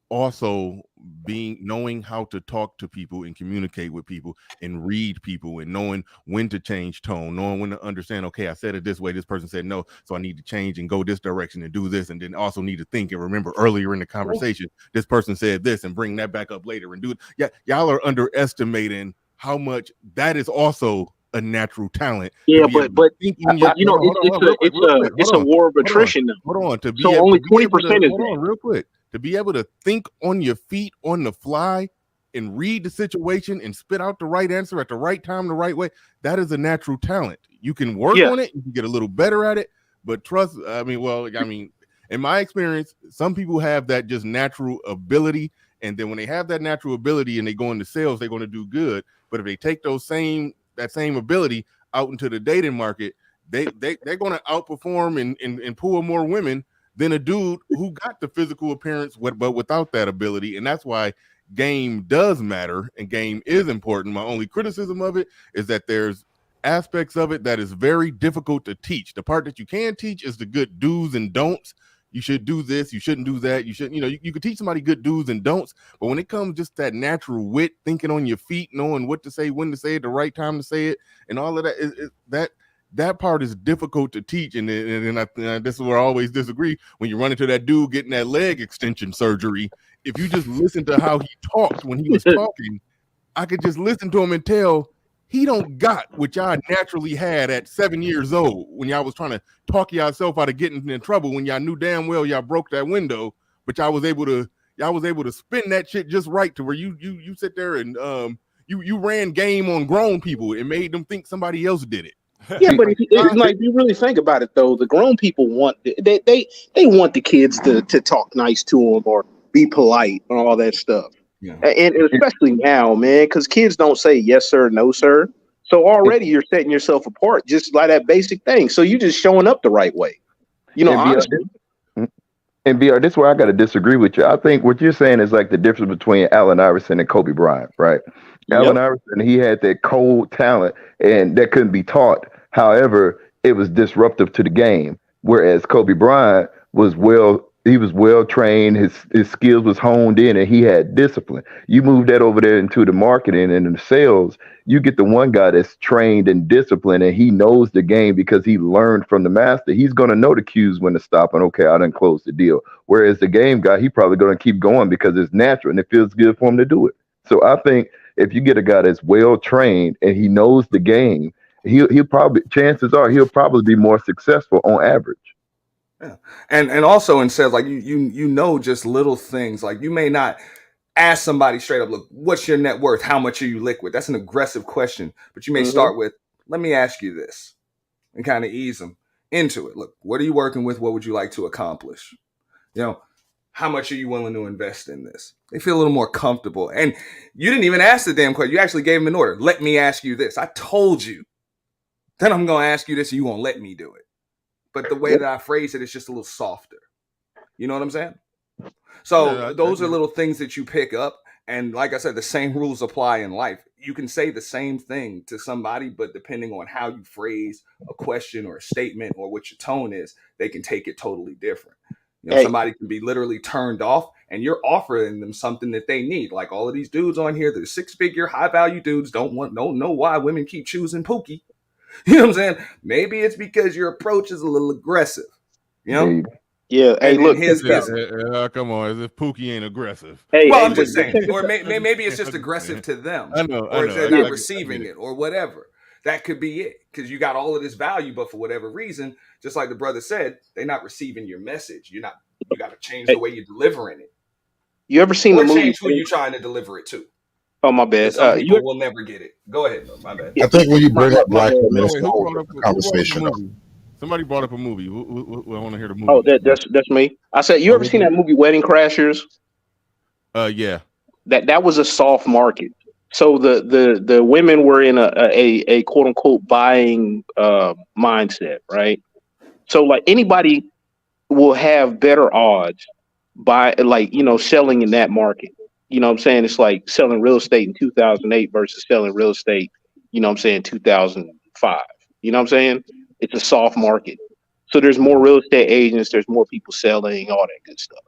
also knowing how to talk to people and communicate with people and read people and knowing when to change tone, knowing when to understand, okay, I said it this way, this person said no, so I need to change and go this direction and do this, and then also need to think and remember earlier in the conversation, this person said this, and bring that back up later and do it. Yeah, y'all are underestimating how much that is also a natural talent. Yeah, but it's a war of attrition. Hold on. So only 20% is real quick. To be able to think on your feet on the fly and read the situation and spit out the right answer at the right time, the right way, that is a natural talent. You can work on it, you can get a little better at it, but trust, in my experience, some people have that just natural ability, and then when they have that natural ability and they go into sales, they're going to do good. But if they take that same ability out into the dating market, they're going to outperform and pull more women than a dude who got the physical appearance but without that ability. And that's why game does matter and game is important. My only criticism of it is that there's aspects of it that is very difficult to teach. The part that you can teach is the good do's and don'ts. You should do this, you shouldn't do that. You should, you could teach somebody good do's and don'ts, but when it comes just that natural wit, thinking on your feet, knowing what to say, when to say it, the right time to say it, and all of that, that part is difficult to teach. And this is where I always disagree. When you run into that dude getting that leg extension surgery, if you just listen to how he talked when he was talking, I could just listen to him and tell he don't got what y'all naturally had at 7 years old when y'all was trying to talk yourself out of getting in trouble when y'all knew damn well y'all broke that window, but y'all was able to spin that shit just right to where you sit there and you ran game on grown people and made them think somebody else did it. Yeah, but if you really think about it, though, the grown people want they want the kids to talk nice to them or be polite and all that stuff. Yeah. And especially now, man, because kids don't say yes sir, no sir. So already you're setting yourself apart just by that basic thing. So you're just showing up the right way. Honestly. And BR, this is where I got to disagree with you. I think what you're saying is like the difference between Allen Iverson and Kobe Bryant, right? Yep. Allen Iverson, he had that cold talent and that couldn't be taught. However, it was disruptive to the game. Whereas Kobe Bryant was well trained, his skills was honed in, and he had discipline. You move that over there into the marketing and in the sales, you get the one guy that's trained and disciplined, and he knows the game because he learned from the master. He's going to know the cues when to stop and okay, I done closed the deal. Whereas the game guy, he probably going to keep going because it's natural and it feels good for him to do it. So I think if you get a guy that's well trained and he knows the game, he'll probably, chances are he'll probably be more successful on average. Yeah. And also in sales, like you know just little things. Like you may not ask somebody straight up, look, what's your net worth? How much are you liquid? That's an aggressive question. But you may start with, let me ask you this, and kind of ease them into it. Look, what are you working with? What would you like to accomplish? How much are you willing to invest in this? They feel a little more comfortable. And you didn't even ask the damn question. You actually gave them an order. Let me ask you this. I told you. Then I'm going to ask you this and you won't let me do it. But the way that I phrase it is just a little softer. You know what I'm saying? So those are little things that you pick up. And like I said, the same rules apply in life. You can say the same thing to somebody, but depending on how you phrase a question or a statement or what your tone is, they can take it totally different. Somebody can be literally turned off and you're offering them something that they need. Like all of these dudes on here, they're 6-figure, high-value dudes, don't know why women keep choosing Pookie. You know what I'm saying? Maybe it's because your approach is a little aggressive. Yeah. Hey, look. Come on, as if Pookie ain't aggressive. I'm just saying, or maybe it's just aggressive to them. I know. Or they're not receiving it, or whatever. That could be it, because you got all of this value, but for whatever reason, just like the brother said, they're not receiving your message. You got to change the way you're delivering it. You ever seen the movie? Change who you're trying to deliver it to. Oh, my bad. Some people will never get it. Go ahead. No, my bad. I think when you bring up black women, it's a whole different conversation. Somebody brought up a movie. I want to hear the movie. Oh, that's me. I said, you ever seen that movie Wedding Crashers? Yeah. That was a soft market. So the women were in a quote unquote buying mindset, right? So like anybody will have better odds by selling in that market. You know what I'm saying? It's like selling real estate in 2008 versus selling real estate, 2005. You know what I'm saying? It's a soft market. So there's more real estate agents, there's more people selling, all that good stuff.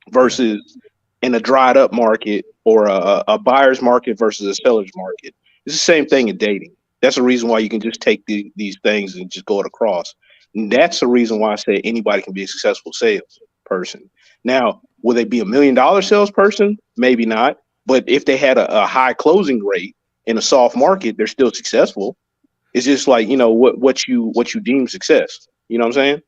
Versus in a dried up market or a buyer's market versus a seller's market. It's the same thing in dating. That's the reason why you can just take these things and just go it across. And that's the reason why I say anybody can be a successful salesperson. Now, will they be $1 million salesperson? Maybe not. But if they had a high closing rate in a soft market, they're still successful. It's just like, what you deem success. You know what I'm saying?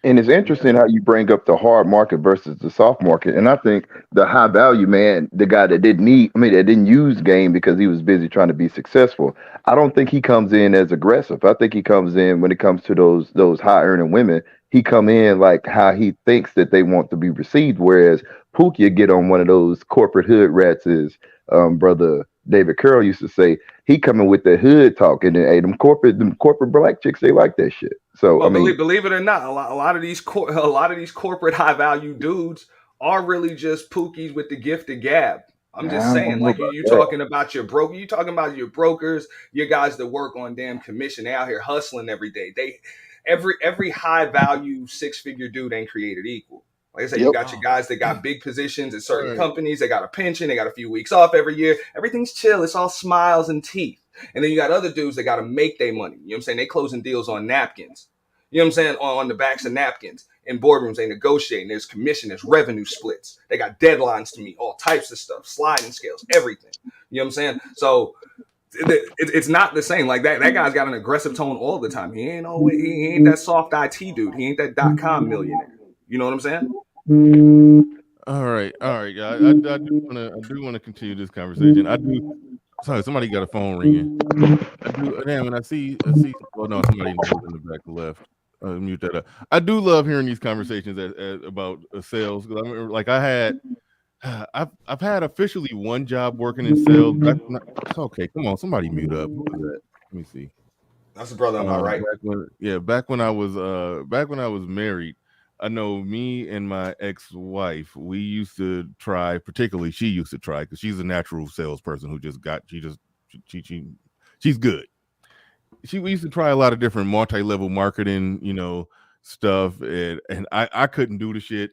And it's interesting how you bring up the hard market versus the soft market. And I think the high value man, the guy that didn't use game because he was busy trying to be successful. I don't think he comes in as aggressive. I think he comes in when it comes to those high earning women. He come in like how he thinks that they want to be received. Whereas Pookie get on one of those corporate hood rats, as brother David Carroll used to say. He coming with the hood talk, and them corporate black chicks, they like that shit. So believe it or not, a lot of these corporate high value dudes are really just Pookies with the gift of gab. I'm just saying, like you talking about your broker, you talking about your brokers, your guys that work on damn commission. They out here hustling every day. Every high value 6-figure dude ain't created equal. Like I said, you got your guys that got big positions at certain companies. They got a pension. They got a few weeks off every year. Everything's chill. It's all smiles and teeth. And then you got other dudes that got to make their money. You know what I'm saying? They closing deals on napkins. You know what I'm saying? On the backs of napkins. In boardrooms, they negotiating. There's commission. There's revenue splits. They got deadlines to meet. All types of stuff. Sliding scales. Everything. You know what I'm saying? So it's not the same. Like that guy's got an aggressive tone all the time. He ain't always. He ain't that soft IT dude. He ain't that .com millionaire. You know what I'm saying? All right. I do want to continue this conversation. I do. Sorry, somebody got a phone ringing. I do. Damn, and I see. Oh no, somebody in the back left. Mute that up. I do love hearing these conversations about sales, because I remember, like, I've had officially one job working in sales. Okay, come on, somebody mute up. Who is that? Let me see. That's the brother on my right. Back when I was married, I know me and my ex-wife, we used to try, particularly she used to try, because she's a natural salesperson she's good. We used to try a lot of different multi-level marketing, stuff, and I couldn't do the shit.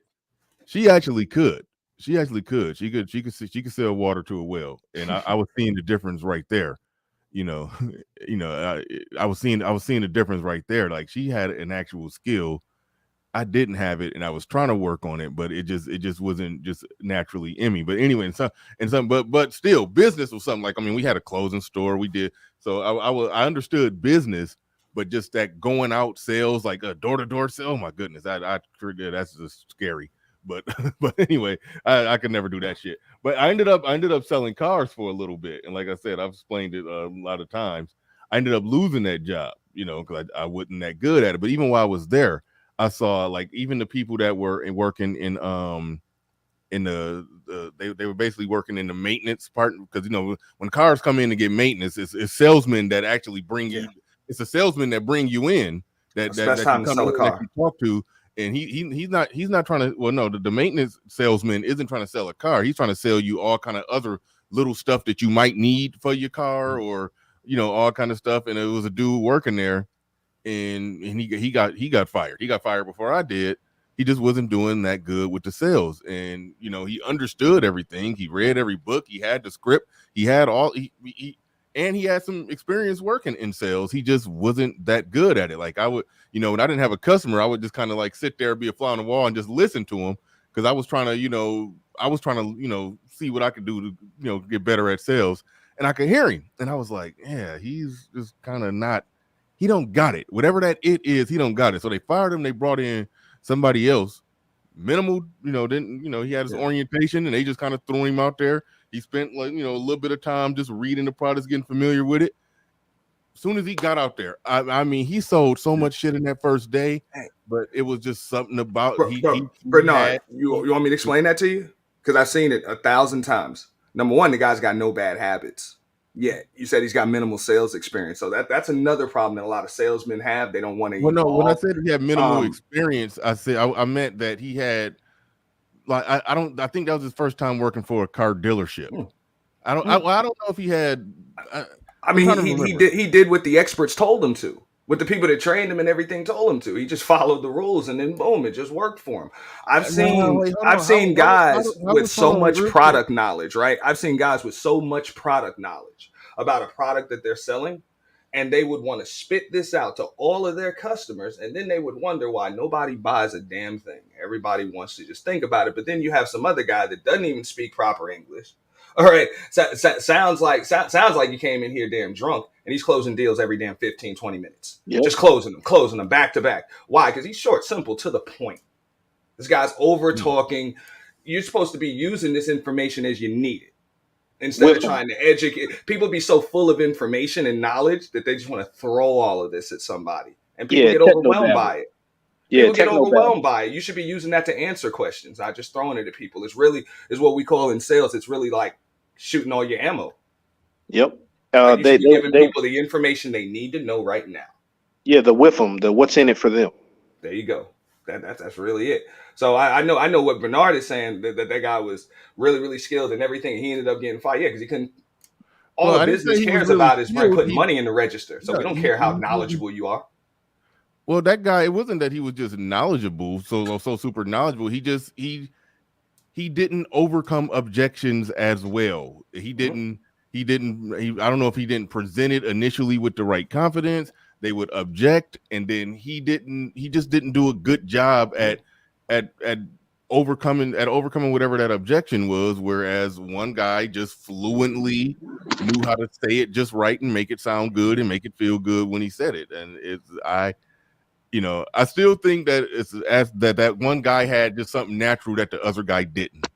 She actually could. She could sell water to a well, and I was seeing the difference right there. I was seeing the difference right there. Like, she had an actual skill. I didn't have it, and I was trying to work on it, but it just wasn't just naturally in me. But anyway, but still, business was something. Like, I mean, we had a clothing store. We did. So I understood business, but just that going out sales, like a door-to-door sale. Oh my goodness, that's just scary. But anyway, I could never do that shit. But I ended up selling cars for a little bit, and like I said, I've explained it a lot of times. I ended up losing that job, because I wasn't that good at it. But even while I was there, I saw, like, even the people that were working in they were basically working in the maintenance part, because when cars come in to get maintenance, it's salesmen that actually bring you. It's a salesman that bring you in that you come in that you talk to. And he's not trying to. Well, no, the maintenance salesman isn't trying to sell a car. He's trying to sell you all kind of other little stuff that you might need for your car, or all kind of stuff. And it was a dude working there, and he got fired. He got fired before I did. He just wasn't doing that good with the sales, and he understood everything. He read every book. He had the script. He had all and he had some experience working in sales. He just wasn't that good at it. Like, I would, when I didn't have a customer, I would just kind of like sit there, be a fly on the wall, and just listen to him, because I was trying to, see what I could do to, get better at sales. And I could hear him, and I was like, yeah, he's just kind of not. He don't got it. Whatever that it is, he don't got it. So they fired him. They brought in somebody else. Minimal, didn't, he had his orientation, and they just kind of threw him out there. He spent, like, a little bit of time just reading the products, getting familiar with it. As soon as he got out there, I mean, he sold so much shit in that first day, but it was just something about Bernard. You want me to explain that to you? Because I've seen it 1,000 times. Number one, the guy's got no bad habits. Yeah, you said he's got minimal sales experience, so that's another problem that a lot of salesmen have. They don't want to. Well, no, when I said he had minimal experience, I said I meant that he had. Like, I think that was his first time working for a car dealership. I don't know if he had. I mean, he did what the experts told him to, what the people that trained him and everything told him to. He just followed the rules, and then boom, it just worked for him. I've seen guys with so much product knowledge, right? I've seen guys with so much product knowledge about a product that they're selling, and they would want to spit this out to all of their customers, and then they would wonder why nobody buys a damn thing. Everybody wants to just think about it, but then you have some other guy that doesn't even speak proper English. All right, sounds like you came in here damn drunk, and he's closing deals every damn 15, 20 minutes. Yep. Just closing them back to back. Why? Because he's short, simple, to the point. This guy's over talking. You're supposed to be using this information as you need it, instead of trying to educate. People be so full of information and knowledge that they just want to throw all of this at somebody, and people get overwhelmed by it. People get overwhelmed by it. You should be using that to answer questions, not just throwing it at people. It's what we call in sales. It's really like shooting all your ammo. Yep. You should be giving people the information they need to know right now. Yeah, the with them, the what's in it for them. There you go. That's really it. So I know what Bernard is saying, that guy was really, really skilled and everything, and he ended up getting fired. Yeah, because he couldn't. All the business cares about is putting money in the register. So we don't care how knowledgeable you are. Well, that guy, it wasn't that he was just knowledgeable, so super knowledgeable. He didn't overcome objections as well. I don't know if he didn't present it initially with the right confidence. they would object, and then he just didn't do a good job at overcoming whatever that objection was, whereas one guy just fluently knew how to say it just right and make it sound good and make it feel good when he said it. And I still think that that one guy had just something natural that the other guy didn't.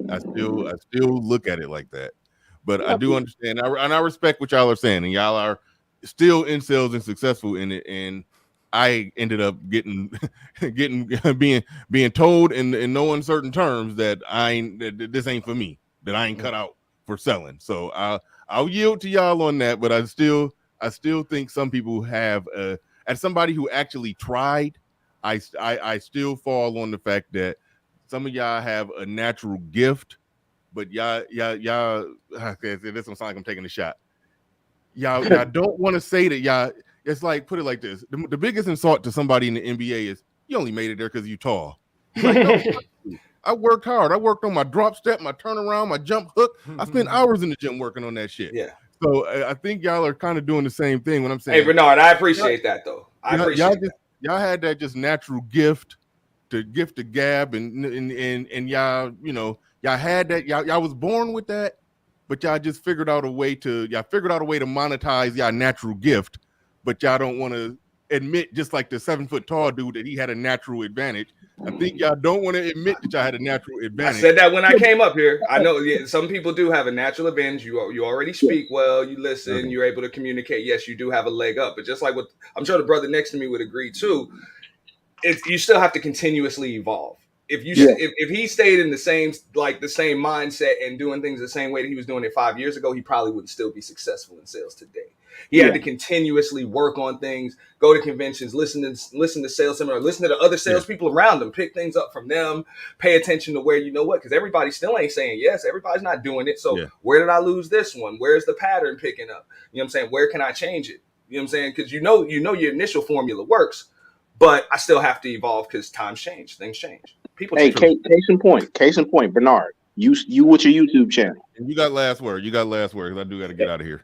I still look at it like that. But I do understand, and I respect what y'all are saying, and y'all are still in sales and successful in it. And I ended up being told in no uncertain terms that this ain't for me, that I ain't cut out for selling. So I'll yield to y'all on that. But I still think some people have as somebody who actually tried, I still fall on the fact that some of y'all have a natural gift, but y'all this one sounds like I'm taking a shot. Y'all don't want to say that y'all. It's like, put it like this: the biggest insult to somebody in the NBA is, you only made it there because you tall. Like, no, I worked hard. I worked on my drop step, my turnaround, my jump hook. I spent hours in the gym working on that shit. Yeah. So I think y'all are kind of doing the same thing when I'm saying. Hey, Bernard, I appreciate that though. Y'all had that just natural gift to gab, and y'all, y'all had that. Y'all was born with that, but y'all just figured out a way to monetize y'all natural gift, but y'all don't want to admit, just like the 7 foot tall dude, that he had a natural advantage. I think y'all don't want to admit that y'all had a natural advantage. I said that when I came up here. I know some people do have a natural advantage. You already speak well, you listen, you're able to communicate. Yes, you do have a leg up. But just like what I'm sure the brother next to me would agree too, you still have to continuously evolve. If he stayed in the same mindset and doing things the same way that he was doing it 5 years ago, he probably wouldn't still be successful in sales today. He had to continuously work on things, go to conventions, listen to sales seminars, listen to the other salespeople around him, pick things up from them, pay attention to where, because everybody still ain't saying yes. Everybody's not doing it. So where did I lose this one? Where's the pattern picking up? You know what I'm saying? Where can I change it? You know what I'm saying? Because you know your initial formula works, but I still have to evolve because times change, things change. People change. Case in point, Bernard. You with your YouTube channel. And you got last word. I do got to get out of here.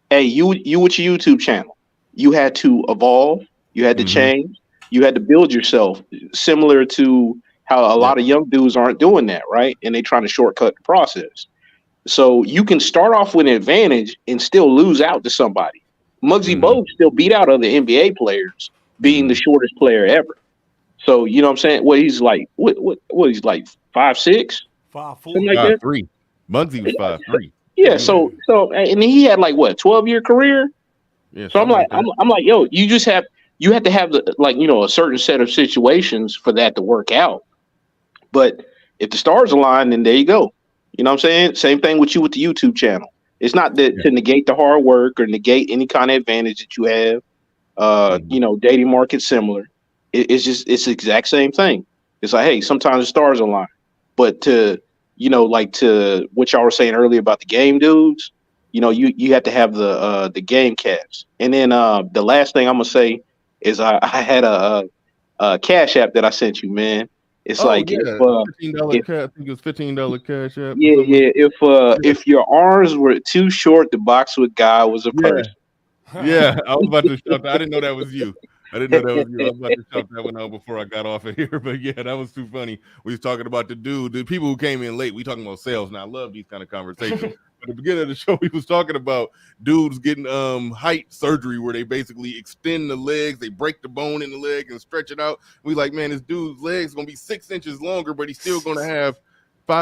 Hey, you with your YouTube channel. You had to evolve. You had to change. You had to build yourself, similar to how a lot of young dudes aren't doing that, right? And they trying to shortcut the process. So you can start off with an advantage and still lose out to somebody. Muggsy Bogues still beat out other NBA players, being the shortest player ever. So you know what I'm saying? Well, he's like what he's like 5'6", 5'4", like 5'3". Muggsy was 5'3". Yeah. So and he had like 12-year career. Yeah. So I'm like, yo, you have to have a certain set of situations for that to work out. But if the stars align, then there you go. You know what I'm saying? Same thing with you with the YouTube channel. It's not that to negate the hard work or negate any kind of advantage that you have. Dating market similar. It's the exact same thing. It's like, hey, sometimes the stars align. But to what y'all were saying earlier about the game dudes, you have to have the game cats. And then the last thing I'm gonna say is I had a Cashapp that I sent you, man. It's $15 I think it was $15 Cash App. If your arms were too short to box with God was a person. Yeah, I was about to shout that. I didn't know that was you. I was about to shout that one out before I got off of here. But yeah, that was too funny. We was talking about the people who came in late. We talking about sales. Now I love these kind of conversations. At the beginning of the show, we was talking about dudes getting height surgery where they basically extend the legs, they break the bone in the leg and stretch it out. We like, man, this dude's legs gonna be 6 inches longer, but he's still gonna have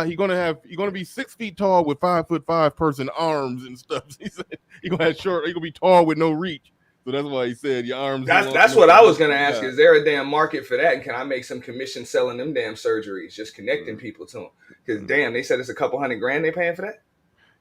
he's gonna be 6 feet tall with 5'5" person arms and stuff. He said he's gonna be tall with no reach. So that's why he said your arms. That's what I was gonna ask. Is there a damn market for that? And can I make some commission selling them damn surgeries, just connecting people to them? Because damn, they said it's a couple $100,000 they paying for that.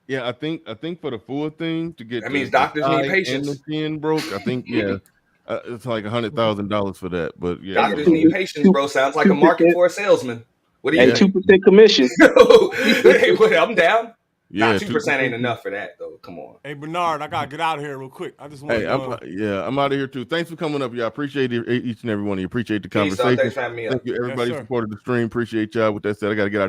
Yeah, I think for the full thing to get that means doctors need patience. And the chin broke. I think it's like $100,000 for that. But yeah, doctors need patience, bro. Sounds like a market for a salesman. What do you? 2% commission. Hey, I'm down. Yeah, 2% ain't enough for that though. Come on. Hey Bernard, I gotta get out of here real quick. I just want. I'm out of here too. Thanks for coming up, y'all. Appreciate each and every one of you. Appreciate the conversation. Thanks for having me up. Thank you, everybody who supported the stream. Appreciate y'all. With that said, I gotta get out of here.